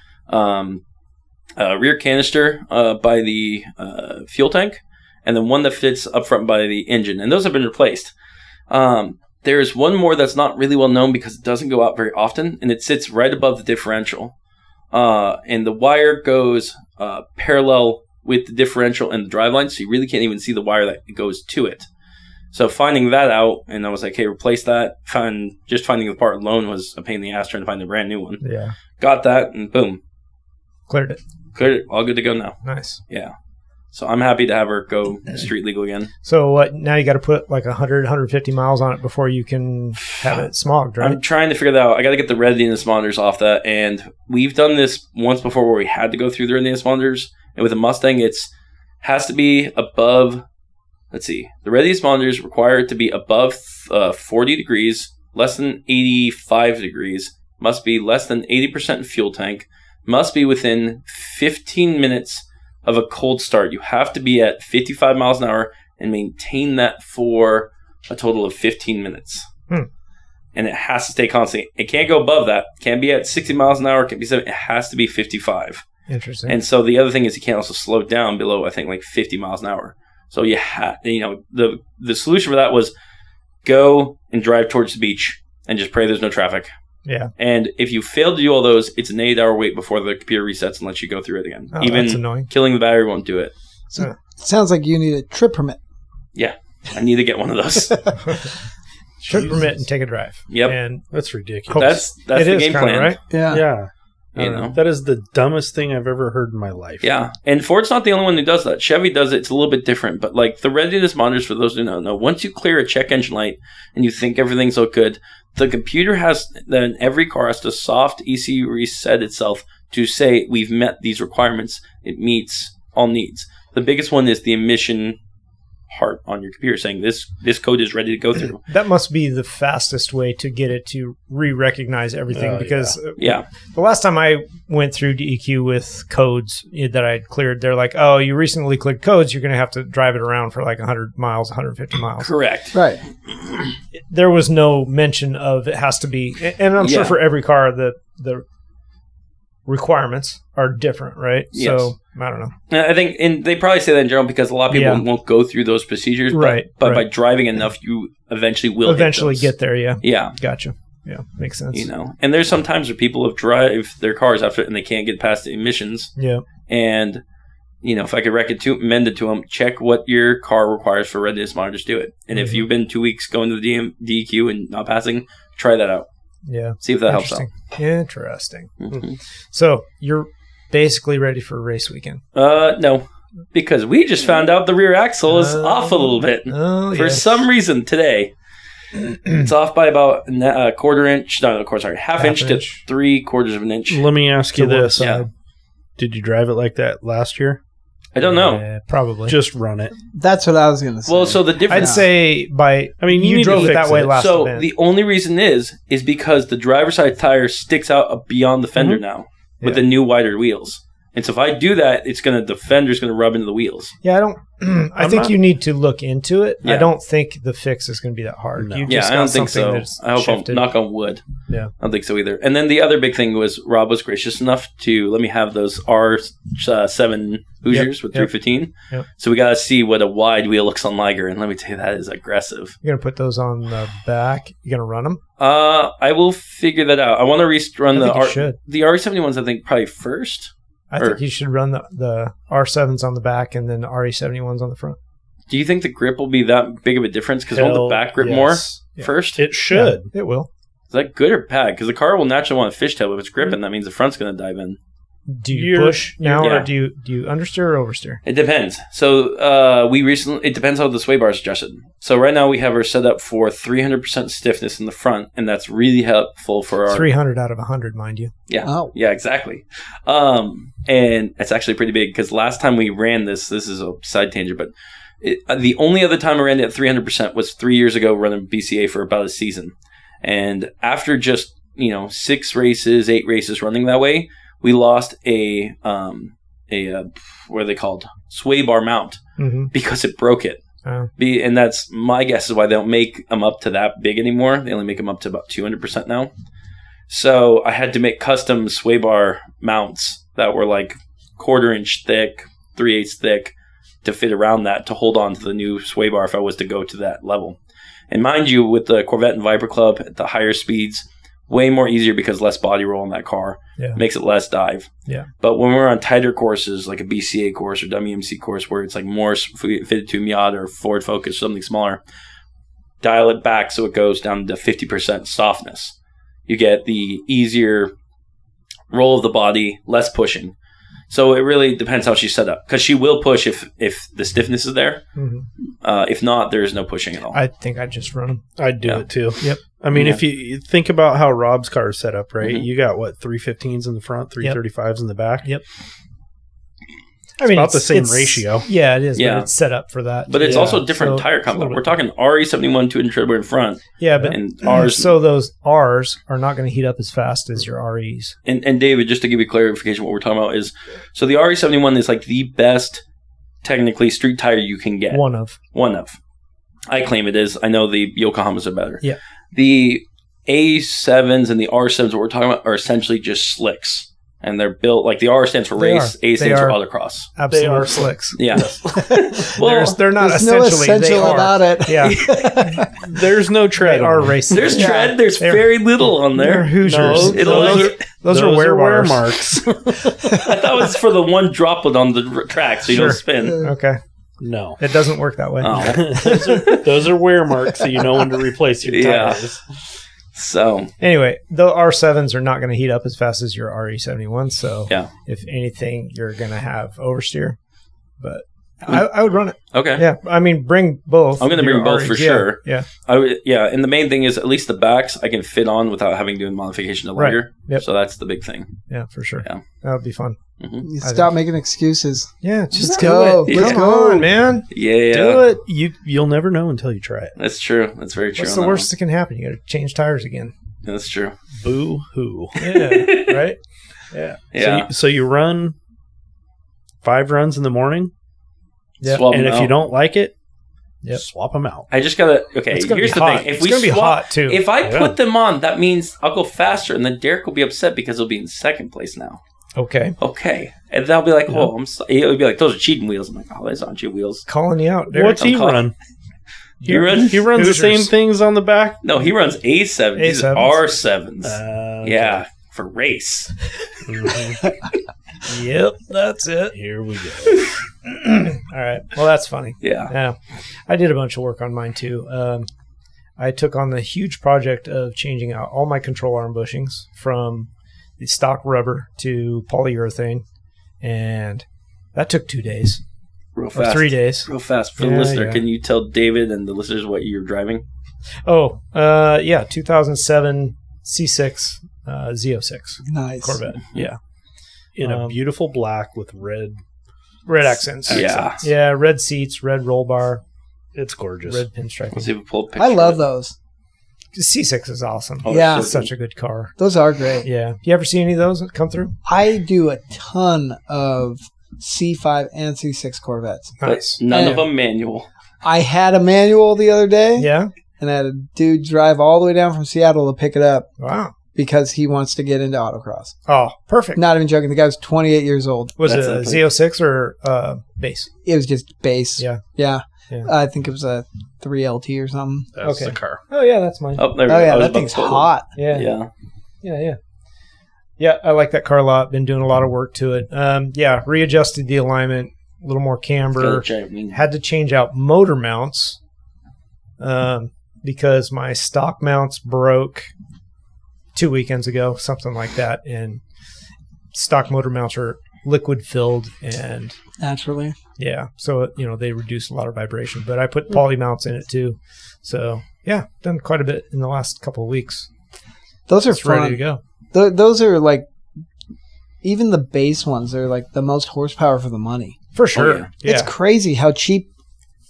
rear canister, by the fuel tank, and then one that fits up front by the engine. And those have been replaced. There's one more that's not really well known because it doesn't go out very often, and it sits right above the differential. And the wire goes parallel with the differential and the driveline, so you really can't even see the wire that goes to it. So finding that out, and I was like, hey, replace that. Just finding the part alone was a pain in the ass trying to find a brand new one. Yeah. Got that, and boom. Cleared it. All good to go now. Nice. Yeah. So I'm happy to have her go street legal again. So what? Now you got to put like 100, 150 miles on it before you can have it smogged, right? I'm trying to figure that out. I got to get the readiness monitors off that, and we've done this once before where we had to go through the readiness monitors, and with a Mustang, has to be above. Let's see. The readiness monitors require it to be above 40 degrees, less than 85 degrees, must be less than 80% fuel tank, must be within 15 minutes of a cold start. You have to be at 55 miles an hour and maintain that for a total of 15 minutes. And it has to stay constant. It can't go above that. It can't be at 60 miles an hour. It can't be 70. It has to be 55. Interesting. And so the other thing is you can't also slow down below, I think, like 50 miles an hour. So the solution for that was go and drive towards the beach and just pray there's no traffic. Yeah. And if you fail to do all those, it's an 8-hour wait before the computer resets and lets you go through it again. Oh, even that's annoying. Killing the battery won't do it. So sounds like you need a trip permit. Yeah. I need to get one of those. Trip permit and take a drive. Yep. And that's ridiculous. That's the game plan. Right? Yeah. Yeah. You know? That is the dumbest thing I've ever heard in my life. Yeah. And Ford's not the only one who does that. Chevy does it. It's a little bit different. But like the readiness monitors, for those who don't know, once you clear a check engine light and you think everything's so good, the computer then every car has to soft ECU reset itself to say we've met these requirements. It meets all needs. The biggest one is the emission part on your computer saying this code is ready to go through. That must be the fastest way to get it to re-recognize everything because the last time I went through DEQ with codes that I cleared, they're like, oh, you recently cleared codes, you're going to have to drive it around for like 100 miles, 150 miles. Correct. Right. There was no mention of it has to be, and I'm sure for every car the requirements are different, right? Yes. So I don't know. I think, and they probably say that in general because a lot of people won't go through those procedures, but by driving enough, you eventually will get there. Yeah. Gotcha. Yeah, makes sense. You know, and there's some times where people have drive their cars after and they can't get past the emissions. Yeah. And if I could recommend it to them, check what your car requires for readiness monitor, just do it. And if you've been 2 weeks going to the DEQ and not passing, try that out. Yeah. See if that helps out. Interesting. So you're basically ready for a race weekend? No, because we just found out the rear axle is off a little bit for some reason today. It's off by about a quarter inch. No, of course, sorry, half inch to 3/4 of an inch. Let me ask you this: Yeah. Did you drive it like that last year? I don't know. Probably. Just run it. That's what I was going to say. Well, so the difference. I'd say you need drove to it that fix way it. last So event. the only reason is because the driver's side tire sticks out beyond the fender now with the new wider wheels. And so if I do that, the fender's going to rub into the wheels. Yeah, I don't. I think you need to look into it. Yeah. I don't think the fix is going to be that hard. No. You just I don't think so. I hope shifted. I'm knock on wood. Yeah, I don't think so either. And then the other big thing was Rob was gracious enough to let me have those R7 Hoosiers with 315. Yep. So we got to see what a wide wheel looks on Liger, and let me tell you, that is aggressive. you're gonna put those on the back. You're gonna run them. I will figure that out. I want to run the RE71s. I think probably first. I think you should run the R7s on the back and then the RE71s on the front. Do you think the grip will be that big of a difference? Because won't the back grip more first? It should. Yeah, it will. Is that good or bad? Because the car will naturally want a fishtail. If it's gripping, that means the front's going to dive in. Do you push now, or do you understeer or oversteer? It depends. So it depends how the sway bar is adjusted. So right now we have her set up for 300% stiffness in the front, and that's really helpful for our 300 out of 100, mind you. Yeah. Oh. Yeah, exactly. And it's actually pretty big because last time we ran this is a side tangent, but the only other time I ran it at 300% was 3 years ago running BCA for about a season. And after just, 6 races, 8 races running that way, we lost a what are they called? Sway bar mount because it broke it. And that's my guess is why they don't make them up to that big anymore. They only make them up to about 200% now. So I had to make custom sway bar mounts that were like 1/4 inch thick, 3/8 thick to fit around that to hold on to the new sway bar if I was to go to that level. And mind you, with the Corvette and Viper Club at the higher speeds, way more easier because less body roll in that car. Yeah. Makes it less dive. Yeah. But when we're on tighter courses, like a BCA course or WMC course, where it's like more fitted to Miata or Ford Focus, something smaller, dial it back so it goes down to 50% softness. You get the easier roll of the body, less pushing. So it really depends how she's set up, because she will push if the stiffness is there. If not, there is no pushing at all. I think I'd just run them. I'd do it too. Yep. I mean, if you think about how Rob's car is set up, right? You got 315s in the front, 335s in the back. Yep. It's about the same ratio. Yeah, it is. Yeah. But it's set up for that. But it's also different tire compound. We're talking RE71 200 treadwear in front. Yeah, but and R's. So those R's are not going to heat up as fast as your REs. And David, just to give you clarification, what we're talking about is, so the RE71 is like the best, technically, street tire you can get. One of. I claim it is. I know the Yokohamas are better. Yeah. The A7s and the R7s, what we're talking about, are essentially just slicks. And they're built, like the R stands for race, A stands for autocross. Absolute they are slicks. Yeah. Well, they're not there's essentially. No essential they about it. Yeah. There's no tread. They are racing. There's tread. There's very little on there. They're Hoosiers. No, those are wear marks. I thought it was for the one droplet on the track so you don't spin. Okay. No. It doesn't work that way. Oh. those are wear marks so you know when to replace your tires. So anyway, the R7s are not going to heat up as fast as your RE71. So if anything, you're going to have oversteer. But I would run it. Okay. Yeah. I mean, bring both. I'm going to bring both for sure. Yeah. And the main thing is at least the backs I can fit on without having to do a modification to Liger. Right. Yep. So that's the big thing. Yeah, for sure. Yeah. That would be fun. Mm-hmm. You stop making excuses. Yeah, just go. Do it. Come on, man. Yeah. Do it. You'll never know until you try it. That's true. That's very true. What's the worst that can happen? You got to change tires again. That's true. Boo hoo. Yeah. Right? Yeah. Yeah. So you run 5 runs in the morning. Yeah. And if you don't like it, swap them out. I just gotta. Okay. Here's the thing. If it's gonna be hot too. If I put them on, that means I'll go faster, and then Derek will be upset because he'll be in second place now. Okay. And they'll be like, "Oh, he'll be like, those are cheating wheels." I'm like, "Oh, those aren't cheating wheels." Calling you out, Derek. What's he run? He runs Hoosiers. The same things on the back? No, he runs A7s. These are R7s. Yeah, for race. Yep, that's it. Here we go. All right. Well, that's funny. Yeah. I did a bunch of work on mine too. I took on the huge project of changing out all my control arm bushings from the stock rubber to polyurethane, and that took 2 days. Real fast. 3 days. Real fast. For the listener, can you tell David and the listeners what you're driving? 2007 C6 Z06. Nice. Corvette. Yeah. In a beautiful black with red accents. Yeah. Red seats, red roll bar. It's gorgeous. Red pinstripe. Let's see if we pull a picture. I love those. C6 is awesome. Oh, yeah. It's such a good car. Those are great. Yeah. You ever see any of those come through? I do a ton of C5 and C6 Corvettes. Nice. But none of them manual. I had a manual the other day. Yeah. And I had a dude drive all the way down from Seattle to pick it up. Wow. Because he wants to get into autocross. Oh, perfect. Not even joking. The guy was 28 years old. Was it a Z06 or base? It was just base. Yeah. Yeah. I think it was a 3LT or something. That's the car. Oh, yeah, that's mine. Oh, there we Oh, go. yeah, that thing's hot. Yeah, I like that car a lot. Been doing a lot of work to it. Readjusted the alignment, a little more camber. Had to change out motor mounts because my stock mounts broke 2 weekends ago, something like that. And stock motor mounts are liquid filled and naturally. Yeah, so they reduce a lot of vibration. But I put poly mounts in it too. So yeah, done quite a bit in the last couple of weeks. Those are fun. Ready to go. Those are like, even the base ones are like the most horsepower for the money. For sure. Oh, yeah. It's crazy how cheap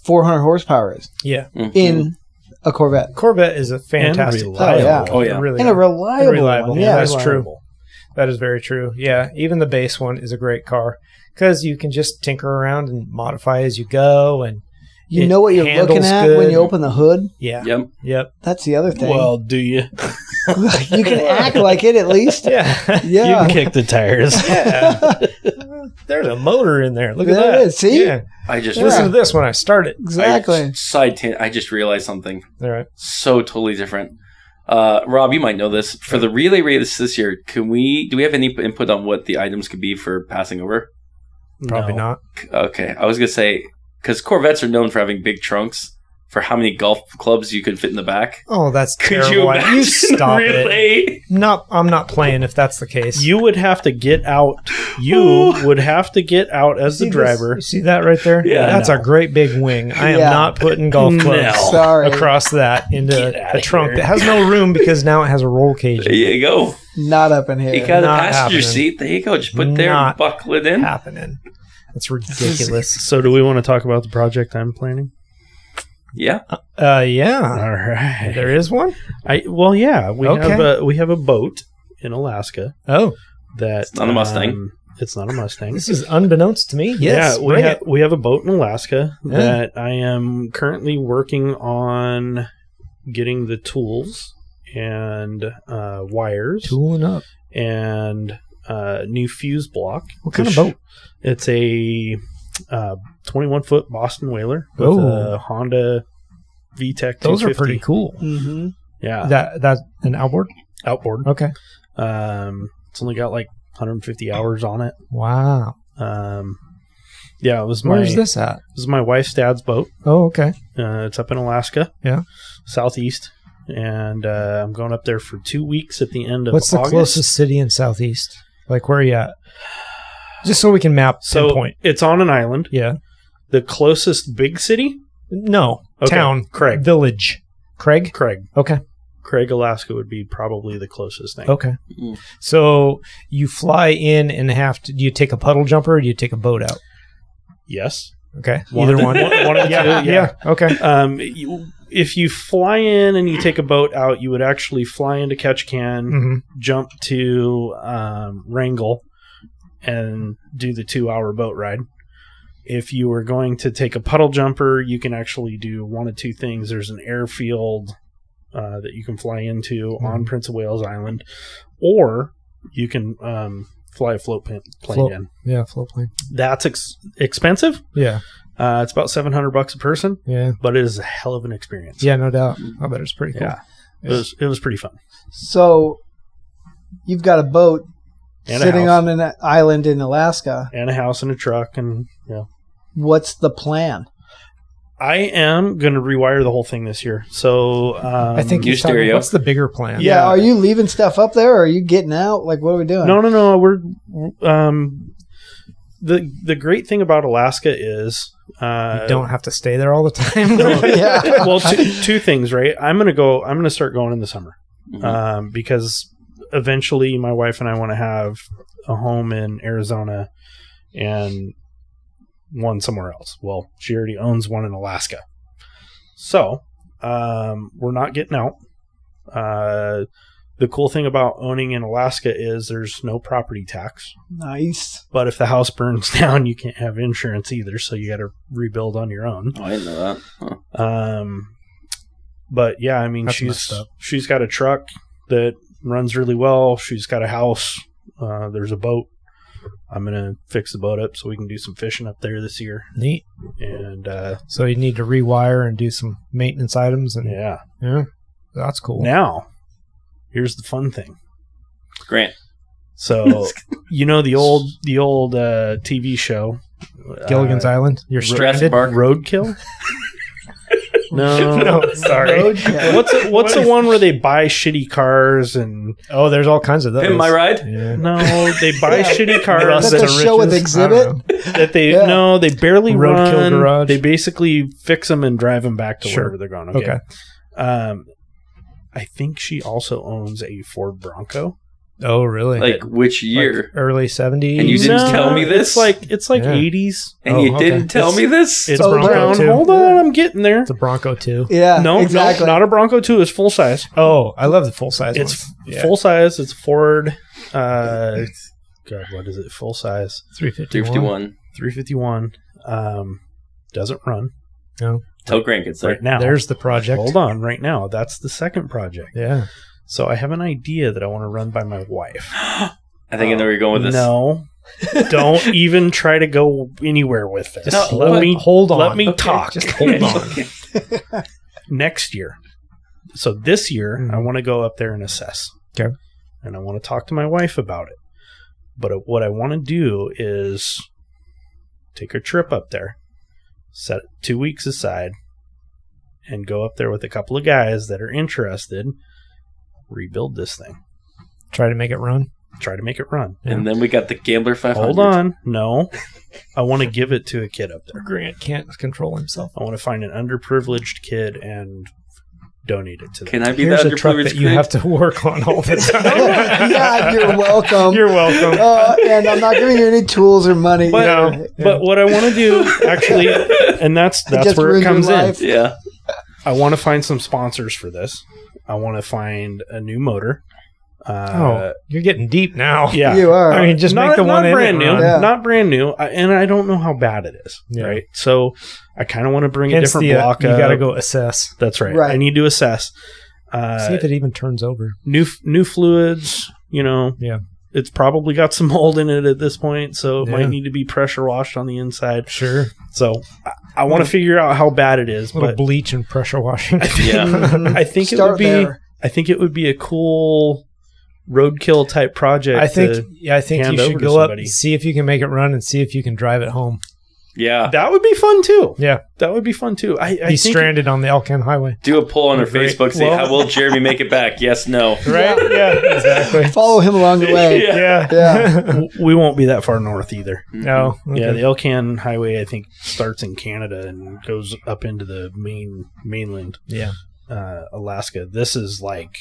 400 horsepower is. Yeah. In a Corvette. Corvette is a fantastic car. Really and a reliable one. Yeah, that's true. That is very true. Yeah, even the base one is a great car because you can just tinker around and modify as you go, and you know what you're looking at when you open the hood. Yeah. Yep. That's the other thing. Well, do you? You can act like it at least. Yeah. You can kick the tires. Yeah. There's a motor in there. Look at that. It is. See? Yeah. I just listen to this when I start it. Exactly. I just realized something. All right. So totally different. Rob, you might know this. For the relay race this year, do we have any input on what the items could be for passing over? Probably not. Okay. I was going to say, because Corvettes are known for having big trunks, for how many golf clubs you could fit in the back. Oh, that's Could terrible. you imagine You stop relay? it. No, I'm not playing if that's the case. You would have to get out. You would have to get out as the driver. You see that right there? Yeah. That's a great big wing. I am not putting golf clubs across that into a trunk that has no room because now it has a roll cage. There you go. Not up in here. You got a Not passenger happening. seat. There you go. Just put there and buckle it in. Happening. That's ridiculous. So do we want to talk about the project I'm planning? Yeah. Yeah. All right. There is one? We have a boat in Alaska. Oh. It's not a Mustang. It's not a Mustang. This is unbeknownst to me. Yes. Yeah, we have a boat in Alaska that I am currently working on getting the tools and wires. Tooling up. And new fuse block. What kind of boat? It's a 21-foot Boston Whaler with a Honda VTEC 250. Those are pretty cool. Mm-hmm. Yeah. That's an outboard? Outboard. Okay. It's only got like 150 hours on it. Wow. Yeah, it was Where's this at? This is my wife's dad's boat. Oh, okay. It's up in Alaska. Yeah. Southeast. And I'm going up there for 2 weeks at the end of What's August. the closest city in Southeast? Like, where are you at? Just so we can pinpoint. It's on an island. Yeah. The closest big city? No. Okay. Town. Craig. Village. Craig? Okay. Okay. Craig, Alaska would be probably the closest thing. Okay. So you fly in and do you take a puddle jumper or do you take a boat out? Yes. Okay. Either one. One of the two. Yeah. Okay. If you fly in and you take a boat out, you would actually fly into Ketchikan, jump to Wrangell, and do the 2-hour boat ride. If you were going to take a puddle jumper, you can actually do one of two things. There's an airfield that you can fly into on Prince of Wales Island, or you can fly a float plane in. Yeah, float plane. That's expensive. Yeah. It's about $700 a person. Yeah. But it is a hell of an experience. Yeah, no doubt. I bet it's pretty cool. Yeah. It was pretty fun. So you've got a boat sitting on an island in Alaska. And a house and a truck. And What's the plan? I am going to rewire the whole thing this year. So I think new stereo. What's the bigger plan? Yeah. Are you leaving stuff up there, or are you getting out? Like, what are we doing? No. We're the great thing about Alaska is you don't have to stay there all the time. Yeah. Well, two things, right? I'm going to start going in the summer because eventually my wife and I want to have a home in Arizona and one somewhere else. Well, she already owns one in Alaska. So, we're not getting out. The cool thing about owning in Alaska is there's no property tax. Nice. But if the house burns down, you can't have insurance either, so you got to rebuild on your own. Oh, I didn't know that. Huh. But yeah, I mean, she's got a truck that runs really well. She's got a house. There's a boat. I'm going to fix the boat up so we can do some fishing up there this year. Neat. And so you need to rewire and do some maintenance items. And yeah, that's cool. Now, here's the fun thing. Grant. So, the old TV show, Gilligan's Island. You're stranded. Roadkill. No, sorry. What's the one where they buy shitty cars and there's all kinds of those. Pimp My Ride? Yeah. No, they buy shitty cars. That's a show with Exhibit that they they barely Roadkill run. Garage. They basically fix them and drive them back to wherever they're going. Okay. I think she also owns a Ford Bronco. Oh, really? Like which year? Like early 70s. And you didn't tell me this? It's like 80s. And you didn't tell me this? It's Bronco 2. Hold on, I'm getting there. It's a Bronco 2. Yeah, no, exactly. Not a Bronco 2. It's full size. Oh, I love the full size. It's full size. It's Ford. God, what is it? Full size. 351. 351. Doesn't run. No. Tell Grant it's right now. There's the project. Hold on, right now. That's the second project. Yeah. So I have an idea that I want to run by my wife. I think I know where you're going with this. No. Don't even try to go anywhere with this. Just hold on. Let me talk. Just hold on. Next year. So this year, I want to go up there and assess. Okay. And I want to talk to my wife about it. But what I want to do is take a trip up there, set 2 weeks aside, and go up there with a couple of guys that are interested, rebuild this thing. Try to make it run. And then we got the Gambler 500. Hold on. No. I want to give it to a kid up there. Grant can't control himself. I want to find an underprivileged kid and donate it to them. Can I be Here's the a truck underprivileged that you have to work on all the time. Yeah, you're welcome. You're welcome. And I'm not giving you any tools or money. But what I want to do, actually, and that's where it comes in. Yeah. I want to find some sponsors for this. I want to find a new motor. You're getting deep now. Yeah, you are. I mean, just make the one not brand new. Yeah. Not brand new. And I don't know how bad it is. Yeah. Right. So I kind of want to bring a Hence different block. You got to go assess. That's right. Right. I need to assess. See if it even turns over. New fluids. Yeah. It's probably got some mold in it at this point, so it might need to be pressure washed on the inside. Sure. So I want to figure out how bad it is. A little But bleach and pressure washing. I think it would be a cool roadkill type project. I think you should go up, see if you can make it run, and see if you can drive it home. Yeah. That would be fun too. Yeah. That would be fun too. I He's think stranded on the Elkham Highway. Do a poll on our Facebook. Say, how will Jeremy make it back? Yes, no. Right? Yeah, exactly. Follow him along the way. Yeah. we won't be that far north either. No. Okay. Yeah, the Elkham Highway I think starts in Canada and goes up into the mainland. Yeah. Alaska. This is like,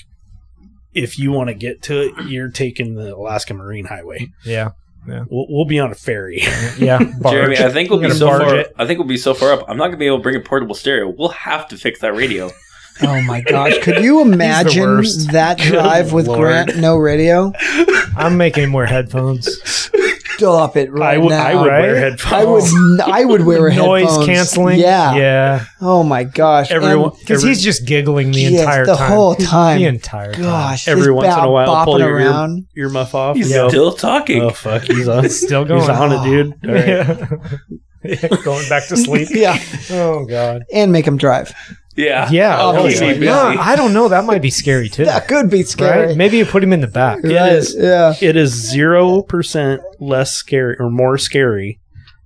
if you want to get to it, you're taking the Alaska Marine Highway. Yeah. Yeah. We'll be on a ferry. Yeah. Jeremy, I think we'll be so far up. I'm not gonna be able to bring a portable stereo. We'll have to fix that radio. Oh my gosh! Could you imagine that drive with Grant, no radio? I'm making him wear headphones. Stop it right now! I would wear headphones. I would wear headphones. Noise canceling. Yeah. Yeah. Oh my gosh! Because he's just giggling the entire the time. whole time. The entire time. Gosh! Every once in a while, pull your around. earmuff off. He's still talking. Oh fuck! He's on. Still going. He's on it, dude. All right. Yeah. Going back to sleep. Yeah. Oh god. And make him drive. Yeah. Yeah. Obviously. I don't know. That might be scary too. That could be scary. Right? Maybe you put him in the back. It is 0% less scary or more scary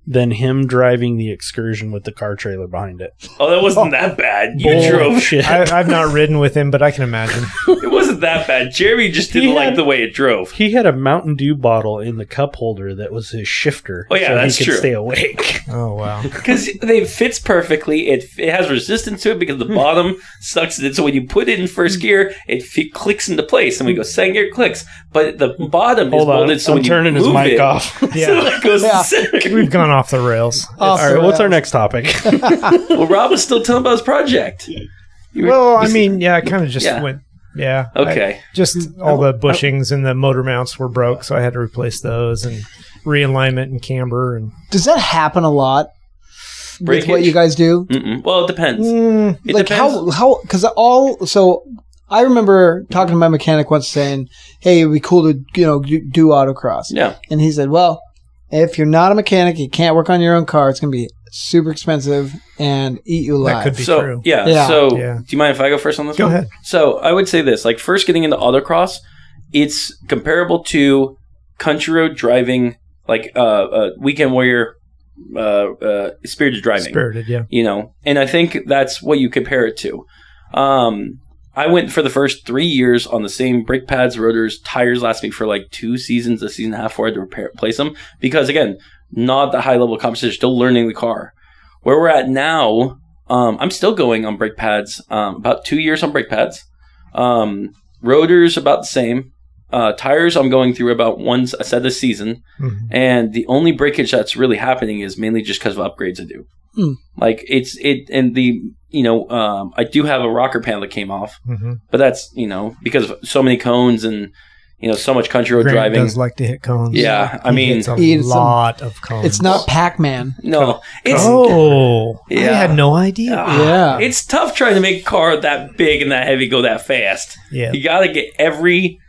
than him driving the Excursion with the car trailer behind it. Oh, that wasn't that bad. You drove shit. I've not ridden with him, but I can imagine. It wasn't that bad. Jeremy just didn't like the way it drove. He had a Mountain Dew bottle in the cup holder that was his shifter. Oh, yeah, so that's he could true. stay awake. Oh, wow. Because it fits perfectly. It has resistance to it because the bottom sucks it. So when you put it in first gear, it clicks into place. And we go second gear, clicks. But the bottom is molded so I'm when you turning his move mic it, off. Yeah. so it goes to center. We've gone off the rails. All right, what's our next topic? Well, Rob was still telling about his project. I mean, I kind of just went. Yeah. Okay. All the bushings and the motor mounts were broke, so I had to replace those and realignment and camber. And Does that happen a lot with Breakage? what you guys do? Well, it depends. It Like depends. how? Because so I remember talking to my mechanic once saying, "Hey, it'd be cool to do autocross." Yeah. And he said, "Well, if you're not a mechanic, you can't work on your own car. It's going to be super expensive and eat you alive." that could be So true. Yeah. So Yeah. do you mind if I go first on this Go one? ahead. So I would say this: like first getting into autocross, it's comparable to country road driving, like weekend warrior, spirited driving. Spirited, yeah. And I think that's what you compare it to. I went for the first 3 years on the same brake pads, rotors, tires last me for like 2 seasons, a season and a half before I had to replace them. Because again, not the high level competition, still learning the car. Where we're at now, I'm still going on brake pads, about 2 years on brake pads. Rotors about the same. Tires I'm going through about once a set this season. Mm-hmm. And the only breakage that's really happening is mainly just because of upgrades I do. Like I do have a rocker panel that came off, but that's, because of so many cones and, so much country road Grant driving. does like to hit cones. Yeah. I He mean, hits a It's lot of cones. It's not Pac-Man. no, it's, I Yeah. had no idea. Yeah. it's tough trying to make a car that big and that heavy go that fast. Yeah. You got to get every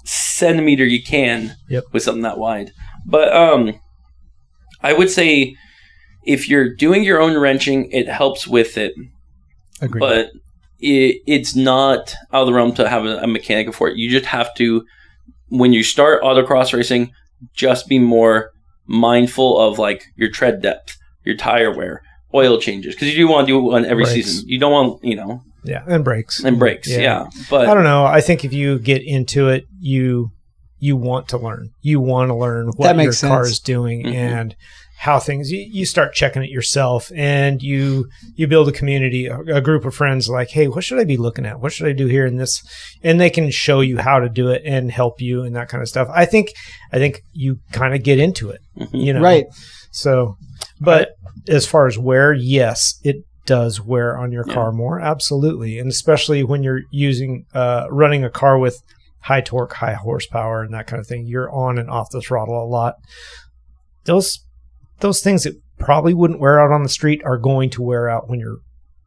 centimeter you can with something that wide. But, I would say if you're doing your own wrenching, it helps with it. Agreed. But it's not out of the realm to have a mechanic for it. You just have to, when you start autocross racing, just be more mindful of like your tread depth, your tire wear, oil changes, because you do want to do one every Brakes. season. You don't want, Yeah, and brakes. and brakes. Yeah. But I don't know. I think if you get into it, you want to learn. You want to learn what That your makes car sense. is doing and how things. You start checking it yourself, and you build a community, a group of friends. Like, hey, what should I be looking at? What should I do here in this? And they can show you how to do it and help you and that kind of stuff. I think you kind of get into it. Right. So, but as far as wear, yes, it does wear on your car more, absolutely, and especially when you're using running a car with high torque, high horsepower, and that kind of thing. You're on and off the throttle a lot. Those things that probably wouldn't wear out on the street are going to wear out when you're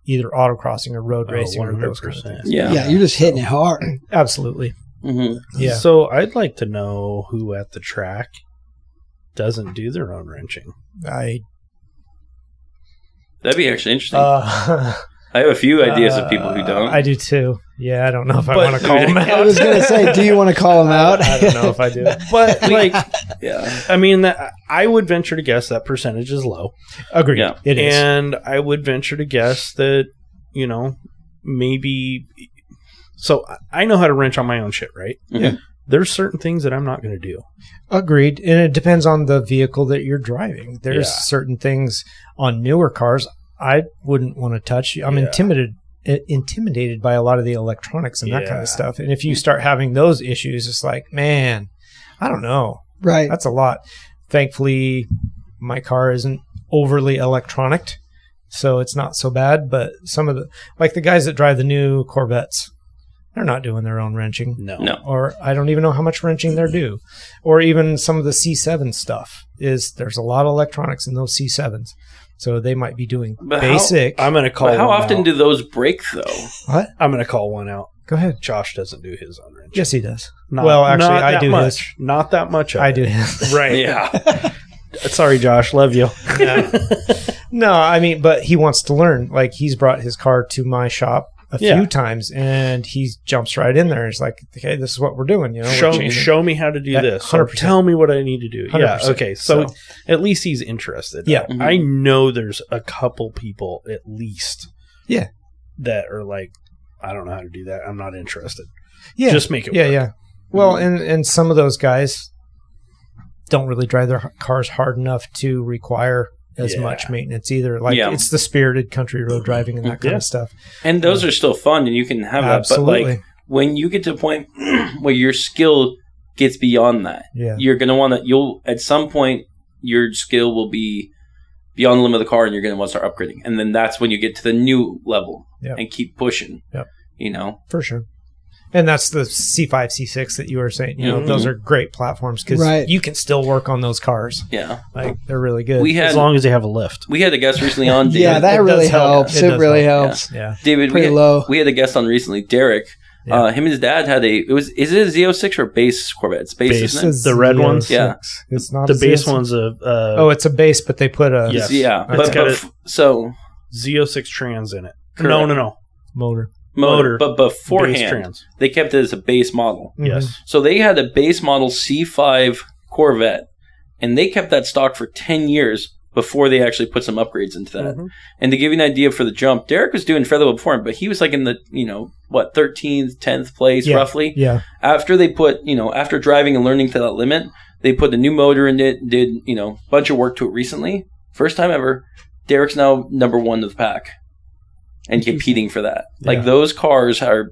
either autocrossing or road racing or those kind of things. yeah. You're just hitting it hard. Absolutely. Yeah. So I'd like to know who at the track doesn't do their own wrenching. That'd be actually interesting. I have a few ideas of people who don't. I do too. Yeah, I don't know if I But- want to call them out. I was going to say, do you want to call them out? I don't know if I do. But like, Yeah. I mean, I would venture to guess that percentage is low. Agreed. Yeah. It is. And I would venture to guess that, maybe. So I know how to wrench on my own shit, right? Yeah. There's certain things that I'm not going to do. Agreed. And it depends on the vehicle that you're driving. There's certain things on newer cars I wouldn't want to touch. I'm intimidated by a lot of the electronics and that kind of stuff. And if you start having those issues, it's like, man, I don't know. Right. That's a lot. Thankfully, my car isn't overly electronic, so it's not so bad. But some of the guys that drive the new Corvettes, they're not doing their own wrenching. No. Or I don't even know how much wrenching they're due. Or even some of the C7 stuff there's a lot of electronics in those C7s. So they might be doing But basic. I'm going to call But how one often out. do those break, though? What? I'm going to call one out. Go ahead. Josh doesn't do his own wrenching. Yes, he does. Not- Well, actually, not I that do much. his. Not that much. Of I it. do his. Right. Yeah. Sorry, Josh. Love you. No, I mean, but he wants to learn. Like, he's brought his car to my shop a few times, and he jumps right in there. He's like, okay, this is what we're doing. Show me how to do this. 100%. Tell me what I need to do. 100%. Yeah, okay. So at least he's interested. Yeah. I know there's a couple people at least that are like, I don't know how to do that. I'm not interested. Yeah. Just make it work. Yeah. Well, and some of those guys don't really drive their cars hard enough to require as much maintenance either. Like, it's the spirited country road driving and that kind of stuff. And those are still fun, and you can have that. But like, when you get to a point where your skill gets beyond that, you're going to want to, at some point, your skill will be beyond the limit of the car, and you're going to want to start upgrading. And then that's when you get to the new level and keep pushing, For sure. And that's the C5, C6 that you were saying. Those are great platforms because you can still work on those cars. Yeah. Like, they're really good. As long as they have a lift. We had a guest recently on, David. Yeah, that really helps. It really helps. Yeah. David, we had a guest on recently, Derek. Him and his dad had is it a Z06 or base Corvette? It's base, isn't it? The red ones? Yeah. It's not the base one's it's a base, but they put a... Yes. Yeah. So Z06 trans in it. Correct. No. Motor. But beforehand, they kept it as a base model. Mm-hmm. Yes. So they had a base model C5 Corvette, and they kept that stock for 10 years before they actually put some upgrades into that. Mm-hmm. And to give you an idea for the jump, Derek was doing fairly well before him, but he was like in the, 13th, 10th place roughly. Yeah. After they put, after driving and learning to that limit, they put the new motor in it, did, a bunch of work to it recently. First time ever, Derek's now number one of the pack and competing for that. Like, those cars are,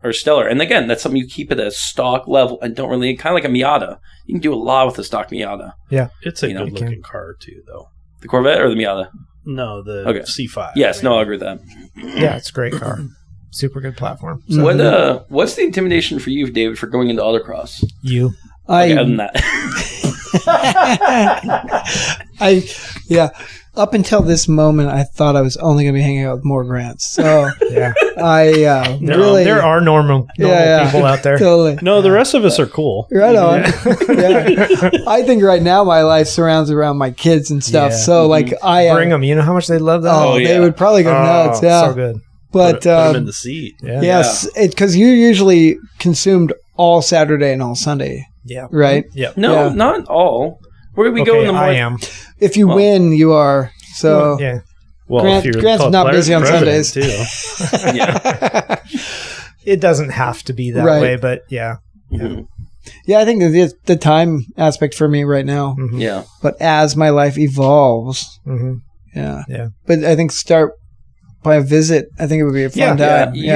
are stellar. And again, that's something you keep at a stock level and don't really, kind of like a Miata. You can do a lot with a stock Miata. Yeah. It's a good looking car too, though. The Corvette or the Miata? No, the C5. Yes, I agree with that. Yeah, it's a great car. Super good platform. So. What's the intimidation for you, David, for going into autocross? You. Other than that. Up until this moment, I thought I was only going to be hanging out with more Grants. So there are normal people out there. Totally. No, the rest of us are cool. Right on. I think right now my life surrounds around my kids and stuff. Yeah. So I bring them. You know how much they love that. They would probably go nuts. Yeah, so good. But put them in the seat. Yeah. Yes, because you usually consumed all Saturday and all Sunday. Yeah. Right. Yeah. No, not all. Where do we go in the morning? I am. If you win, you are. So Well, Grant's not busy on Sundays too. It doesn't have to be that way, but yeah. I think the time aspect for me right now. Mm-hmm. Yeah. But as my life evolves, But I think start by a visit. I think it would be a fun time. You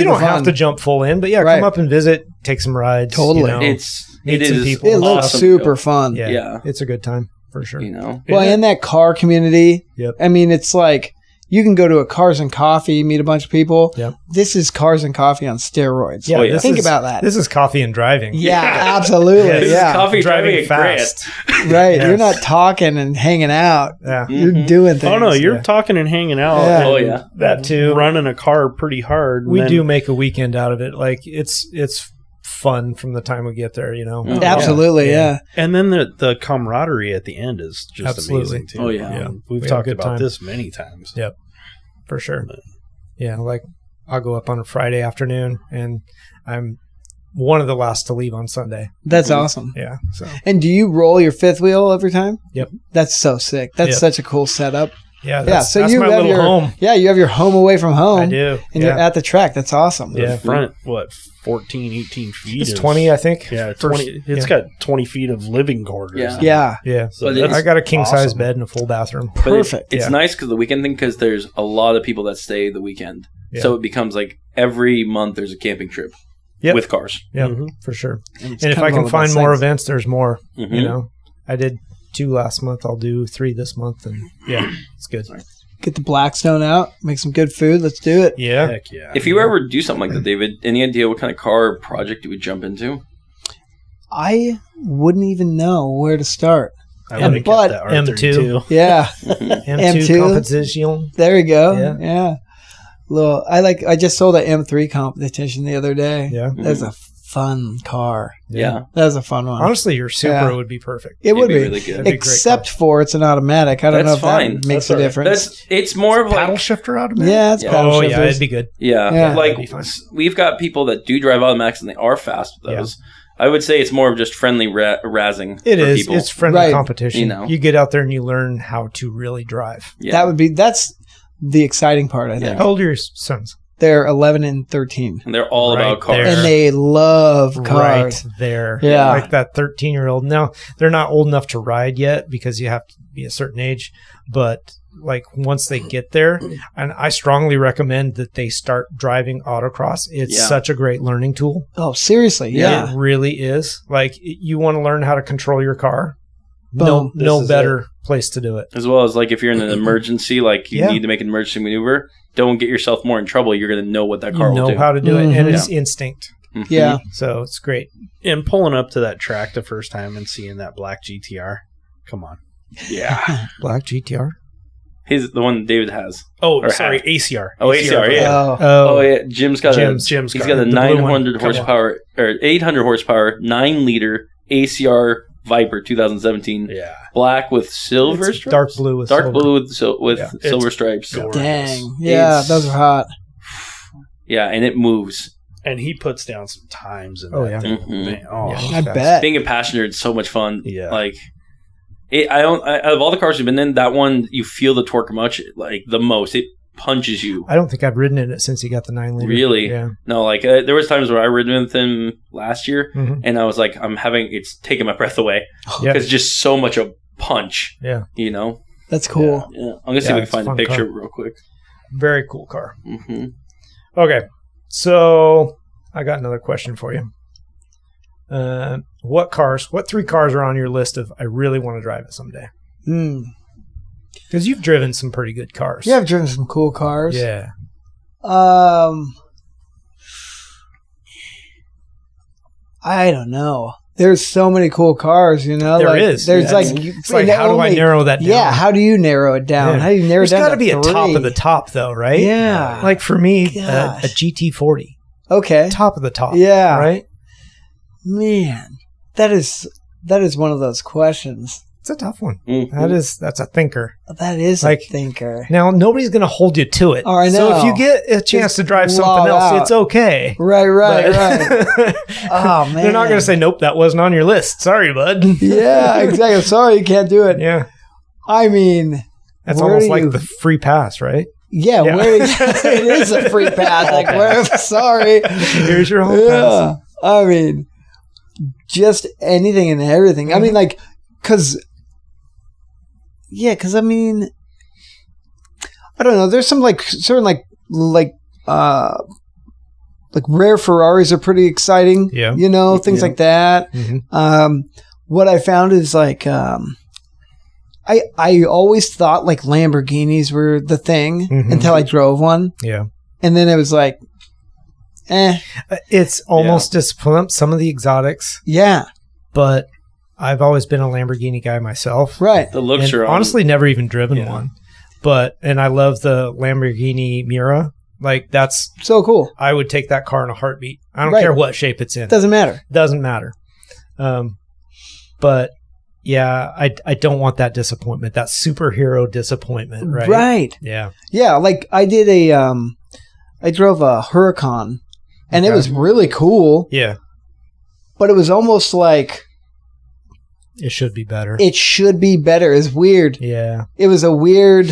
don't have to jump full in, but come up and visit, take some rides. Totally, it looks super fun. Yeah, it's a good time. For sure. Well, in that car community, I mean, it's like you can go to a Cars and Coffee, meet a bunch of people. Yep. This is Cars and Coffee on steroids. Yeah, think about that. This is coffee and driving. Yeah, absolutely. This is coffee driving fast. Right. Yes. You're not talking and hanging out. Yeah. You're doing things. Oh, no, you're talking and hanging out. Yeah. Oh, yeah. That too. Running a car pretty hard. We do make a weekend out of it. Like, it's fun from the time we get there, Absolutely, yeah. And then the camaraderie at the end is just amazing too. Oh yeah. We've talked about this many times. Yep, for sure. Like, I'll go up on a Friday afternoon and I'm one of the last to leave on Sunday. That's awesome. Yeah. So. And do you roll your fifth wheel every time? Yep. That's so sick. That's such a cool setup. Yeah, so that's you my have little home. Yeah, you have your home away from home. I do. And you're at the track. That's awesome. The front, 14, 18 feet? It's 20, I think. Yeah, 20. It's got 20 feet of living quarters. Yeah. So I got a king-size bed and a full bathroom. Perfect. It's nice because the weekend thing, because there's a lot of people that stay the weekend. Yeah. So it becomes like every month there's a camping trip with cars. Yeah, for sure. And if I can find more events, there's more. I did 2 last month. I'll do 3 this month. And it's good. Get the Blackstone out. Make some good food. Let's do it. Yeah. Heck yeah. If you ever do something like that, David, any idea what kind of car project you would jump into? I wouldn't even know where to start. I would have kept that R32. M2. Yeah. M2 competition. There you go. Yeah. I just sold an M3 competition the other day. Yeah. That's a fun car. Yeah. That was a fun one. Honestly, your Supra would be perfect. It would be. Really good. Except for it's an automatic. I don't know if that makes a difference. It's more of like paddle shifter automatic. Yeah, it's paddle shifters. Yeah, it'd be good. Yeah. Like we've got people that do drive automatics and they are fast with those. I would say it's more of just friendly razzing. It is. People. It's friendly competition. You know. You get out there and you learn how to really drive. Yeah. That's the exciting part, I think. How old are your sons? They're 11 and 13. And they're all about cars. And they love cars. Right there. Yeah. Like that 13-year-old. Now, they're not old enough to ride yet because you have to be a certain age. But like once they get there, and I strongly recommend that they start driving autocross. It's such a great learning tool. Oh, seriously? Yeah. It really is. Like you want to learn how to control your car. Boom. No better place to do it. As well as like if you're in an emergency, like you need to make an emergency maneuver, don't get yourself more in trouble. You're going to know what that car will do. You know how to do it, and it's instinct. Mm-hmm. Yeah. So it's great. And pulling up to that track the first time and seeing that black GTR, come on. Yeah. Black GTR? The one David has. Oh, sorry, ACR. Oh, ACR, yeah. Oh, yeah. Jim's got Jim's he's got a 900 horsepower or 800 horsepower, 9-liter ACR Viper 2017. Yeah. Black with silver stripes? Dark blue with silver stripes. Dang. Yeah, those are hot. Yeah, and it moves. And he puts down some times in that thing. Mm-hmm. I bet. Being a passenger, it's so much fun. Yeah. Like, of all the cars we've been in, that one, you feel the torque the most. It punches you. I don't think I've ridden in it since he got the 9-liter. Really? Yeah. No, like there was times where I ridden with him last year, and I was like, it's taking my breath away because just so much a punch. Yeah. You know. That's cool. Yeah. I'm gonna see if we can find a picture real quick. Very cool car. Mm-hmm. Okay, so I got another question for you. What 3 cars are on your list of I really want to drive it someday? Because you've driven some pretty good cars. Yeah, I've driven some cool cars. Yeah. I don't know. There's so many cool cars, you know. There is. There's it's like how do I narrow that down? Yeah, how do you narrow it down? Yeah. How do you narrow it down? There's got to be a top of the top, though, right? Yeah. Like for me, a GT40. Okay. Top of the top. Yeah. Right. Man, that is one of those questions. It's a tough one. Mm-hmm. That's a thinker. That is a thinker. Now, nobody's going to hold you to it. Oh, I know. So if you get a chance to drive something else, it's okay. Right. Oh, man. They're not going to say, nope, that wasn't on your list. Sorry, bud. Yeah, exactly. I'm sorry you can't do it. Yeah. I mean, that's almost like the free pass, right? Yeah. It is a free pass. Like, sorry. Here's your whole pass. I mean, just anything and everything. Mm-hmm. I mean, like, because I mean, I don't know. There's some certain rare Ferraris are pretty exciting. Yeah. You know, things like that. Mm-hmm. What I found is I always thought like Lamborghinis were the thing until I drove one. Yeah. And then it was like, It's almost disciplined, some of the exotics. Yeah. But I've always been a Lamborghini guy myself. Right. The looks are honestly never even driven one. And I love the Lamborghini Miura. Like that's so cool. I would take that car in a heartbeat. I don't care what shape it's in. Doesn't matter. But yeah, I don't want that disappointment, that superhero disappointment, right? Right. Yeah. Yeah, like I did I drove a Huracan and it was really cool. Yeah. But it was almost like it should be better. It should be better. It's weird. Yeah. It was a weird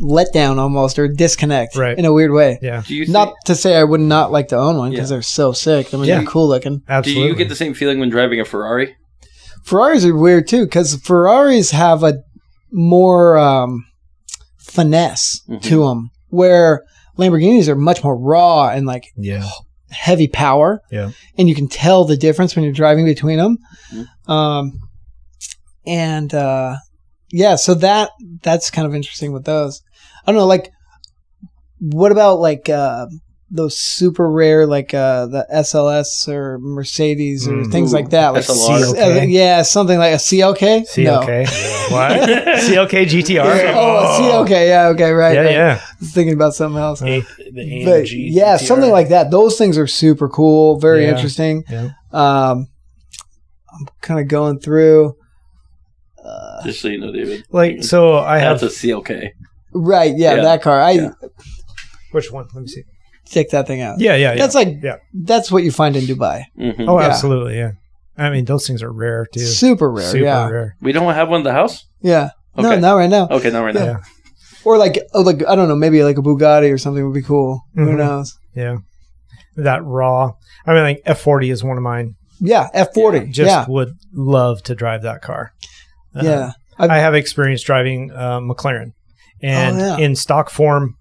letdown almost, or disconnect in a weird way. Yeah. Not to say I would not like to own one because they're so sick. I mean, they're cool looking. Absolutely. Do you get the same feeling when driving a Ferrari? Ferraris are weird too because Ferraris have a more finesse to them, where Lamborghinis are much more raw and like heavy power. Yeah. And you can tell the difference when you're driving between them. So that's kind of interesting with those. I don't know, like, what about like those super rare, like the SLS or Mercedes or things like that. Like SLR. yeah, something like a CLK. CLK. No. What? CLK GTR. Yeah. Oh, CLK. Yeah. Okay. Right. Yeah. I was thinking about something else. The But AMG yeah, GTR. something like that. Those things are super cool. Very interesting. Yeah. I'm kind of going through. Just so you know, David. Like, so I have... That's a CLK. Right. Yeah. That car. Which one? Let me see. Take that thing out. Yeah. That's that's what you find in Dubai. Mm-hmm. Oh, absolutely. Yeah. I mean, those things are rare too. Super rare. Rare. We don't have one in the house? Yeah. Okay. No, not right now. Okay, not right now. Yeah. Or like I don't know, maybe like a Bugatti or something would be cool. Mm-hmm. Who knows? Yeah. That raw. I mean, like F40 is one of mine. Yeah, F40. Just would love to drive that car. Yeah. I have experience driving McLaren. And in stock form,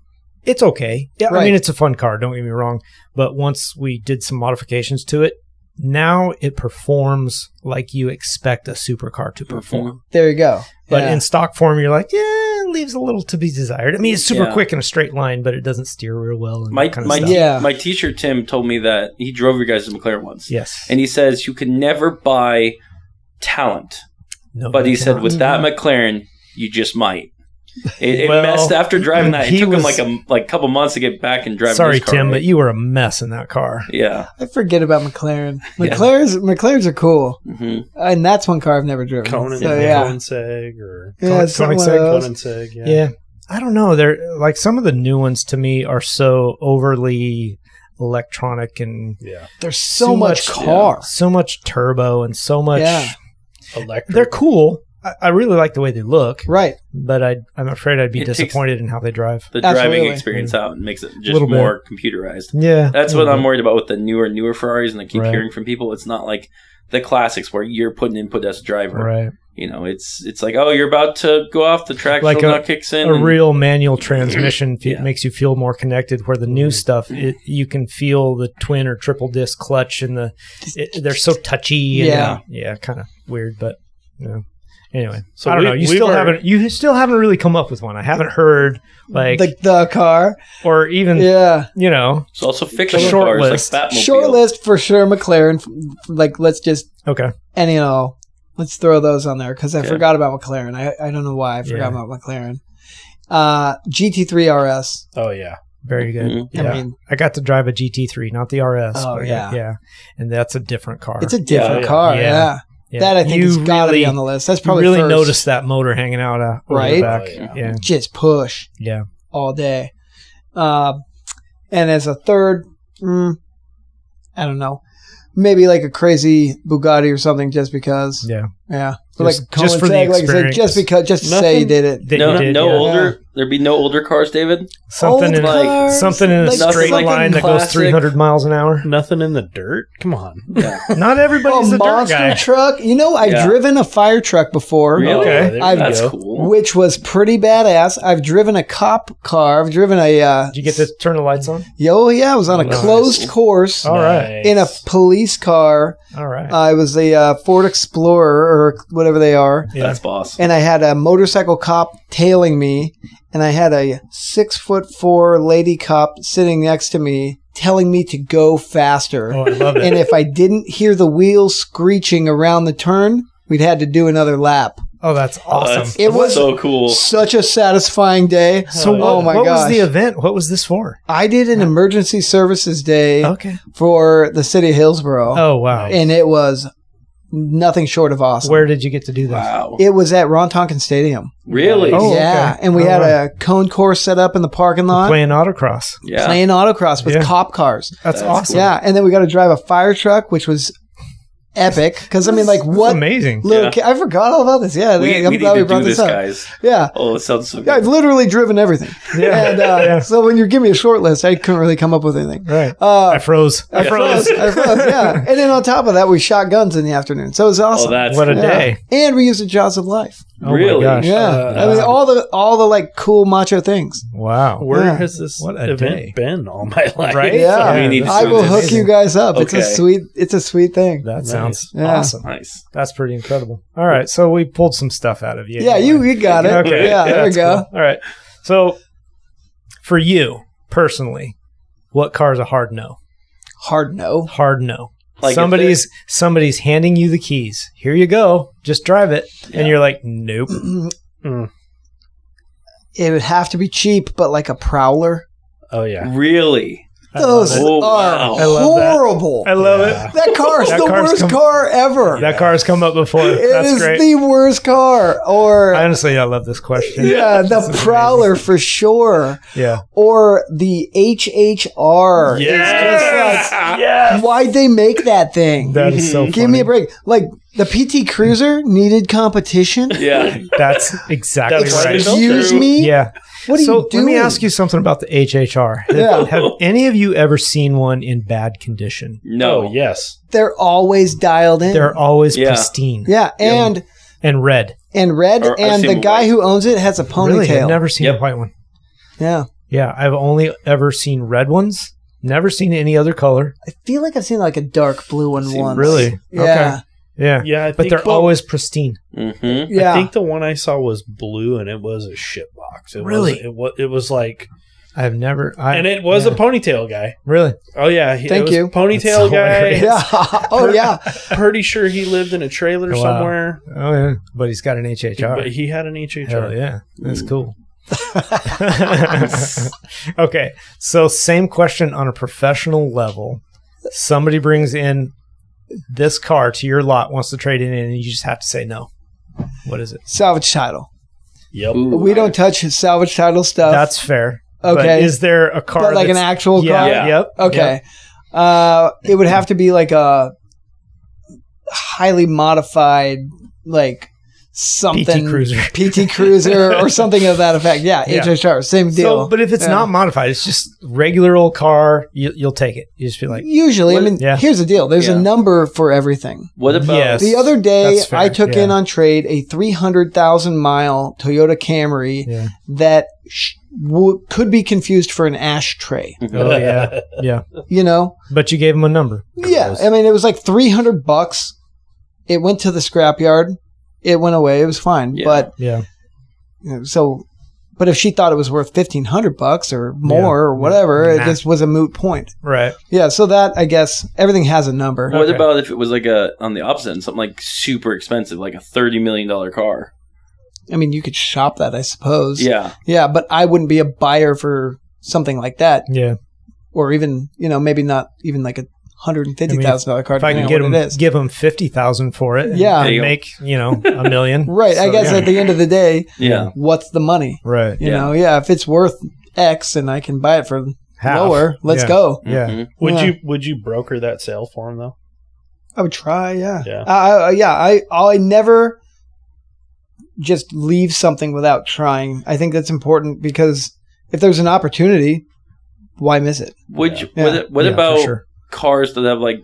it's okay. Yeah, I mean, it's a fun car, don't get me wrong. But once we did some modifications to it, now it performs like you expect a supercar to perform. There you go. But in stock form, you're like, it leaves a little to be desired. I mean, it's super quick in a straight line, but it doesn't steer real well. And My teacher, Tim, told me that he drove your guys' McLaren once. Yes. And he says you can never buy talent. No, but he said with that McLaren, you just might. It messed after driving that. It took him like a couple months to get back and drive. Sorry, his car, Tim, but you were a mess in that car. Yeah, I forget about McLaren. McLarens are cool, and that's one car I've never driven. Koenigsegg or Koenigsegg. Yeah, I don't know. They're like some of the new ones to me are so overly electronic and there's so much car, so much turbo, and so much electric. They're cool. I really like the way they look. Right. But I'm afraid I'd be disappointed in how they drive. The driving experience out and makes it just more computerized. Yeah. That's what I'm worried about with the newer Ferraris, and I keep hearing from people. It's not like the classics where you're putting input as a driver. Right. You know, it's like, oh, you're about to go off the track, like now kicks in. A real manual transmission makes you feel more connected, where the new stuff, you can feel the twin or triple disc clutch, and they're so touchy. And, kind of weird, but, Anyway, so I don't know. You still haven't really come up with one. I haven't heard like the car, or even It's also fiction short cars list. like Batmobile. Short list for sure. McLaren. Like let's just and let's throw those on there because I forgot about McLaren. I don't know why I forgot about McLaren. GT3 RS. Oh yeah. Very good. Mm-hmm. Yeah. I mean, I got to drive a GT3, not the RS. Oh yeah, and that's a different car. It's a different car. Yeah. That I think has got to be on the list. That's probably really noticed that motor hanging out over the back. Yeah. Just push. Yeah. All day. And as a third, I don't know, maybe like a crazy Bugatti or something, just because. Yeah. Yeah. Just for the experience. Just to say you did it. Older. There'd be no older cars, David. Something in a straight line that goes 300 miles an hour. Nothing in the dirt. Come on. Yeah. Not everybody's a monster dirt guy. truck. I've driven a fire truck before. Really? Okay. That's cool. Which was pretty badass. I've driven a cop car. I've driven a. Did you get to turn the lights on? I was on a closed course. All right. In a police car. All right. It was a Ford Explorer or whatever they are. Yeah. That's boss. And I had a motorcycle cop tailing me, and I had a 6'4" lady cop sitting next to me telling me to go faster. Oh, I love it. And if I didn't hear the wheels screeching around the turn, we'd had to do another lap. Oh, that's awesome. It was so cool. Such a satisfying day. So what was the event? What was this for? I did an emergency services day for the city of Hillsborough. Oh, wow. And it was nothing short of awesome. Where did you get to do that? Wow. It was at Ron Tonkin Stadium. Really? Oh, yeah. okay. And we had a cone course set up in the parking lot. Playing autocross. Yeah. Playing autocross with cop cars. That's awesome. Cool. Yeah. And then we got to drive a fire truck, which was epic. Because, what? That's amazing. I forgot all about this. Yeah. I'm glad we brought this up. Guys. Yeah. Oh, it sounds so good. Yeah, I've literally driven everything. Yeah. And so when you give me a short list, I couldn't really come up with anything. Right. I froze. I froze. Yeah. And then on top of that, we shot guns in the afternoon. So it was awesome. Oh, that's what a day. And we used the Jaws of Life. Oh really? My gosh. Yeah. I mean, all the like cool macho things. Wow. Where has this event been all my life? Right? Yeah. I will hook you guys up. Okay. It's a sweet thing. That sounds Yeah. awesome. Nice. That's pretty incredible. All right. So we pulled some stuff out of you. Yeah, you got it. Okay. Yeah, there we go. Cool. All right. So for you personally, what car is a hard no? Hard no. Hard no. Like somebody's handing you the keys. Here you go. Just drive it. Yeah. And you're like, nope. It would have to be cheap, but like a Prowler. Oh, yeah. Really? Those are horrible. I love it. That car is the worst car ever. That car has come up before. That's it is great. the worst car. Or honestly, I love this question. Yeah, the Prowler for sure. Yeah. Or the HHR. Yes. Why'd they make that thing? That is so funny. Give me a break. Like, the PT Cruiser needed competition. Yeah. That's exactly right. Excuse me? Yeah. What are you doing? Let me ask you something about the HHR. Have any of you ever seen one in bad condition? No. Oh, yes. They're always dialed in. They're always pristine. Yeah, and red. And the guy who owns it has a ponytail. Really? I've never seen a white one. Yeah. Yeah, I've only ever seen red ones. Never seen any other color. I feel like I've seen like a dark blue one once. Really? Yeah. Okay. Yeah, but they're always pristine. Mm-hmm. Yeah. I think the one I saw was blue, and it was a shit box. It was like I've never, and it was a ponytail guy. Really? Oh yeah, Thank you. Ponytail guy. Yeah. Oh yeah. Pretty sure he lived in a trailer somewhere. Oh yeah, but he's got an HHR. But he had an HHR. Hell yeah, that's cool. Okay, so same question on a professional level. Somebody brings in this car to your lot, wants to trade it in, and you just have to say no. What is it? Salvage title. Yep. Ooh, we don't touch salvage title stuff. That's fair. Okay. But is there a car like an actual car? Yeah. Yep. Okay. Yep. It would have to be like a highly modified, like something PT Cruiser or something of that effect. Yeah, HHR, same deal. So, but if it's not modified, it's just regular old car, you'll take it. You just be like, usually, here's the deal. There's a number for everything. What about the other day? I took in on trade a 300,000 mile Toyota Camry that could be confused for an ashtray. Oh yeah, yeah. You know, but you gave him a number. Yeah, I mean, it was like $300. It went to the scrapyard. It went away. It was fine. Yeah. But but if she thought it was worth $1,500 or more or whatever, it just was a moot point. Right. Yeah. So that, I guess, everything has a number. What about if it was like on the opposite end, something like super expensive, like a $30 million car? I mean, you could shop that, I suppose. Yeah. Yeah, but I wouldn't be a buyer for something like that. Yeah. Or even, maybe not even like a $150,000 car. If I can give them $50,000 for it, and make $1 million. Right. So, I guess at the end of the day, what's the money? Right. You know, if it's worth X and I can buy it for lower, let's go. Yeah. Mm-hmm. Would you broker that sale for him though? I would try. Yeah. Yeah. I never just leave something without trying. I think that's important because if there's an opportunity, why miss it? What about cars that have like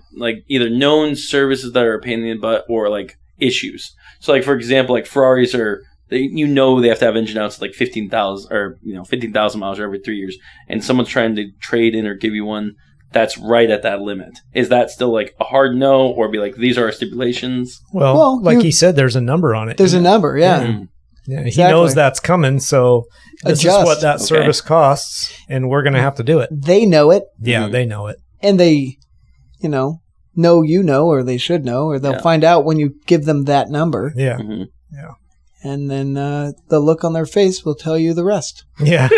either known services that are a pain in the butt or like issues? So like for example, like Ferraris they have to have engine outs like 15,000 or 15,000 miles every 3 years, and someone's trying to trade in or give you one that's right at that limit. Is that still like a hard no, or be like these are our stipulations? Well, like he said, there's a number on it. There's a number, yeah. Mm-hmm. Yeah, exactly. He knows that's coming, so this is what that service costs, and we're going to have to do it. They know it. Yeah, they know it. And they, know, or they should know, or they'll find out when you give them that number. Yeah. Mm-hmm. Yeah. And then the look on their face will tell you the rest. Yeah.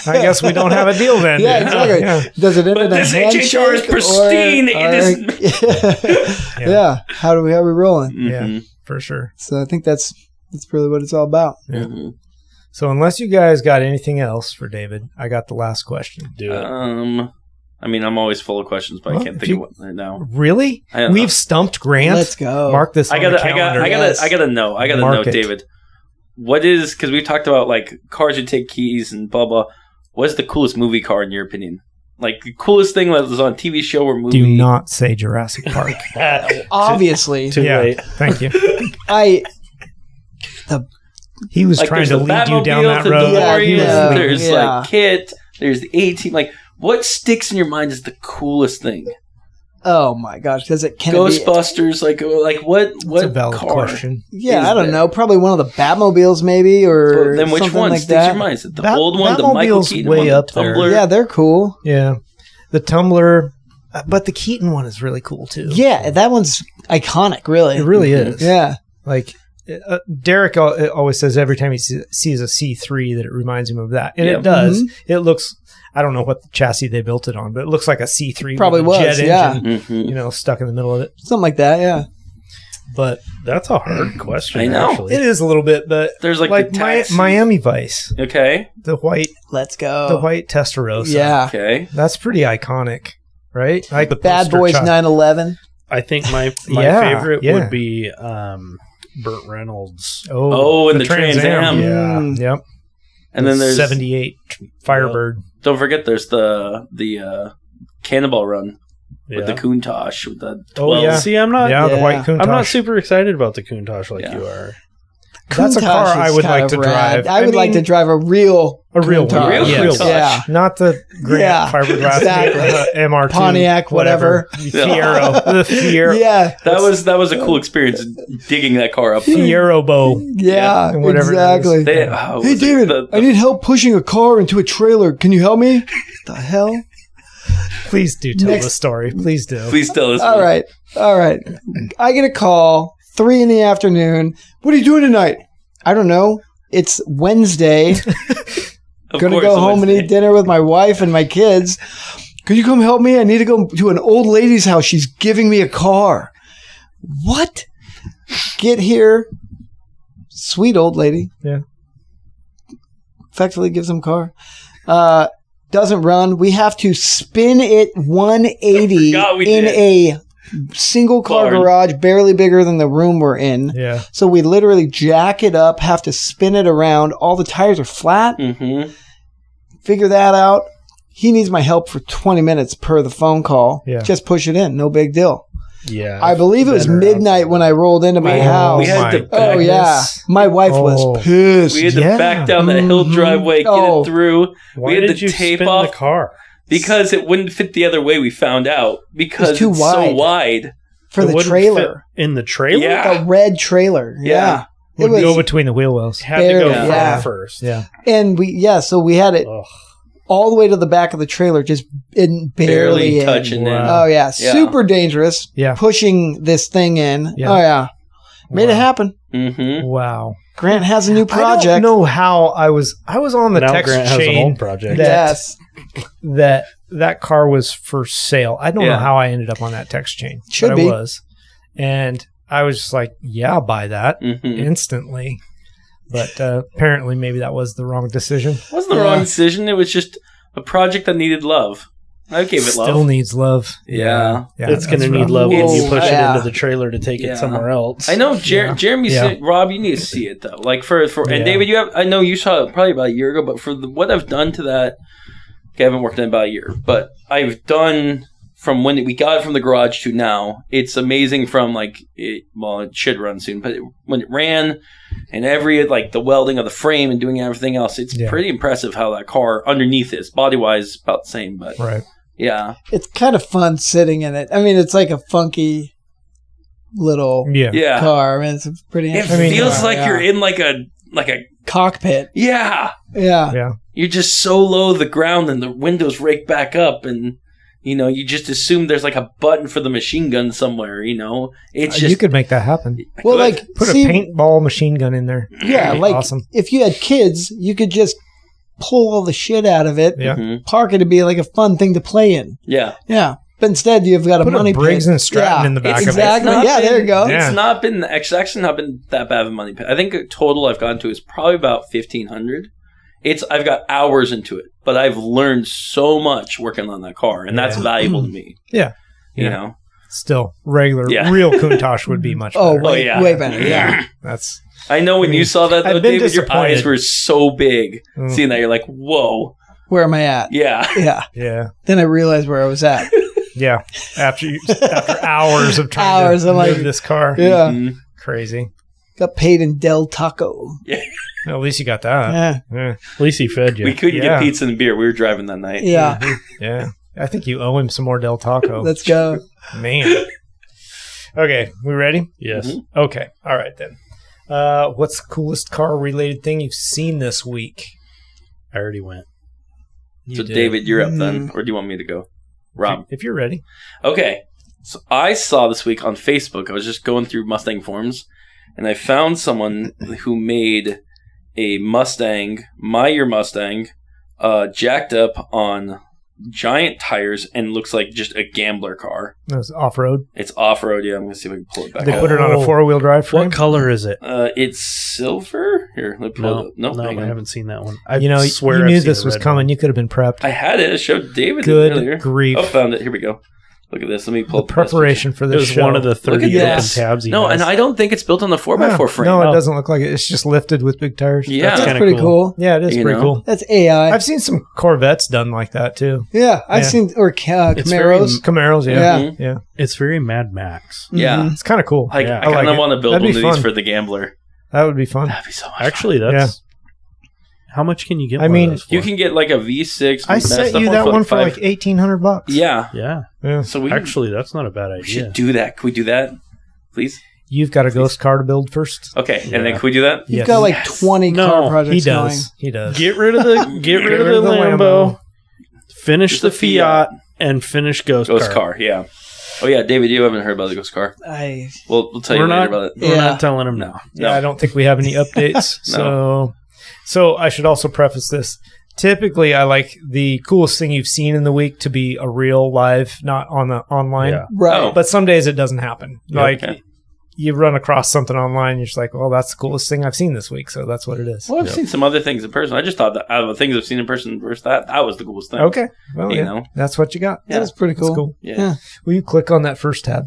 I guess we don't have a deal then. Yeah, exactly. Yeah. Does it end in a handshake? HHR is pristine. How are we rolling? Mm-hmm. Yeah, for sure. So I think that's really what it's all about. Yeah. Mm-hmm. So unless you guys got anything else for David, I got the last question. Do it. I mean, I'm always full of questions, but I can't think of one right now. Really? We've stumped Grant. Let's go. Mark this. I gotta know, David. What is, because we talked about like cars you take keys and blah blah. What is the coolest movie car in your opinion? Like the coolest thing that was on a TV show or movie? Do not say Jurassic Park. Obviously. Too late. Thank you. He was like, trying to lead you down that road. There's like KITT. There's the A-Team. Like, what sticks in your mind is the coolest thing? Oh my gosh! Does it Ghostbusters? Like what? That's a valid question. Yeah, I don't know. Probably one of the Batmobiles, maybe, or then which one like sticks in your mind? Is it the old one, the Michael Keaton way one, up the Tumbler? Yeah, they're cool. Yeah, the Tumbler, but the Keaton one is really cool too. Yeah, that one's iconic, really. It really is. Yeah. Like, Derek always says every time he sees a C3 that it reminds him of that. And it does. Mm-hmm. It looks, I don't know what chassis they built it on, but it looks like a C3. Probably with a was, jet engine, stuck in the middle of it. Something like that, yeah. But that's a hard question. I know. Actually. It is a little bit, but there's like the Miami Vice. Okay. The white. Let's go. The white Testarossa. Yeah. Okay. That's pretty iconic, right? Like the Bad Boys 911. I think my favorite would be Burt Reynolds. Oh, and the Trans Am. Yeah. Yep. And then there's 78 Firebird. Don't forget there's the Cannonball Run. With the Countach, with the 12. Oh, yeah. See, I'm not. Yeah, the white Countach. I'm not super excited about the Countach like you are. That's a car I would like to drive. I would like to drive a real Countach. Yes. Yeah. Not the Grant fiberglass MR2. Pontiac, whatever. Fiero. The Fiero. Yeah. That was a cool experience digging that car up. Fiero bow. Yeah, exactly. Hey, David, I need help pushing a car into a trailer. Can you help me? The hell? Please do tell the story. Please do. Please tell us. All right. I get a call, 3 p.m. What are you doing tonight? I don't know. It's Wednesday. Going to go home and eat dinner with my wife and my kids. Could you come help me? I need to go to an old lady's house. She's giving me a car. What? Get here. Sweet old lady. Yeah. Effectively gives him a car. Doesn't run. We have to spin it 180 in a single car garage, barely bigger than the room we're in. Yeah. So we literally jack it up, have to spin it around. All the tires are flat. Mm-hmm. Figure that out. He needs my help for 20 minutes per the phone call. Yeah. Just push it in. No big deal. Yeah. I believe it was midnight when I rolled into my house. We had to back my wife was pissed. We had to back down that hill driveway, get it through. Why we had did to you tape spin off the car? because it wouldn't fit the other way. We found out because It's too it's wide. so wide For the trailer. In the trailer? Yeah. A red trailer. Yeah. It would go between the wheel wells. Had to go Yeah. first. Yeah. And so we had it all the way to the back of the trailer, just barely touching in. Oh, yeah. Super dangerous. Yeah. Pushing this thing in. Yeah. Oh, yeah. Made it happen. Mm-hmm. Wow. Grant has a new project. I don't know how I was on the Now text Grant has an chain old project. that car was for sale. I don't know how I ended up on that text chain. Should but be. I was. And I was just like, yeah, I'll buy that Mm-hmm. instantly. But apparently maybe that was the wrong decision. It wasn't the wrong decision. It was just a project that needed love. I gave it love. Still needs love. Yeah. It's going to need love when you push it into the trailer to take it somewhere else. I know Jeremy said, Rob, you need to see it though. Like and David, I know you saw it probably about a year ago, but for what I've done to that, I haven't worked in it about a year, but I've done from when we got it from the garage to now. It's amazing from it should run soon, but when it ran and the welding of the frame and doing everything else, it's pretty impressive how that car underneath is. Body-wise, about the same, but yeah. It's kind of fun sitting in it. I mean, it's like a funky little car. I mean, it's pretty interesting. It feels like you're in like a cockpit. Yeah. You're just so low to the ground and the windows rake back up and you just assume there's like a button for the machine gun somewhere, It's just you could make that happen. Well, put a paintball machine gun in there. Yeah, awesome. If you had kids, you could just pull all the shit out of it, park it to be like a fun thing to play in. Yeah. Yeah. But instead, you've got put a money pit. Briggs and Stratton in the back of it. Exactly. Yeah, there you go. It's not been actually not been that bad of a money pit. I think total I've gone to is probably about $1,500. I've got hours into it, but I've learned so much working on that car, and that's valuable to me. Yeah. You know? Still, real Countach would be much better. Way better. Yeah. That's. I know when you saw that, though, David, your eyes were so big. Seeing that, you're like, whoa. Where am I at? Yeah. Yeah. Then I realized where I was at. Yeah. After hours of trying to move this car. Yeah. Mm-hmm. Crazy. Got paid in Del Taco. Yeah. Well, at least you got that. Yeah. At least he fed you. We couldn't get pizza and beer. We were driving that night. Yeah. Yeah. I think you owe him some more Del Taco. Let's go. Man. Okay. We ready? Yes. Mm-hmm. Okay. All right, then. What's the coolest car-related thing you've seen this week? I already went. So, David, you're up then. Or do you want me to go? Rob. If you're ready. Okay. So I saw this week on Facebook, I was just going through Mustang forums, and I found someone who made a Mustang, my year Mustang, jacked up on giant tires and looks like just a gambler car. That's off-road. It's off-road, yeah. I'm going to see if I can pull it back They up. put it on a four-wheel drive frame? What color is it? It's silver. Here, let me pull it up. No, I haven't seen that one. I You swear knew I've seen this the was red coming. one. You could have been prepped. I had it. I showed David Good it earlier. grief. Oh, found it. Here we go. Look at this. Let me pull The up the best preparation for It this was show. one of the 30 Look at open this. tabs. picture. No, and I don't think it's built on the 4x4 frame. No, it doesn't look like it. It's just lifted with big tires. Yeah. That's kinda pretty cool. Yeah, it is You pretty know? cool. That's AI. I've seen some Corvettes done like that too. Yeah, I've Yeah. seen, or Camaros. Camaros, yeah. Yeah. Mhm. Yeah. It's very Mad Max. Yeah. Mhm. It's kind of cool. I Yeah. kind I of like want to build That'd one be of these fun. for the gambler. That would be fun. That'd be so much Actually, fun. that's... How much can you get I one mean, of those for? You can get like a V6. I sent you that one for like $1,800. Yeah. Yeah. Yeah. So we Actually, that's not a bad we idea. should do that. Can we do that, please? You've got a ghost car to build first. Okay, Yeah. and then can we do that? You've Yes. got like Yes. 20 No, car projects He going. does. He does. Get rid of the Lambo, finish the Fiat, and finish Ghost Car. Yeah. Oh yeah, David, you haven't heard about the ghost car. We'll tell you We're later not- about it. We're Yeah. not telling him now. Yeah, I don't think we have any updates. So I should also preface this. Typically, I like the coolest thing you've seen in the week to be a real live, not on the online. Yeah. Right. Oh. But some days it doesn't happen. Yeah, Like okay. you run across something online, you're just like, "Well, that's the coolest thing I've seen this week." So that's what it is. Well, I've seen some other things in person. I just thought that out of the things I've seen in person versus that was the coolest thing. Okay, well, You yeah, know. that's what you got. Yeah. That's pretty That's cool. cool. Yeah. Will you click on that first tab?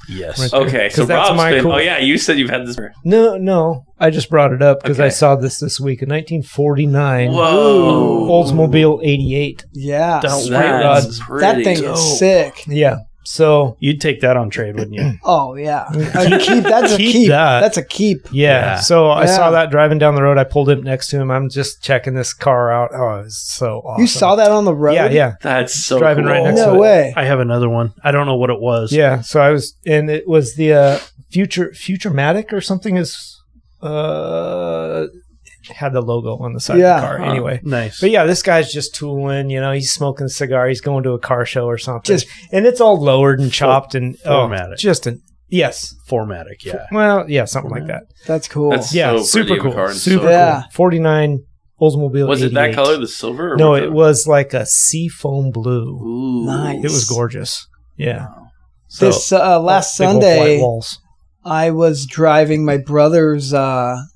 Yes. Right. Okay, so 'Cause that's Rob's my been. cool- Oh yeah, you said you've had this. No. I just brought it up because I Okay. saw this week in 1949. Whoa. Oldsmobile 88. Yeah. That's rod. That thing dope. is sick. Yeah. So You'd take that on trade, wouldn't you? Oh, yeah. That's a Keep keep. that. That's a keep. yeah. So I Yeah. saw that driving down the road. I pulled up next to him. I'm just checking this car out. Oh, it's so awesome. You saw that on the road? Yeah. That's so Driving cool. right next to No it. way. I have another one. I don't know what it was. Yeah. So I was, and it was the Futurematic or something had the logo on the side Yeah. of the car. Anyway. Nice. But yeah, this guy's just tooling, he's smoking a cigar, he's going to a car show or something. Just- and it's all lowered and chopped and Formatted. yes. Formatic, yeah. Well, yeah, something like that. That's cool. That's Yeah, so super pretty of a cool. car and Super so Yeah. cool. 49 Oldsmobile Was it that 88. color, the silver? Or No, was it was like a seafoam blue. Ooh. Nice. It was gorgeous. Yeah. So, This last Big old Sunday, white walls. I was driving my brother's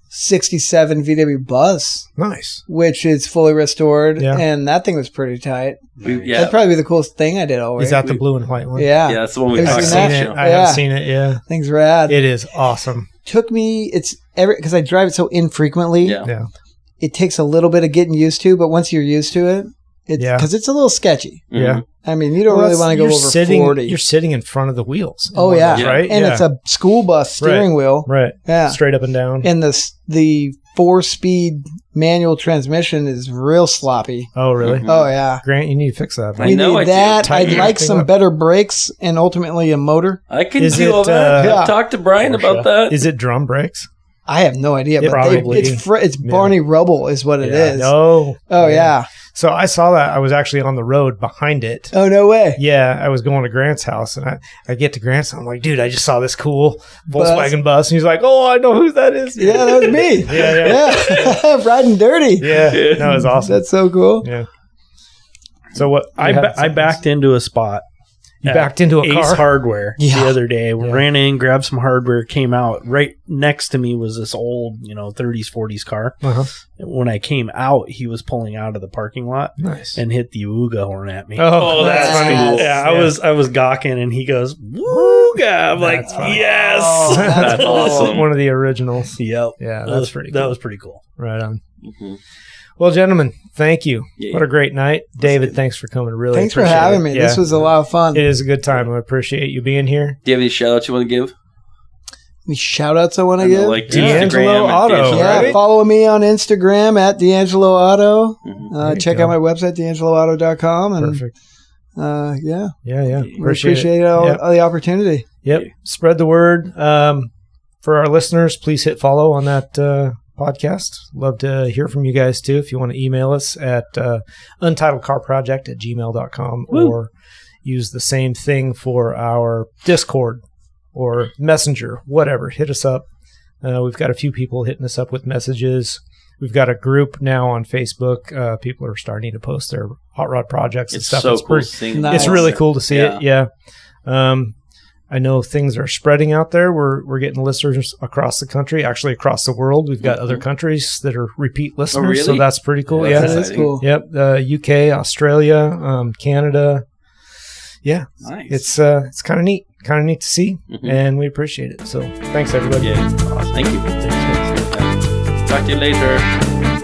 67 VW bus, Nice. which is fully restored, Yeah. and that thing was pretty tight. yeah, That'd probably be the coolest thing I did all week. Is that the blue and white one? Yeah. yeah, that's the one we Have you I've talked seen seen about. it. on the show. I Yeah. have seen it. Yeah. Thing's rad. It is awesome. Took me, because I drive it so infrequently, Yeah. Yeah. it takes a little bit of getting used to, but once you're used to it, Yeah. because it's a little sketchy. Mhm. Yeah. I mean, you don't really Well, want to go you're over sitting, 40. You're sitting in front of the wheels. Oh, yeah. Right? And yeah. it's a school bus steering wheel. Right. Yeah. Straight up and down. And the 4-speed manual transmission is real sloppy. Oh, really? Mhm. Oh, yeah. Grant, you need to fix that. I We know need I do. that. Tighten I'd like everything some up. better brakes and ultimately a motor. I can Is do all it, that. yeah. I've talked to Brian about that. Is it drum brakes? I have no idea, but Probably. it's Barney Rubble is what it is. No. Oh, yeah. So I saw that. I was actually on the road behind it. Oh, no way. Yeah, I was going to Grant's house, and I get to Grant's. I'm like, dude, I just saw this cool Volkswagen bus. And he's like, oh, I know who that is. Yeah, that was me. Yeah. Riding dirty. Yeah, that was awesome. That's so cool. Yeah. So what? I backed into a spot. You at backed into a Ace car? Hardware Yeah. the other day. Ran in, grabbed some hardware, came out. Right next to me was this old, 30s, 40s car. Uh-huh. When I came out, he was pulling out of the parking lot Nice. and hit the Ooga horn at me. Oh, that's funny. cool. Yeah, I was gawking, and he goes, "Wooga!" I'm like, That's funny. "Yes, Oh, That's awesome. One of the originals. Yep, Yeah, that that's was pretty That cool. was pretty cool. Right on. Mhm. Well, gentlemen, thank you. Yeah. What a great night. David, thanks for coming. Really Thanks for appreciate having it. me. Yeah. This was a lot of fun. It is a good time. I appreciate you being here. Do you have any shout outs you want to give? Any shout outs I want to I know, give? like D'Angelo Instagram and Auto, D'Angelo. Yeah, right? follow me on Instagram at D'Angelo Auto. Mhm. There you Check go. out my website, D'AngeloAuto.com. And Perfect. yeah, Yeah. we appreciate all the opportunity. Yep. Spread the word. For our listeners, please hit follow on that podcast. Love to hear from you guys too. If you want to email us at untitledcarproject@gmail.com Woo. or use the same thing for our Discord or Messenger, whatever. Hit us up. We've got a few people hitting us up with messages. We've got a group now on Facebook. People are starting to post their hot rod projects and stuff. So it's cool. It's really cool to see it. Yeah. I know things are spreading out there. We're getting listeners across the country, actually across the world. We've got other countries that are repeat listeners, really? so that's pretty cool. Yeah, Yeah, That is cool. Yep. UK, Australia, Canada. Yeah, Nice. it's kind of neat to see, and we appreciate it. So thanks everybody. Yeah. Thank you. Talk to you later.